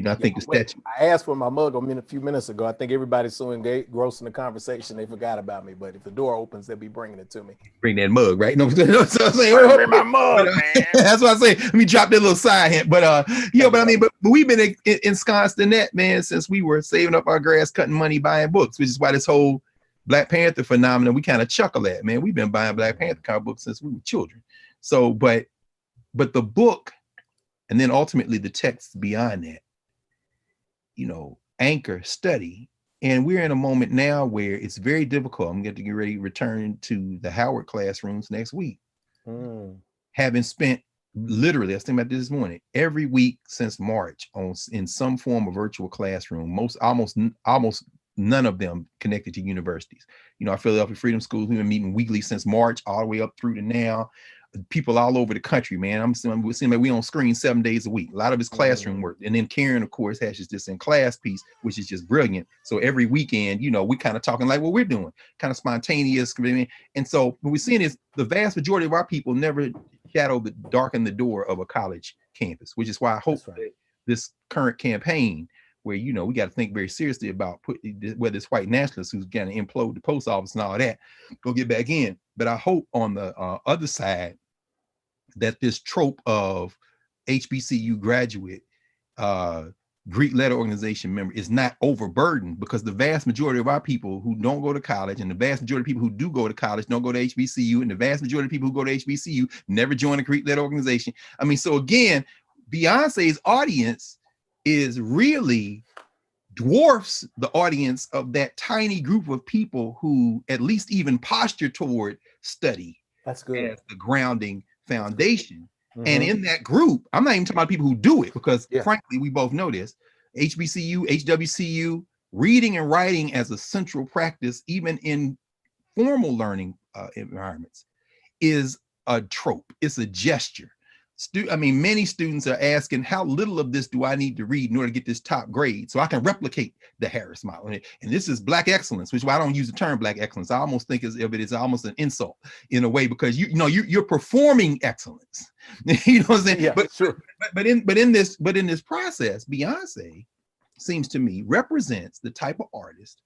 I think the statue. I asked for my mug a few minutes ago. I think everybody's so engrossed in the conversation they forgot about me. But if the door opens, they'll be bringing it to me. Bring that mug, right? No, so I'm saying, bring my mug, man. That's what I say. Let me drop that little side hint. But but we've been ensconced in that, man, since we were saving up our grass, cutting money, buying books, which is why this whole Black Panther phenomenon, we kind of chuckle at, man. We've been buying Black Panther comic books since we were children. So, but the book, and then ultimately the text beyond that, anchor, study. And we're in a moment now where it's very difficult. I'm going to get ready to return to the Howard classrooms next week. Having spent literally, I was thinking about this morning, every week since March in some form of virtual classroom, almost none of them connected to universities. Our Philadelphia Freedom Schools, we've been meeting weekly since March all the way up through to now. People all over the country, man. I'm seeing like we on screen 7 days a week. A lot of it's classroom work. And then Karen, of course, has just this in class piece, which is just brilliant. So every weekend, we kind of talking like what we're doing, kind of spontaneous. And so what we're seeing is the vast majority of our people never darken the door of a college campus, which is why I hope that this current campaign, where we got to think very seriously about whether it's white nationalists who's going to implode the post office and all that, go get back in. But I hope on the other side that this trope of HBCU graduate, Greek letter organization member is not overburdened, because the vast majority of our people who don't go to college, and the vast majority of people who do go to college don't go to HBCU, and the vast majority of people who go to HBCU never join a Greek letter organization. I mean, so again, Beyonce's audience is really dwarfs the audience of that tiny group of people who at least even posture toward study. That's good. As the grounding foundation. And in that group, I'm not even talking about people who do it, because frankly, we both know this, HBCU, HWCU, reading and writing as a central practice, even in formal learning environments, is a trope. It's a gesture. Many students are asking, how little of this do I need to read in order to get this top grade so I can replicate the Harris model? And this is Black excellence, which is why I don't use the term Black excellence. I almost think of it as almost an insult in a way, because you're performing excellence. You know what I'm saying? Yeah, but sure. But in this process, Beyonce seems to me, represents the type of artist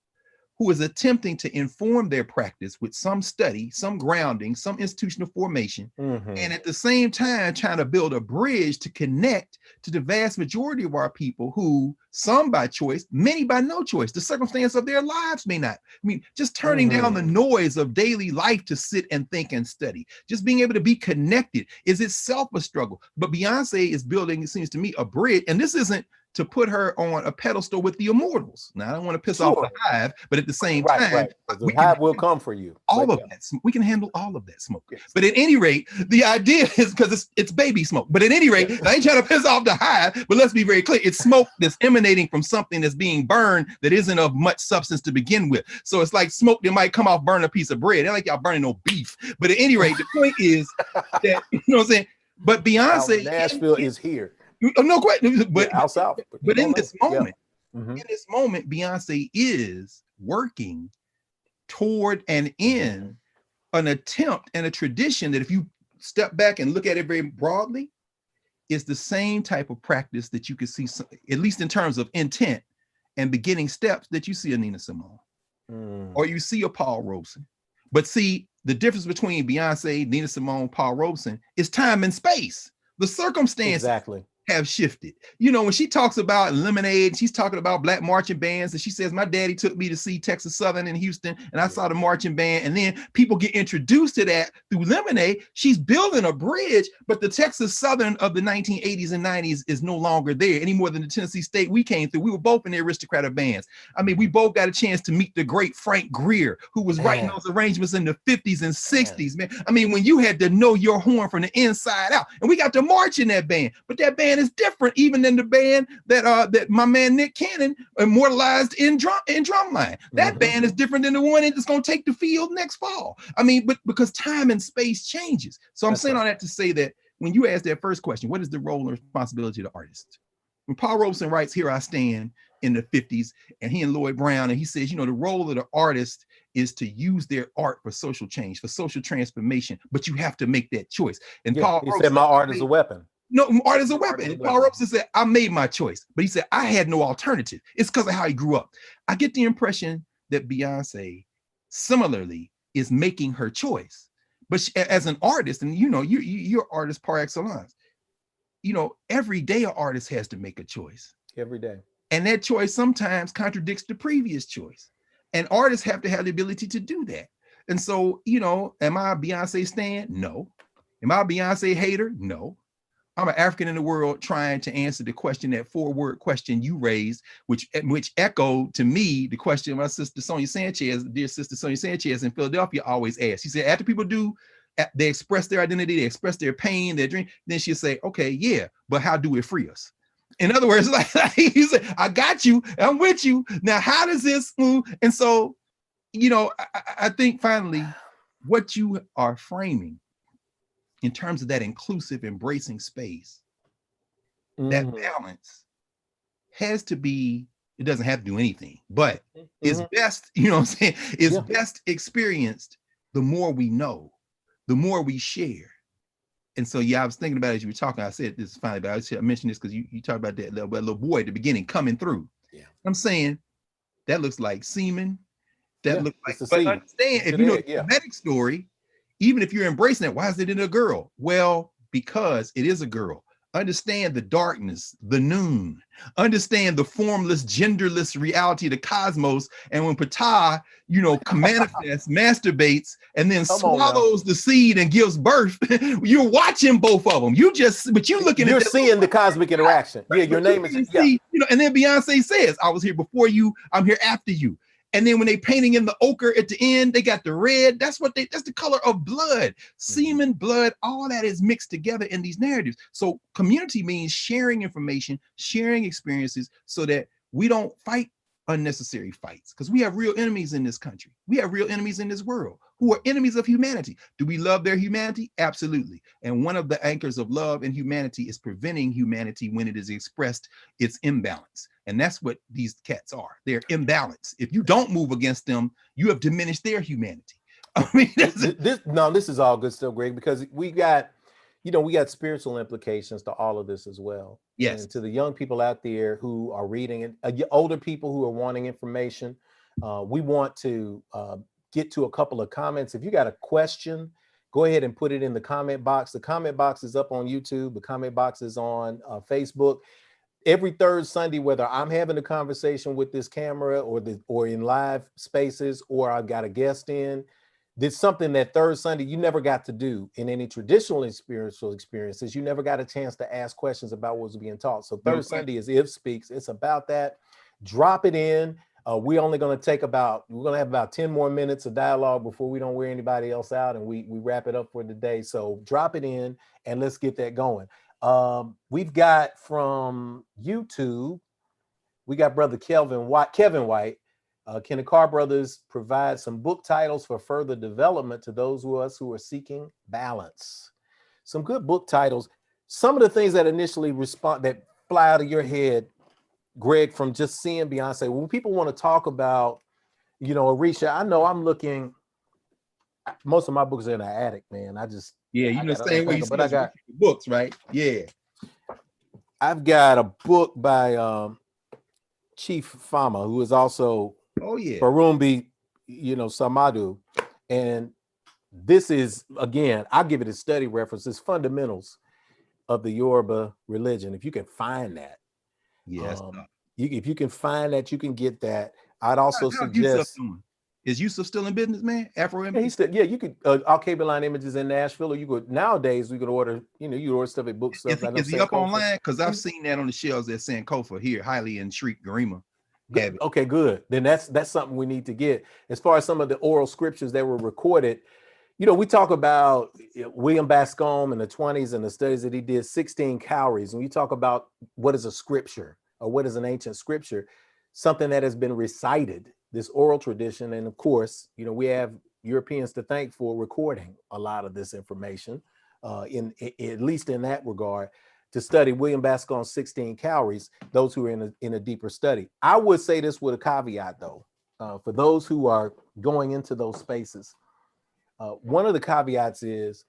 who is attempting to inform their practice with some study, some grounding, some institutional formation, and at the same time trying to build a bridge to connect to the vast majority of our people who, some by choice, many by no choice, the circumstance of their lives may not. I mean, just turning down the noise of daily life to sit and think and study, just being able to be connected is itself a struggle. But Beyonce is building, it seems to me, a bridge, and this isn't to put her on a pedestal with the immortals. Now, I don't want to piss off the hive, but at the same time, the hive will come for you. All of that, we can handle all of that smoke. Yes. But at any rate, the idea is because it's baby smoke. But at any rate, I ain't trying to piss off the hive, but let's be very clear. It's smoke that's emanating from something that's being burned that isn't of much substance to begin with. So it's like smoke that might come off burning a piece of bread. It ain't like y'all burning no beef. But at any rate, the point is that, you know what I'm saying? But Beyonce, Nashville is here. No question, but south. But in this moment, Beyonce is working toward and in an attempt and a tradition that, if you step back and look at it very broadly, is the same type of practice that you can see, at least in terms of intent and beginning steps, that you see a Nina Simone or you see a Paul Robeson. But see, the difference between Beyonce, Nina Simone, Paul Robeson is time and space. The circumstances have shifted. You know, when she talks about Lemonade, she's talking about black marching bands, and she says, my daddy took me to see Texas Southern in Houston, and I saw the marching band. And then people get introduced to that through Lemonade. She's building a bridge, but the Texas Southern of the 1980s and 90s is no longer there any more than the Tennessee State we came through. We were both in the aristocratic bands. I mean, we both got a chance to meet the great Frank Greer, who was writing those arrangements in the 50s and 60s, man. I mean, when you had to know your horn from the inside out, and we got to march in that band, but that band is different even than the band that my man Nick Cannon immortalized in Drumline. That band is different than the one that's going to take the field next fall. I mean, but because time and space changes. So I'm saying all that to say that when you ask that first question, what is the role and responsibility of the artist? When Paul Robeson writes Here I Stand in the 50s, and he and Lloyd Brown, and he says, you know, the role of the artist is to use their art for social change, for social transformation, but you have to make that choice. And Paul Robeson said, my art is a weapon. No, art is a weapon. And Paul Robeson said, I made my choice. But he said, I had no alternative. It's because of how he grew up. I get the impression that Beyonce similarly is making her choice. But she, as an artist, and you know, you're artist par excellence, you know, every day an artist has to make a choice. Every day. And that choice sometimes contradicts the previous choice. And artists have to have the ability to do that. And so, you know, am I a Beyonce stan? No. Am I a Beyonce hater? No. I'm an African in the world trying to answer the question, that 4-word question you raised, which echoed to me the question my sister Sonia Sanchez, dear sister Sonia Sanchez in Philadelphia, always asked. She said, after people they express their identity, they express their pain, their dream, then she'll say, okay, yeah, but how do it free us? In other words, like he said, I got you, I'm with you. Now, how does this move? And so, you know, I think finally what you are framing in terms of that inclusive, embracing space, that balance has to be, it doesn't have to do anything, but it's best, you know what I'm saying, is best experienced the more we know, the more we share. And so, yeah, I was thinking about it as you were talking, I said this is funny, but I mentioned this because you talked about that little boy at the beginning coming through. Yeah. I'm saying that looks like semen, that looks like, but understand, if you know the medic story, even if you're embracing it, why is it in a girl? Well, because it is a girl. Understand the darkness, the noon. Understand the formless, genderless reality of the cosmos. And when Ptah, you know, manifests, masturbates, and then swallows the seed and gives birth, you're watching both of them. But you're looking you're seeing the cosmic interaction. Right? Yeah, your name is, you know, and then Beyonce says, I was here before you, I'm here after you. And then when they painting in the ochre at the end, they got the red. That's the color of blood, semen, blood, all that is mixed together in these narratives. So community means sharing information, sharing experiences so that we don't fight unnecessary fights, because we have real enemies in this country. We have real enemies in this world who are enemies of humanity. Do we love their humanity? Absolutely. And one of the anchors of love and humanity is preventing humanity when it is expressed its imbalance. And that's what these cats are. They're imbalanced. If you don't move against them, you have diminished their humanity. I mean, this is all good still, Greg, because we got, you know, we got spiritual implications to all of this as well. Yes. And to the young people out there who are reading it, older people who are wanting information, we want to get to a couple of comments. If you got a question, go ahead and put it in the comment box. The comment box is up on YouTube. The comment box is on Facebook. Every third Sunday, whether I'm having a conversation with this camera or in live spaces, or I've got a guest in, there's something that third Sunday you never got to do in any traditional spiritual experiences. You never got a chance to ask questions about what's being taught. So third Sunday is If Speaks. It's about that. Drop it in. We're only going to have about 10 more minutes of dialogue before we don't wear anybody else out, and we wrap it up for the day. So drop it in and let's get that going. We've got from YouTube, we got brother Kevin White. Can the Carr brothers provide some book titles for further development to those of us who are seeking balance? Some good book titles. Some of the things that initially that fly out of your head, Greg, from just seeing Beyonce. When people want to talk about, you know, Arisha, I know I'm looking. Most of my books are in the attic, man. You know, same way you but I got books, right? Yeah. I've got a book by Chief Fama, who is also Barumbi, you know, Samadu. And this is, again, I'll give it a study reference. It's Fundamentals of the Yoruba Religion. If you can find that. Yes. If you can find that, you can get that. I'd also suggest. Is Yusuf still in business, man? Afro Images? Yeah, you could Al Line Images in Nashville, or you could nowadays we could order, you know, you order stuff at Bookstuff. Is he up online? Because I've seen that on the shelves at Sankofa here, highly in Shriek Garima. Okay, good. Then that's something we need to get. As far as some of the oral scriptures that were recorded, you know, we talk about William Bascom in the 20s and the studies that he did, 16 cowries. When you talk about what is a scripture or what is an ancient scripture, something that has been recited, this oral tradition. And of course, you know, we have Europeans to thank for recording a lot of this information, at least in that regard, to study William Bascom's 16 calories, those who are in a deeper study. I would say this with a caveat, though, for those who are going into those spaces. One of the caveats is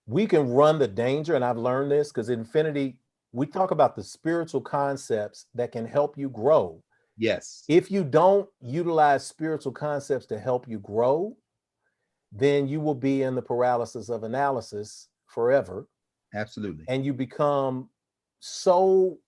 we can run the danger, and I've learned this because in Infinity, we talk about the spiritual concepts that can help you grow. Yes. If you don't utilize spiritual concepts to help you grow, then you will be in the paralysis of analysis forever. Absolutely. And you become so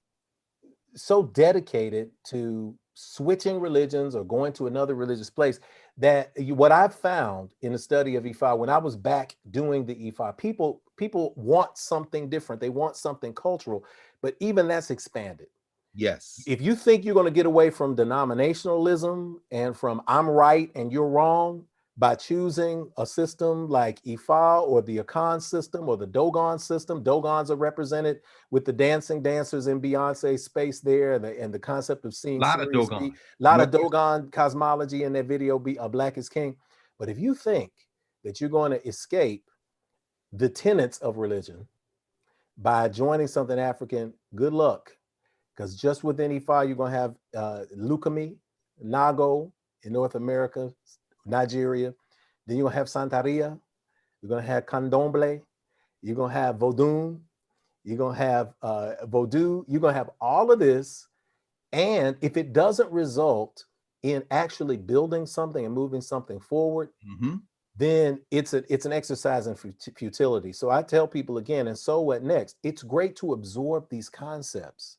dedicated to switching religions or going to another religious place that what I've found in the study of Ifa, when I was back doing the Ifa, people want something different. They want something cultural, but even that's expanded. Yes. If you think you're going to get away from denominationalism and from I'm right and you're wrong by choosing a system like Ifa or the Akan system or the Dogon system, Dogons are represented with the dancing dancers in Beyonce's space there, and the concept of seeing a lot of Dogon cosmology in that video, Black is King. But if you think that you're going to escape the tenets of religion by joining something African, good luck. Because just within Ifa, you're going to have Lukumi, Nago in North America, Nigeria. Then you're going to have Santeria. You're going to have Candomblé. You're going to have Vodun. You're going to have Vodou. You're going to have all of this. And if it doesn't result in actually building something and moving something forward, then it's an exercise in futility. So I tell people again, and so what next? It's great to absorb these concepts.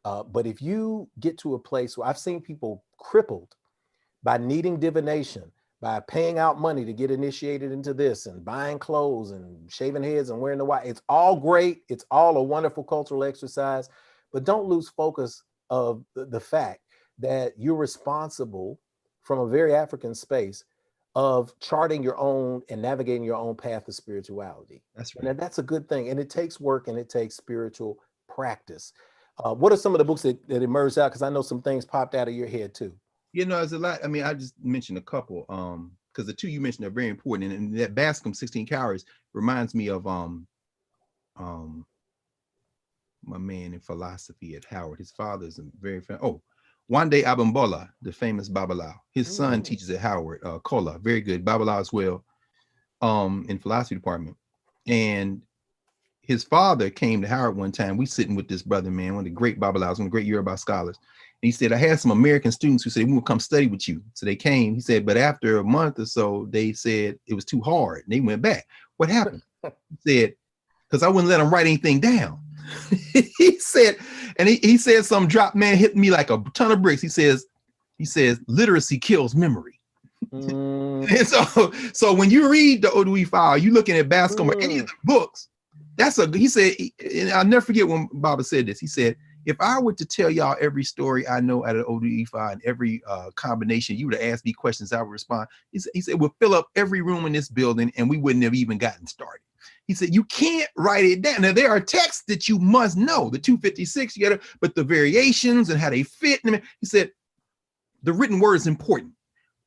But if you get to a place where I've seen people crippled by needing divination, by paying out money to get initiated into this and buying clothes and shaving heads and wearing the white, it's all great. It's all a wonderful cultural exercise, but don't lose focus of the fact that you're responsible from a very African space of charting your own and navigating your own path of spirituality. That's right. And that's a good thing. And it takes work and it takes spiritual practice. What are some of the books that emerged out? Because I know some things popped out of your head too. You know, there's a lot. I mean, I just mentioned a couple because the two you mentioned are very important. And that Bascom 16 calories reminds me of my man in philosophy at Howard. His father is a very Wande Abambola, the famous Babalawo. His son teaches at Howard, Kola, very good Babalawo as well, in philosophy department. And his father came to Howard one time. We sitting with this brother, man, one of the great Babalas, one of the great Yoruba scholars. And he said, I had some American students who said, we will come study with you. So they came. He said, but after a month or so, they said it was too hard. And they went back. What happened? He said, because I wouldn't let them write anything down. He said, and he said some drop, man, hit me like a ton of bricks. He says, literacy kills memory. And so when you read the Oduhi file, you looking at Bascom or any of the books, he said, and I'll never forget when Baba said this. He said, if I were to tell y'all every story I know out of Oduhi file and every combination, you would have asked me questions, I would respond. He said, we'll fill up every room in this building and we wouldn't have even gotten started. He said, you can't write it down. Now, there are texts that you must know, the 256, but the variations and how they fit. He said, the written word is important,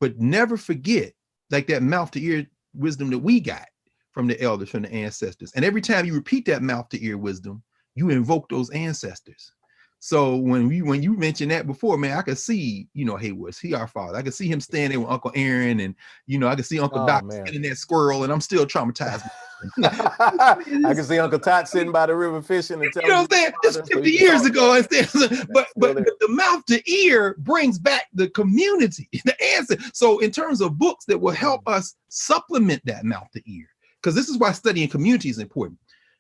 but never forget, like that mouth to ear wisdom that we got from the elders, from the ancestors. And every time you repeat that mouth to ear wisdom, you invoke those ancestors. So when you mentioned that before, man, I could see, Haywood, he our father. I could see him standing with Uncle Aaron, and I could see Uncle Doc skinning that squirrel, and I'm still traumatized. I can see Uncle Tot sitting by the river fishing and telling what I'm saying? It's 50 years ago. But the mouth to ear brings back the community, the answer. So in terms of books that will help us supplement that mouth to ear, because this is why studying community is important.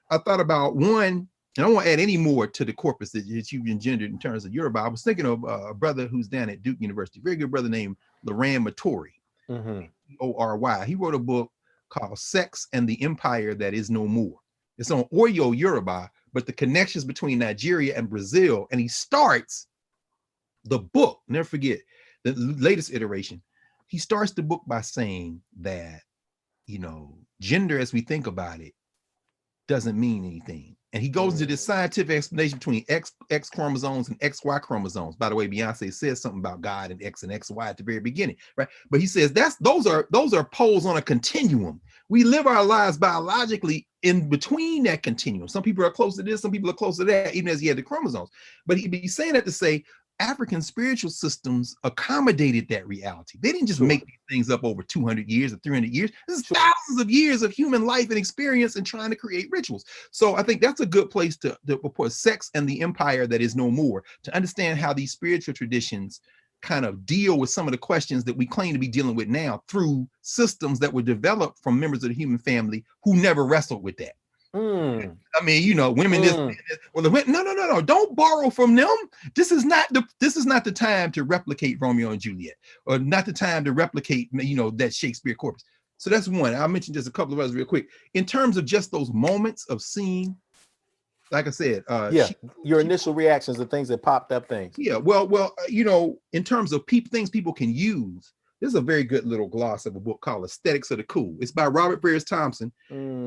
I thought about one, and I won't add any more to the corpus that you've engendered in terms of Yoruba. I was thinking of a brother who's down at Duke University, very good brother named Loran Matori, O-R-Y. He wrote a book called Sex and the Empire That Is No More. It's on Oyo Yoruba, but the connections between Nigeria and Brazil. And he starts the book, never forget, the latest iteration. He starts the book by saying that, gender as we think about it doesn't mean anything. And he goes into this scientific explanation between X chromosomes and XY chromosomes. By the way, Beyonce says something about God and X and XY at the very beginning, right? But he says those are poles on a continuum. We live our lives biologically in between that continuum. Some people are close to this, some people are close to that, even as he had the chromosomes. But he's saying that to say African spiritual systems accommodated that reality. They didn't just make these things up over 200 years or 300 years. This is thousands of years of human life and experience and trying to create rituals. So I think that's a good place to put Sex and the Empire That Is No More, to understand how these spiritual traditions kind of deal with some of the questions that we claim to be dealing with now through systems that were developed from members of the human family who never wrestled with that. I mean, women no, don't borrow from them. This is not the time to replicate Romeo and Juliet, or not the time to replicate that Shakespeare corpus. So that's one. I'll mention just a couple of others real quick. In terms of just those moments of seeing, like I said, your initial reactions to things that popped up things. Yeah, well, in terms of things people can use, there's a very good little gloss of a book called Aesthetics of the Cool. It's by Robert Ferris Thompson.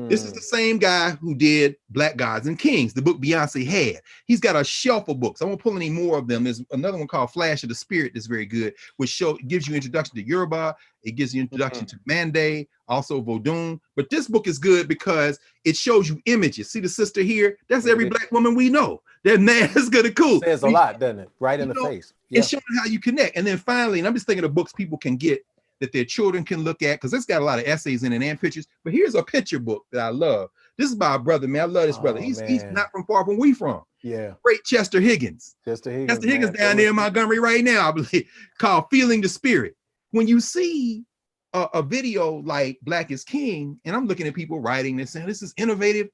This is the same guy who did Black Gods and Kings, the book Beyonce had. He's got a shelf of books. I won't pull any more of them. There's another one called Flash of the Spirit that's very good, which gives you introduction to Yoruba. It gives you introduction to Mande, also Vodun. But this book is good because it shows you images. See the sister here? That's every Black woman we know. That man is good and cool. Says a lot, doesn't it? Right in the face. Yeah. It's showing how you connect. And then finally, and I'm just thinking of books people can get that their children can look at, because it's got a lot of essays in it and pictures. But here's a picture book that I love. This is by a brother, man. I love this brother. He's not from far from where we from. Yeah. Great Chester Higgins. Chester Higgins down there in Montgomery right now, I believe, called Feeling the Spirit. When you see a video like Black is King, and I'm looking at people writing this, saying this is innovative.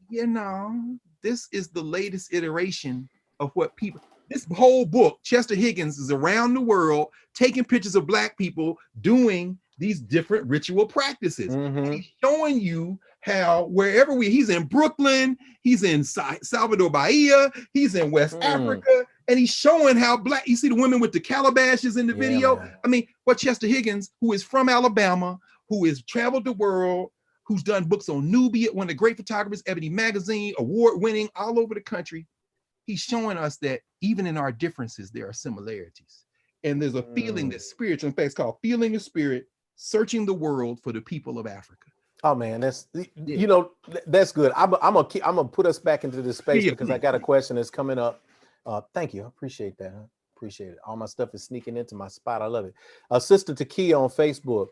This is the latest iteration of what people. This whole book, Chester Higgins is around the world taking pictures of Black people doing these different ritual practices. And he's showing you how wherever he's in Brooklyn, he's in Salvador Bahia, he's in West Africa, and he's showing how Black, you see the women with the calabashes in the video. Man. I mean, what Chester Higgins, who is from Alabama, who has traveled the world, who's done books on Nubia, one of the great photographers, Ebony Magazine, award-winning all over the country. He's showing us that even in our differences, there are similarities. And there's a feeling that's spiritual. In fact, it's called Feeling the Spirit, Searching the World for the People of Africa. Oh man, that's that's good. I'm gonna put us back into this space because I got a question that's coming up. Thank you. I appreciate that. Appreciate it. All my stuff is sneaking into my spot. I love it. Sister Takia on Facebook.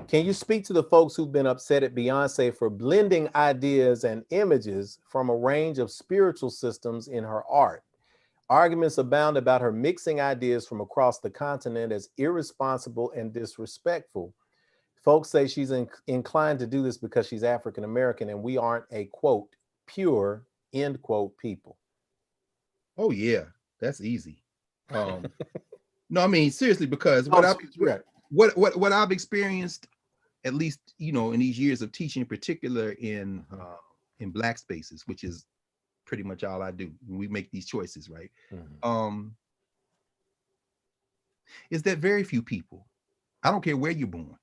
Can you speak to the folks who've been upset at Beyonce for blending ideas and images from a range of spiritual systems in her art? Arguments abound about her mixing ideas from across the continent as irresponsible and disrespectful. Folks say she's inclined to do this because she's African American and we aren't a, quote, pure, end quote, people. Oh yeah, that's easy. No, I mean seriously, because what I've experienced, at least in these years of teaching, in particular in Black spaces, which is pretty much all I do. We make these choices, right? Is that very few people, I don't care where you're born,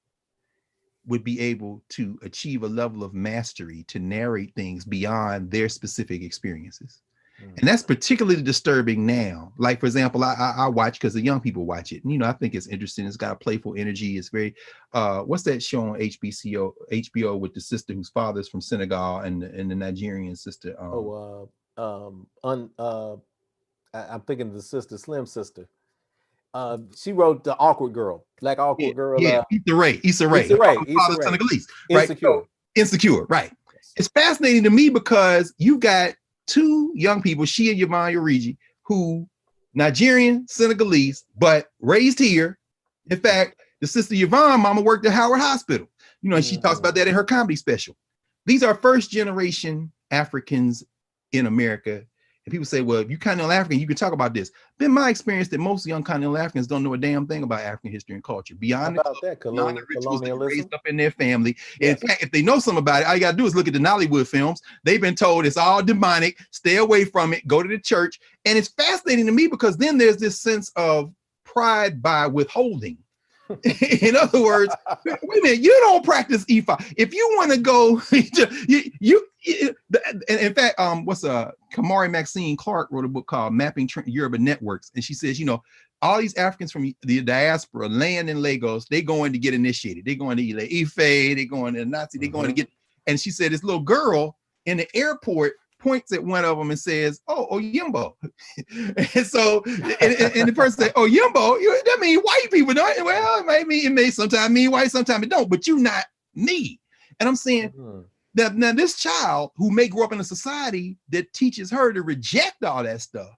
would be able to achieve a level of mastery to narrate things beyond their specific experiences. And that's particularly disturbing now. Like, for example, I watch, because the young people watch it. And, I think it's interesting. It's got a playful energy. It's very, what's that show on HBO with the sister whose father is from Senegal and the Nigerian sister? I'm thinking of the sister, Slim sister. She wrote The Awkward Girl, Black Awkward Girl. Yeah, Issa Rae. Senegalese, right? Insecure, right. It's fascinating to me because you got two young people, she and Yvonne Origi, who Nigerian, Senegalese, but raised here. In fact, the sister Yvonne, mama worked at Howard Hospital. And she talks about that in her comedy special. These are first generation Africans in America. And people say, well, if you continental African, you can talk about this. Been my experience that most young continental Africans don't know a damn thing about African history and culture. Beyond the rituals that were raised up in their family. Yes. In fact, if they know something about it, all you gotta do is look at the Nollywood films. They've been told it's all demonic, stay away from it, go to the church. And it's fascinating to me because then there's this sense of pride by withholding. In other words, wait a minute, you don't practice Ifa. If you want to go, in fact, Kamari Maxine Clark wrote a book called Mapping Yoruba Networks. And she says, all these Africans from the diaspora land in Lagos, they going to get initiated. They going to Ife, they going to Nazi, they going to get, and she said, this little girl in the airport points at one of them and says, oh Yimbo. And so, and the person said, oh Yimbo, that means white people, don't it? Well, it may sometimes mean white, sometimes it don't, but you not me. And I'm saying that now this child who may grow up in a society that teaches her to reject all that stuff,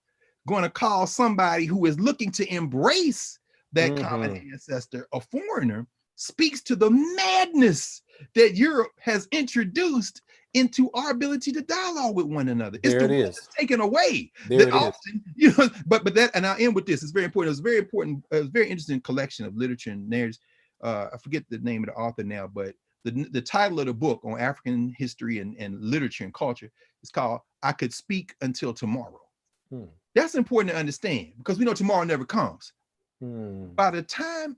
going to call somebody who is looking to embrace that common ancestor a foreigner, speaks to the madness that Europe has introduced into our ability to dialogue with one another. It's it's taken away. But that, and I'll end with this. It's very important. It was very important. It was a very interesting collection of literature and narratives. I forget the name of the author now, but the title of the book on African history and literature and culture is called "I Could Speak Until Tomorrow." That's important to understand because we know tomorrow never comes. By the time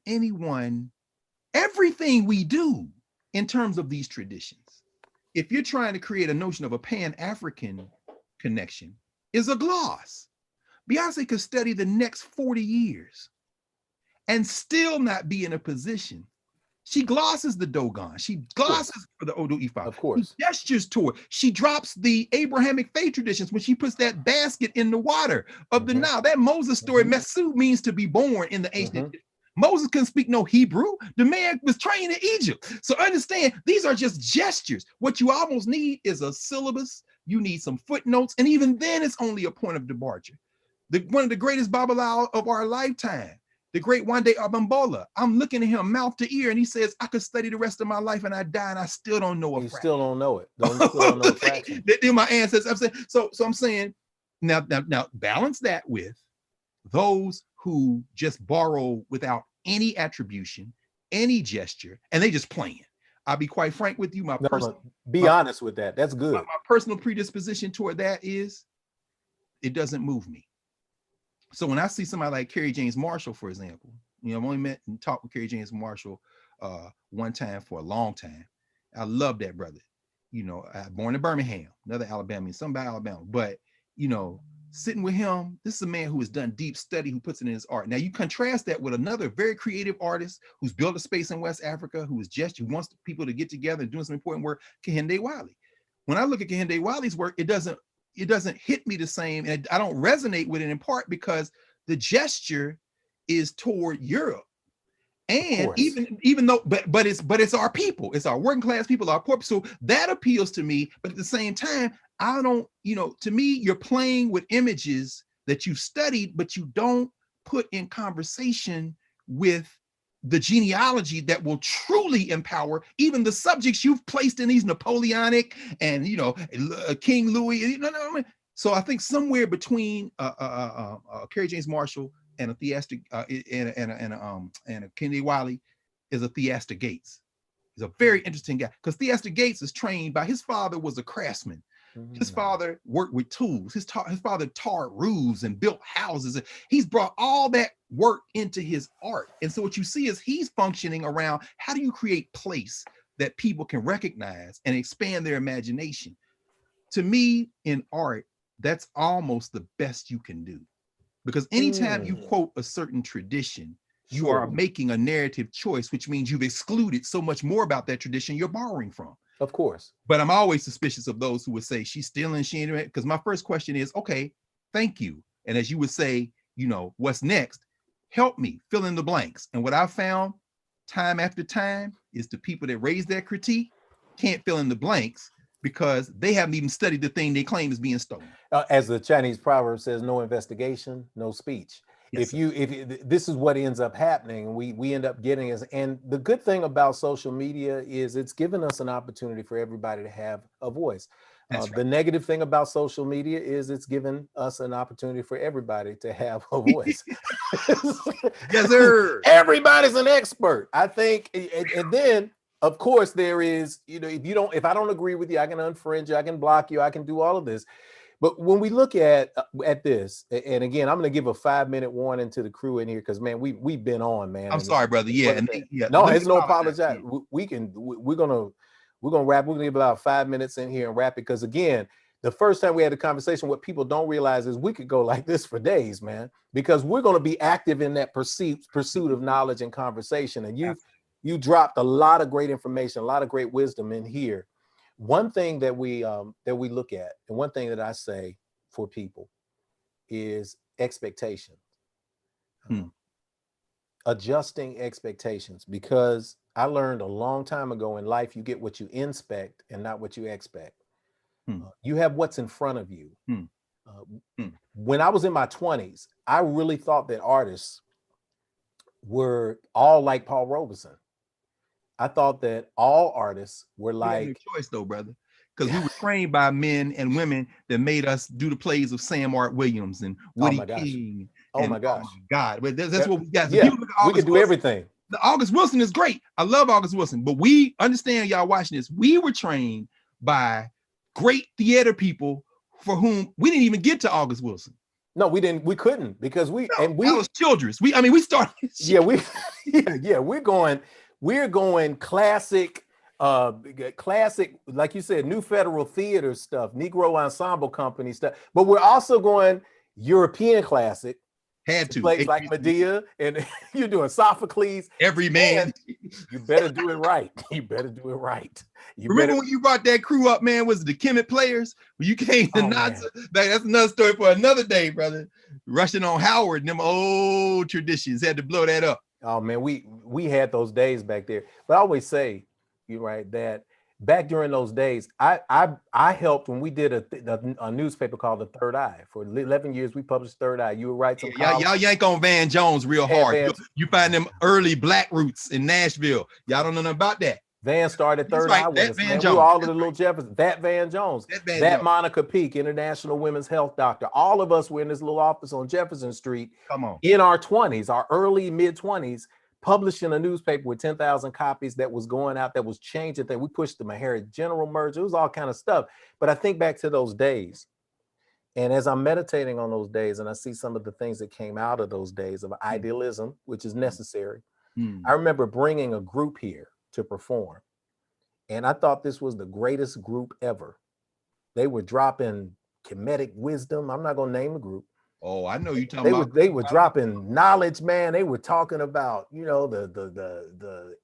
everything we do in terms of these traditions, if you're trying to create a notion of a Pan-African connection, is a gloss. Beyonce could study the next 40 years and still not be in a position. She glosses the Dogon. She glosses for the Odu Ifa. Of course. She gestures toward. She drops the Abrahamic faith traditions when she puts that basket in the water of the Nile. That Moses story, Mesu means to be born in the ancient. Moses couldn't speak no Hebrew. The man was trained in Egypt. So understand, these are just gestures. What you almost need is a syllabus. You need some footnotes. And even then, it's only a point of departure. One of the greatest Babalawo of our lifetime, the great Wande Abambola. I'm looking at him mouth to ear, and he says, I could study the rest of my life and I die, and I still don't know a fraction. Still don't know it. Still don't know a fraction. They're my ancestors. I'm saying, so I'm saying, now balance that with those who just borrow without any attribution, any gesture, and they just playing. I'll be quite frank with you. Be honest with that. That's good. My personal predisposition toward that is it doesn't move me. So when I see somebody like Kerry James Marshall, for example, I've only met and talked with Kerry James Marshall one time for a long time. I love that brother. Born in Birmingham, another Alabamian, somebody Alabama, but sitting with him, this is a man who has done deep study, who puts it in his art. Now you contrast that with another very creative artist who's built a space in West Africa, who wants people to get together and doing some important work, Kehinde Wiley. When I look at Kehinde Wiley's work, it doesn't hit me the same, and I don't resonate with it in part because the gesture is toward Europe. And even though, but it's our people, it's our working class people, our poor people. So that appeals to me. But at the same time, I don't, to me, you're playing with images that you've studied, but you don't put in conversation with the genealogy that will truly empower even the subjects you've placed in these Napoleonic and King Louis. So I think somewhere between Carrie James Marshall and a theistic and a Kennedy Wiley is a Theastic Gates. He's a very interesting guy because Theastic Gates is trained by his father was a craftsman. His father worked with tools. His father tarred roofs and built houses. He's brought all that work into his art. And so what you see is he's functioning around how do you create place that people can recognize and expand their imagination. To me, in art, that's almost the best you can do. Because anytime you quote a certain tradition, you are making a narrative choice, which means you've excluded so much more about that tradition you're borrowing from. Of course. But I'm always suspicious of those who would say she's stealing, she ain't, because my first question is, okay, thank you. And as you would say, what's next? Help me fill in the blanks. And what I've found time after time is the people that raise that critique can't fill in the blanks because they haven't even studied the thing they claim is being stolen. As the Chinese proverb says, no investigation, no speech. Yes, if this is what ends up happening, we end up getting is, and the good thing about social media is it's given us an opportunity for everybody to have a voice. Right. The negative thing about social media is it's given us an opportunity for everybody to have a voice. Yes, sir. Everybody's an expert, I think. And then, of course, there is, if I don't agree with you, I can unfriend you, I can block you, I can do all of this. But when we look at this, and again, I'm going to give a 5-minute warning to the crew in here because, man, we've been on, man. I'm sorry, brother. Yeah, no, there's no apologize. We're gonna wrap. We're gonna give about 5 minutes in here and wrap it because, again, the first time we had a conversation, what people don't realize is we could go like this for days, man, because we're going to be active in that pursuit of knowledge and conversation. And you dropped a lot of great information, a lot of great wisdom in here. One thing that we look at, and one thing that I say for people is expectations. Adjusting expectations, because I learned a long time ago in life, you get what you inspect and not what you expect. You have what's in front of you. When I was in my 20s, I really thought that artists were all like Paul Robeson. I thought that all artists were like no choice though, brother, because we were trained by men and women that made us do the plays of Sam Art Williams and Woody King. Oh my gosh. God, that's what we got. So yeah, we can do everything. August Wilson is great. I love August Wilson, but we understand, y'all watching this, we were trained by great theater people for whom we didn't even get to August Wilson. No, we didn't. We couldn't because we that was Childress. We started. We're going classic, like you said, New Federal Theater stuff, Negro Ensemble Company stuff, but we're also going European classic. Had to. Plays like Medea, and you're doing Sophocles. Every man. You better do it right. You better do it right. Remember when you brought that crew up, man, was it the Kemet Players? When you came to Nazi, that's another story for another day, brother. Rushing on Howard and them old traditions. Had to blow that up. Oh man, we had those days back there. But I always say, you're right, that back during those days, I helped when we did a newspaper called The Third Eye. For 11 years, we published Third Eye. You would write some y'all yank on Van Jones real hard. You find them early black roots in Nashville. Y'all don't know nothing about that. Van started Third Eye with us, man. We were all of the little Jefferson. That Van Jones. That Monica Peak, International Women's Health Doctor. All of us were in this little office on Jefferson Street. Come on. In our 20s, our early mid-20s, publishing a newspaper with 10,000 copies that was going out, that was changing things. We pushed the Mahara General merger. It was all kind of stuff. But I think back to those days. And as I'm meditating on those days, and I see some of the things that came out of those days of idealism, which is necessary. I remember bringing a group here to perform. And I thought this was the greatest group ever. They were dropping Kemetic wisdom. I'm not going to name the group. Oh, I know you talking about. They were dropping knowledge, man. They were talking about, the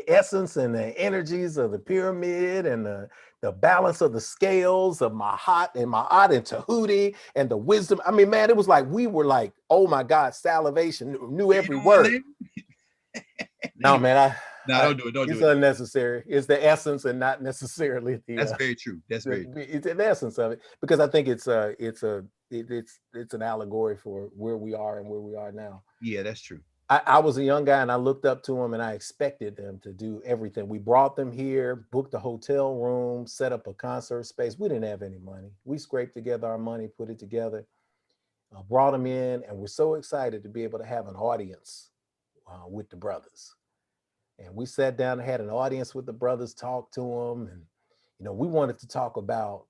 essence and the energies of the pyramid and the balance of the scales of Mahat and Tahuti and the wisdom. I mean, man, it was like we were like, oh my God, salivation, knew every word. No, man, No, don't do it. Don't it's do it. unnecessary. It's the essence and not necessarily the. That's very true. That's very true. It's the essence of it, because I think it's an allegory for where we are and where we are now. Yeah, that's true. I was a young guy and I looked up to them and I expected them to do everything. We brought them here, booked a hotel room, set up a concert space. We didn't have any money. We scraped together our money, put it together, brought them in, and we're so excited to be able to have an audience with the brothers. And we sat down and had an audience with the brothers, talked to them, and we wanted to talk about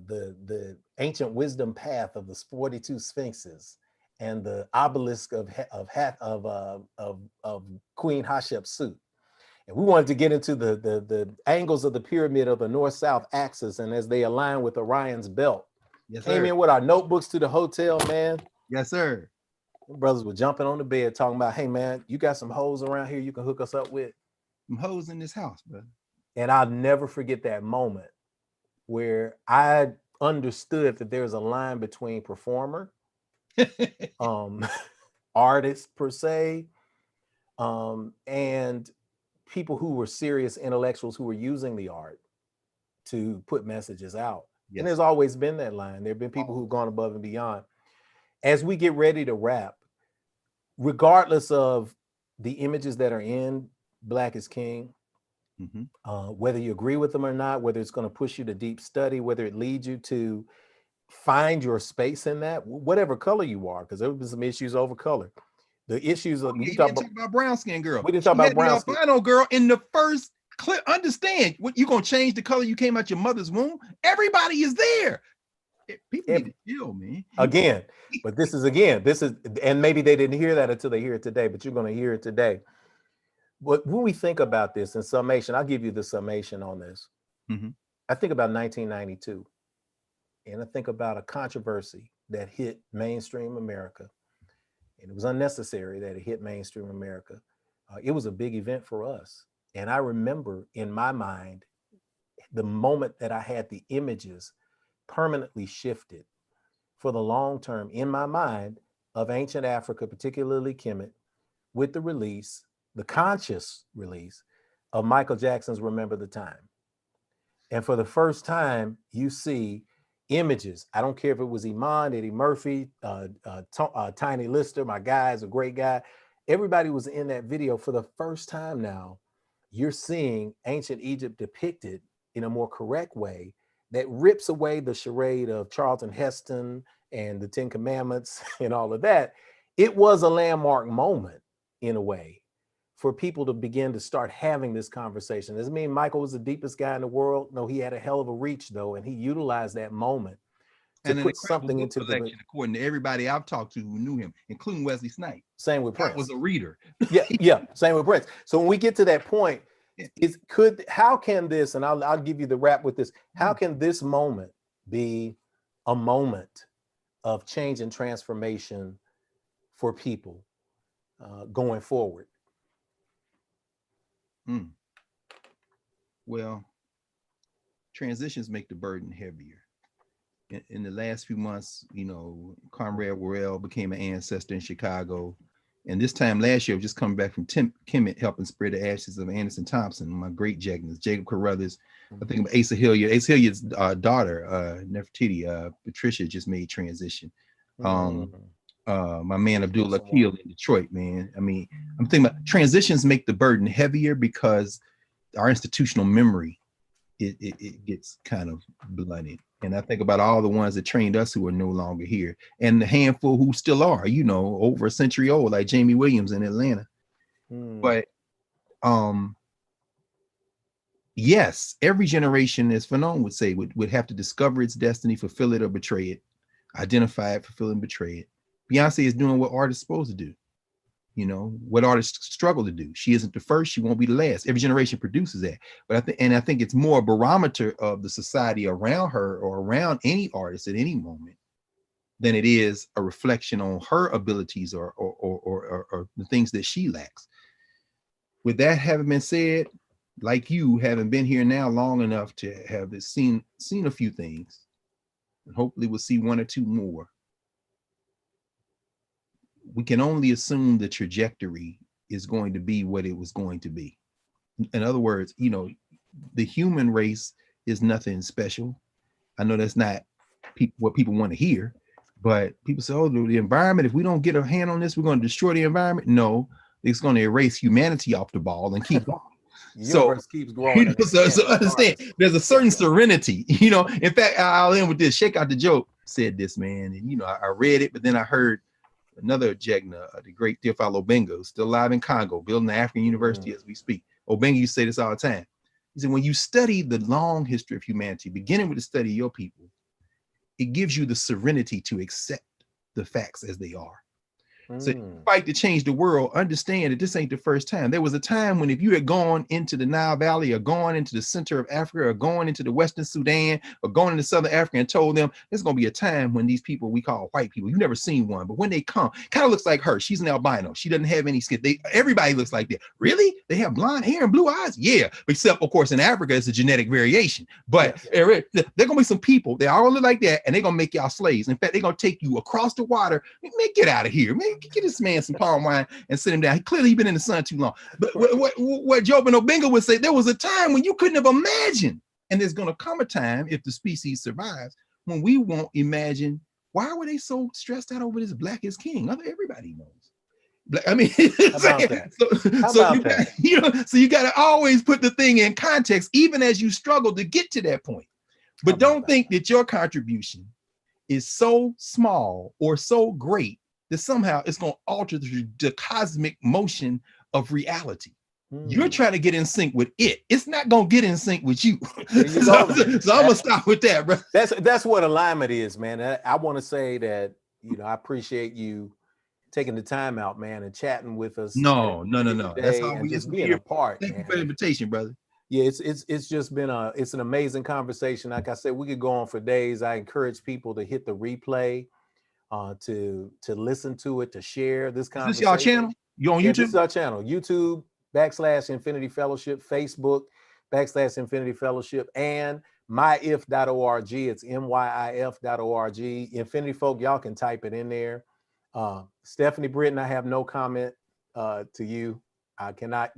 the ancient wisdom path of the 42 sphinxes and the obelisk of Queen Hatshepsut. And we wanted to get into the angles of the pyramid of the north-south axis and as they align with Orion's belt. Yes, Came sir. in with our notebooks to the hotel, man. Yes, sir. Brothers were jumping on the bed talking about, hey, man, you got some hoes around here you can hook us up with? Some hoes in this house, bro. And I'll never forget that moment where I understood that there's a line between performer, artist per se, and people who were serious intellectuals who were using the art to put messages out. Yes. And there's always been that line. There have been people who've gone above and beyond. As we get ready to wrap, regardless of the images that are in Black is King, whether you agree with them or not, whether it's going to push you to deep study, whether it leads you to find your space in that, whatever color you are, because there have been some issues over color. The issues of you didn't talk about brown skin girl. We didn't talk about brown skin. Albino girl in the first clip. Understand what you gonna change the color you came out your mother's womb? Everybody is there. People need to chill, man. Again, and maybe they didn't hear that until they hear it today, but you're going to hear it today. But when we think about this in summation, I'll give you the summation on this. I think about 1992, and I think about a controversy that hit mainstream America, and it was unnecessary that it hit mainstream America. It was a big event for us. And I remember in my mind, the moment that I had the images permanently shifted for the long term in my mind of ancient Africa, particularly Kemet, with the release, the conscious release of Michael Jackson's Remember the Time. And for the first time, you see images. I don't care if it was Iman, Eddie Murphy, Tiny Lister, my guy is a great guy. Everybody was in that video. For the first time now, you're seeing ancient Egypt depicted in a more correct way that rips away the charade of Charlton Heston and the Ten Commandments and all of that. It was a landmark moment in a way for people to begin to start having this conversation. Doesn't mean Michael was the deepest guy in the world. No, he had a hell of a reach though. And he utilized that moment to put something into the according to everybody I've talked to who knew him, including Wesley Snipes. Same with Prince. Was a reader. yeah. Same with Prince. So when we get to that point, how can this, and I'll give you the wrap with this, how can this moment be a moment of change and transformation for people going forward? Well, transitions make the burden heavier. In the last few months, Comrade Worrell became an ancestor in Chicago. And this time last year, I was just coming back from Kemet, helping spread the ashes of Anderson Thompson, my great Jagnus, Jacob Carruthers. I think about Asa Hilliard. Asa Hilliard's daughter, Nefertiti, Patricia, just made transition. My man Abdul Akil in Detroit, man. I mean, I'm thinking about transitions make the burden heavier because our institutional memory, it gets kind of blunted. And I think about all the ones that trained us who are no longer here, and the handful who still are, over a century old, like Jamie Williams in Atlanta. But yes, every generation, as Fanon would say, would have to discover its destiny, fulfill it or betray it, identify it, fulfill and betray it. Beyonce is doing what artists are supposed to do. What artists struggle to do. She isn't the first, she won't be the last. Every generation produces that. But I think it's more a barometer of the society around her or around any artist at any moment than it is a reflection on her abilities or the things that she lacks. With that having been said, like you, having been here now long enough to have seen a few things, and hopefully we'll see one or two more. We can only assume the trajectory is going to be what it was going to be. In other words, you know, the human race is nothing special. I know that's not what people want to hear, but people say, oh, the environment, if we don't get a hand on this, we're going to destroy the environment. No, it's going to erase humanity off the ball and keep going. The universe keeps growing. You know, so understand, there's a certain serenity. You know, in fact, I'll end with this. Shake Out the Joke said this, man. And, you know, I read it, but then I heard another Jegna, the great Theophilo Obenga, still alive in Congo, building the African University as we speak. Obenga used to say this all the time. He said, when you study the long history of humanity, beginning with the study of your people, it gives you the serenity to accept the facts as they are. So you fight to change the world, understand that this ain't the first time. There was a time when if you had gone into the Nile Valley or gone into the center of Africa or going into the Western Sudan or going into Southern Africa and told them there's going to be a time when these people we call white people, you've never seen one, but when they come, kind of looks like her. She's an albino. She doesn't have any skin. Everybody looks like that. Really? They have blonde hair and blue eyes? Yeah. Except, of course, in Africa, it's a genetic variation. But there are going to be some people, they all look like that, and they're going to make y'all slaves. In fact, they're going to take you across the water. Man, get out of here, man. Get this man some palm wine and sit him down. Clearly, he's been in the sun too long. But what Job and Obenga would say, there was a time when you couldn't have imagined, and there's going to come a time, if the species survives, when we won't imagine, why were they so stressed out over this black is king? Everybody knows. I mean, so you got to always put the thing in context, even as you struggle to get to that point. But don't think that your contribution is so small or so great that somehow it's going to alter the cosmic motion of reality. You're trying to get in sync with it. It's not going to get in sync with you. So I'm going to stop with that, bro. That's what alignment is, man. I want to say that, you know, I appreciate you taking the time out, man, and chatting with us. No. That's how we just being a part. Thank you for the invitation, brother. Yeah, it's just been it's an amazing conversation. Like I said, we could go on for days. I encourage people to hit the replay, to listen to it, to share this conversation. Is this y'all channel? You on YouTube? This is our channel. YouTube /Infinity Fellowship, Facebook /Infinity Fellowship, and myif.org. It's myif.org. Infinity folk, y'all can type it in there. Stephanie Britton, I have no comment to you. I cannot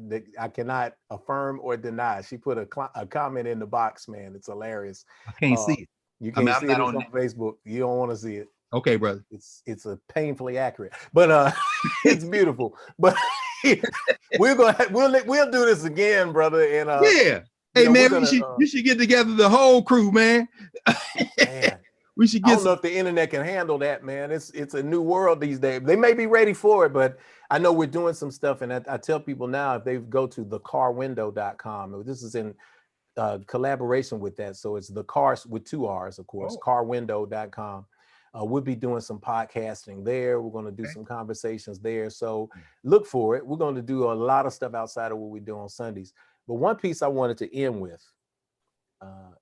affirm or deny. She put a comment in the box, man. It's hilarious. I can't see it. You can't see it on Facebook. You don't want to see it. Okay, brother. It's a painfully accurate, but it's beautiful. But we'll do this again, brother. And yeah. Hey, man, you should get together the whole crew, man. Man. We should get. I don't know if the internet can handle that, man. It's a new world these days. They may be ready for it, but I know we're doing some stuff. And I tell people now, if they go to thecarrwindow.com, this is in collaboration with that. So it's the Carr with 2 R's, of course, carrwindow.com. We'll be doing some podcasting there. We're going to do some conversations there. So look for it. We're going to do a lot of stuff outside of what we do on Sundays. But one piece I wanted to end with,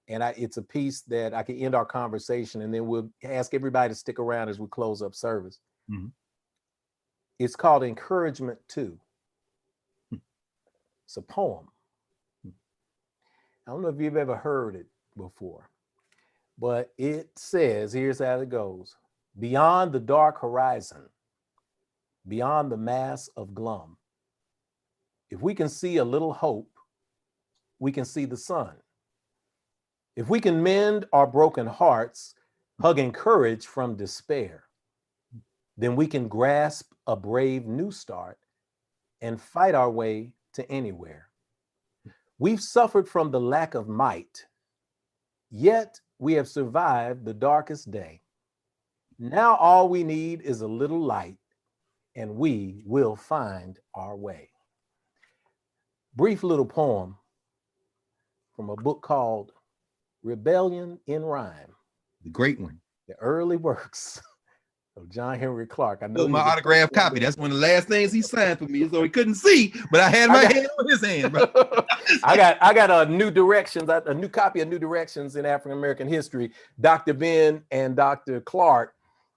it's a piece that I can end our conversation, and then we'll ask everybody to stick around as we close up service. Mm-hmm. It's called Encouragement 2. It's a poem. I don't know if you've ever heard it before, but it says, here's how it goes. Beyond the dark horizon, beyond the mass of glum, if we can see a little hope, we can see the sun. If we can mend our broken hearts, hugging courage from despair, then we can grasp a brave new start and fight our way to anywhere. We've suffered from the lack of might, yet we have survived the darkest day. Now all we need is a little light, and we will find our way. Brief little poem from a book called Rebellion in Rhyme. The great one. The early works of John Henry Clark. I know my autographed copy. That's one of the last things he signed for me, so he couldn't see, but I had my hand on his hand, bro. I got a new directions, a new copy of New Directions in African American History, Dr. Ben and Dr. Clark.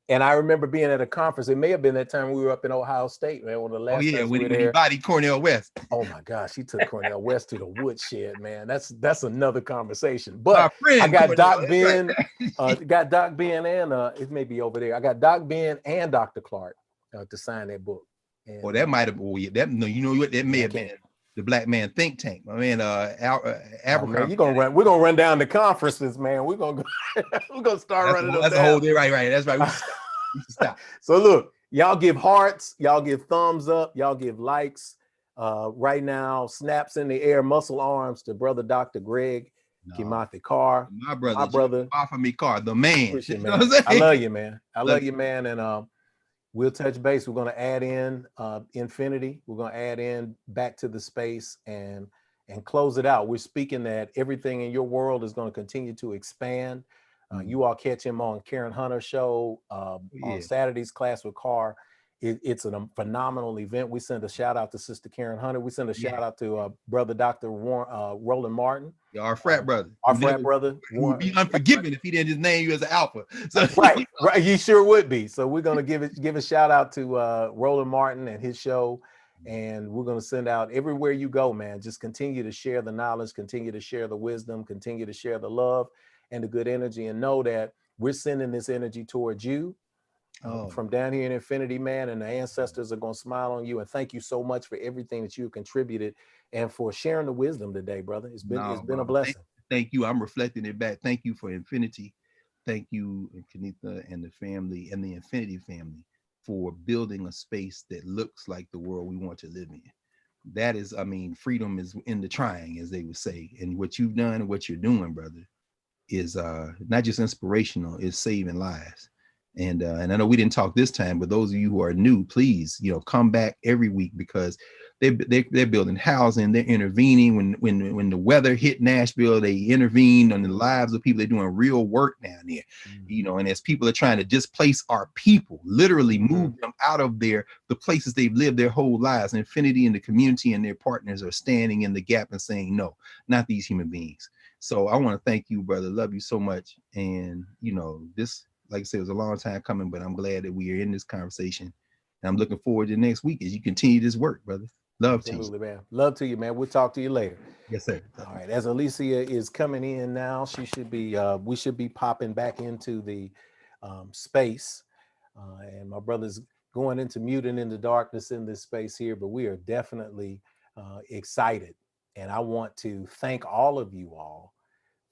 And I remember being at a conference. It may have been that time we were up in Ohio State, man. One of the last times when he bodied Cornel West. Oh my gosh, he took Cornel West to the woodshed, man. That's another conversation. But I got Doc Ben, got Doc Ben, and it may be over there. I got Doc Ben and Dr. Clark to sign that book. And, Or that might have, oh, yeah, that, no, you know what, that may yeah, I have been can't. the Black Man think tank. My man, Oh, man, Afrikana. we're gonna run down the conferences, man. We're gonna go, we're gonna start running them That's a down. whole day, right. That's right. We should stop. So look, y'all give hearts, y'all give thumbs up, y'all give likes. Right now, snaps in the air, muscle arms to brother Dr. Greg No, Kimathi Carr. my brother, brother. Affirmation Call, the man. Appreciate it, You know man. what I'm I saying? love you, man. I love Love you, man. And we'll touch base. We're gonna add in infinity. We're gonna add in back to the space and close it out. We're speaking that everything in your world is going to continue to expand. You all catch him on Karen Hunter's show on Saturdays, Class with Carr. It's a phenomenal event. We send a shout out to Sister Karen Hunter. We send a shout out to brother Dr. Roland Martin. Yeah, our frat brother. Our frat brother. Who would be unforgiving if he didn't just name you as an alpha. So right, right. You sure would be. So we're gonna give a shout out to Roland Martin and his show. And we're going to send out everywhere you go, man. Just continue to share the knowledge, continue to share the wisdom, continue to share the love and the good energy, and know that we're sending this energy towards you from down here in infinity, man. And the ancestors are going to smile on you. And thank you so much for everything that you contributed and for sharing the wisdom today, brother. It's been a blessing. Thank you. I'm reflecting it back. Thank you for infinity. Thank you, Kenitha and the family and the Infinity family, for building a space that looks like the world we want to live in. That is, I mean, freedom is in the trying, as they would say. And what you've done and what you're doing, brother, is not just inspirational, it's saving lives. And I know we didn't talk this time, but those of you who are new, please, come back every week, because they're building housing, they're intervening. When the weather hit Nashville, they intervened on the lives of people. They're doing real work down there, and as people are trying to displace our people, literally move them out of the places they've lived their whole lives. Infinity and the community and their partners are standing in the gap and saying, no, not these human beings. So I want to thank you, brother. Love you so much. And this, like I said, it was a long time coming, but I'm glad that we are in this conversation. And I'm looking forward to next week as you continue this work, brother. Love to you. Man. Love to you, man. We'll talk to you later. Yes, sir. All right. As Alicia is coming in now, she should be. We should be popping back into the space, and my brother's going into muting in the darkness in this space here. But we are definitely excited, and I want to thank all of you all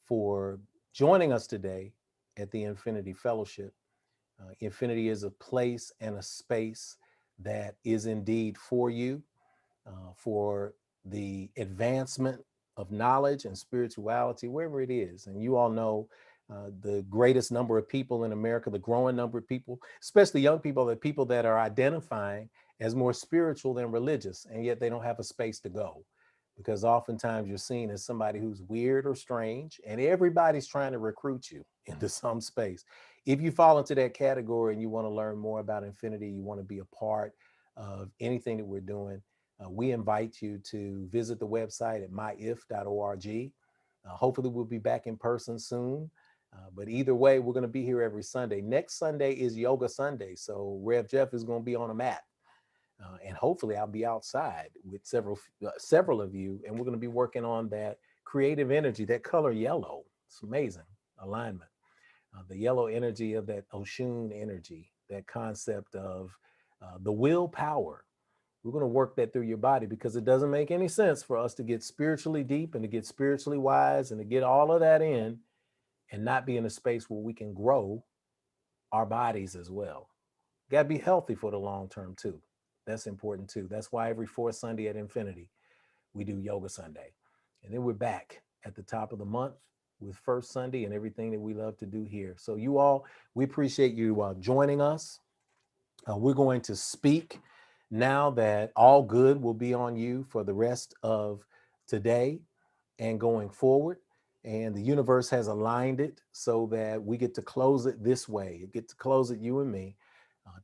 for joining us today at the Infinity Fellowship. Infinity is a place and a space that is indeed for you. For the advancement of knowledge and spirituality, wherever it is. And you all know the greatest number of people in America, the growing number of people, especially young people, the people that are identifying as more spiritual than religious, and yet they don't have a space to go. Because oftentimes you're seen as somebody who's weird or strange, and everybody's trying to recruit you into some space. If you fall into that category and you want to learn more about Infinity, you want to be a part of anything that we're doing, we invite you to visit the website at myif.org. Hopefully we'll be back in person soon. But either way, we're going to be here every Sunday. Next Sunday is Yoga Sunday. So Rev Jeff is going to be on a mat. And hopefully I'll be outside with several of you. And we're going to be working on that creative energy, that color yellow. It's amazing alignment. The yellow energy of that Oshun energy, that concept of the willpower. We're going to work that through your body, because it doesn't make any sense for us to get spiritually deep and to get spiritually wise and to get all of that in and not be in a space where we can grow our bodies as well. Got to be healthy for the long term too. That's important too. That's why every fourth Sunday at Infinity, we do Yoga Sunday. And then we're back at the top of the month with First Sunday and everything that we love to do here. So you all, we appreciate you joining us. We're going to speak now that all good will be on you for the rest of today and going forward. And the universe has aligned it so that we get to close it this way. You get to close it, you and me,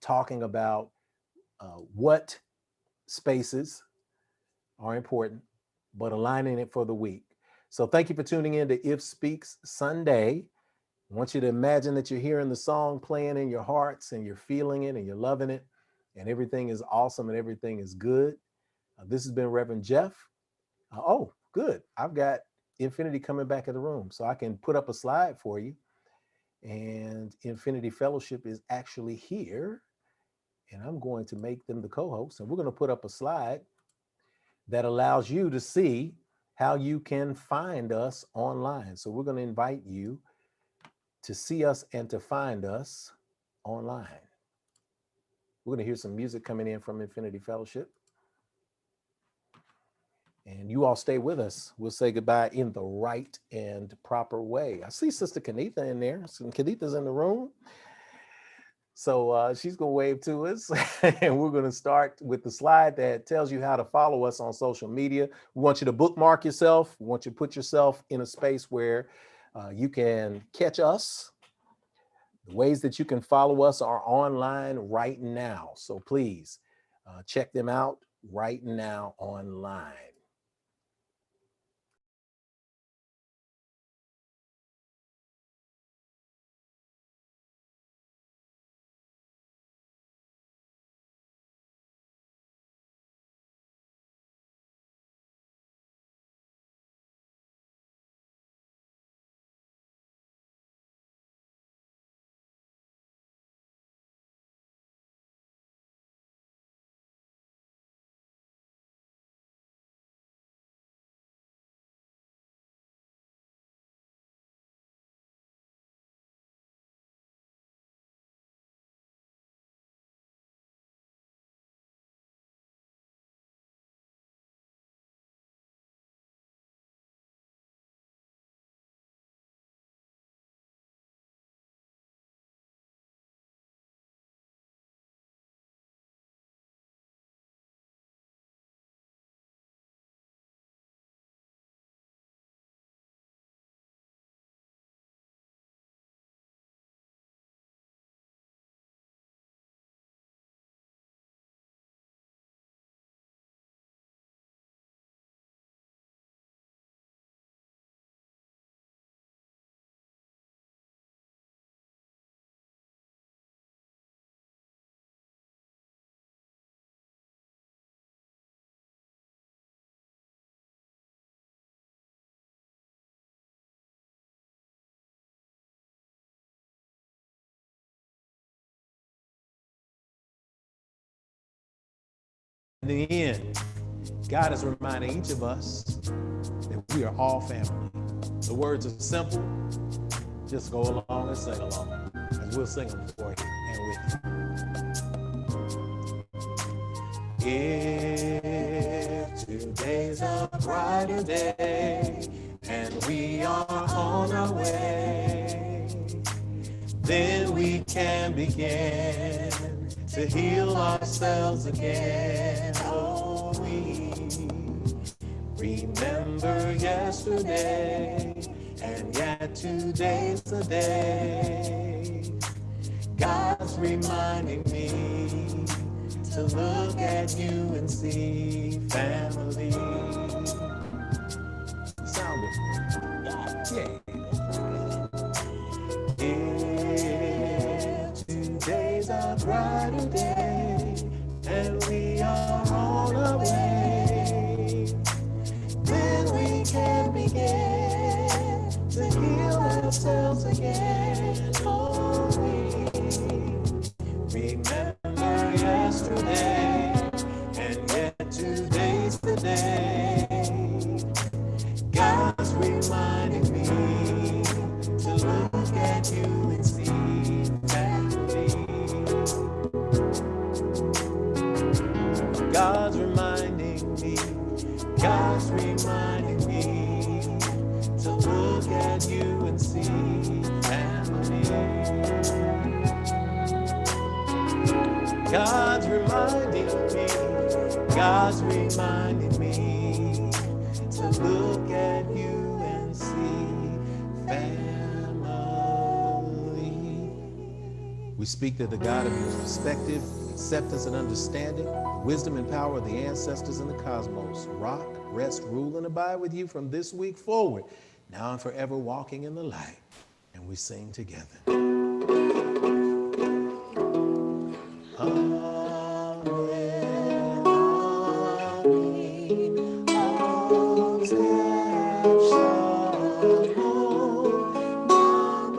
talking about what spaces are important, but aligning it for the week. So thank you for tuning in to If Speaks Sunday. I want you to imagine that you're hearing the song playing in your hearts and you're feeling it and you're loving it. And everything is awesome and everything is good. This has been Reverend Jeff. Oh, good. I've got Infinity coming back in the room, so I can put up a slide for you. And Infinity Fellowship is actually here. And I'm going to make them the co-hosts, and we're going to put up a slide that allows you to see how you can find us online. So we're going to invite you to see us and to find us online. We're going to hear some music coming in from Infinity Fellowship. And you all stay with us. We'll say goodbye in the right and proper way. I see Sister Kanitha in there. So Kanitha's in the room. So she's going to wave to us. And we're going to start with the slide that tells you how to follow us on social media. We want you to bookmark yourself. We want you to put yourself in a space where you can catch us. The ways that you can follow us are online right now. So please check them out right now online. In the end, God is reminding each of us that we are all family. The words are simple. Just go along and sing along, as we'll sing them for you and with you. If today's a brighter day and we are on our way, then we can begin to heal ourselves again. Oh, we remember yesterday, and yet today's the day. God's reminding me to look at you and see family. Sound it. Yeah. If today's a brighter day and we are on our way, then we can begin to heal ourselves again. Oh, we remember yesterday, and yet today's the day. God's reminding me to look at you and see family. God's reminding me, God's reminding me to look at you and see family. God's reminding me, God's reminding me to look at you and see family. We speak to the God of your perspective, acceptance, and understanding, the wisdom and power of the ancestors in the cosmos. Rock, rest, rule, and abide with you from this week forward, now and forever, walking in the light. And we sing together.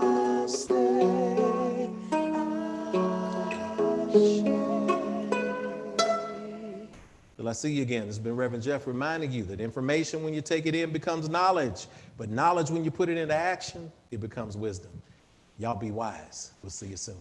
Namaste. Till I see you again, this has been Reverend Jeff reminding you that information, when you take it in, becomes knowledge. But knowledge, when you put it into action, it becomes wisdom. Y'all be wise. We'll see you soon.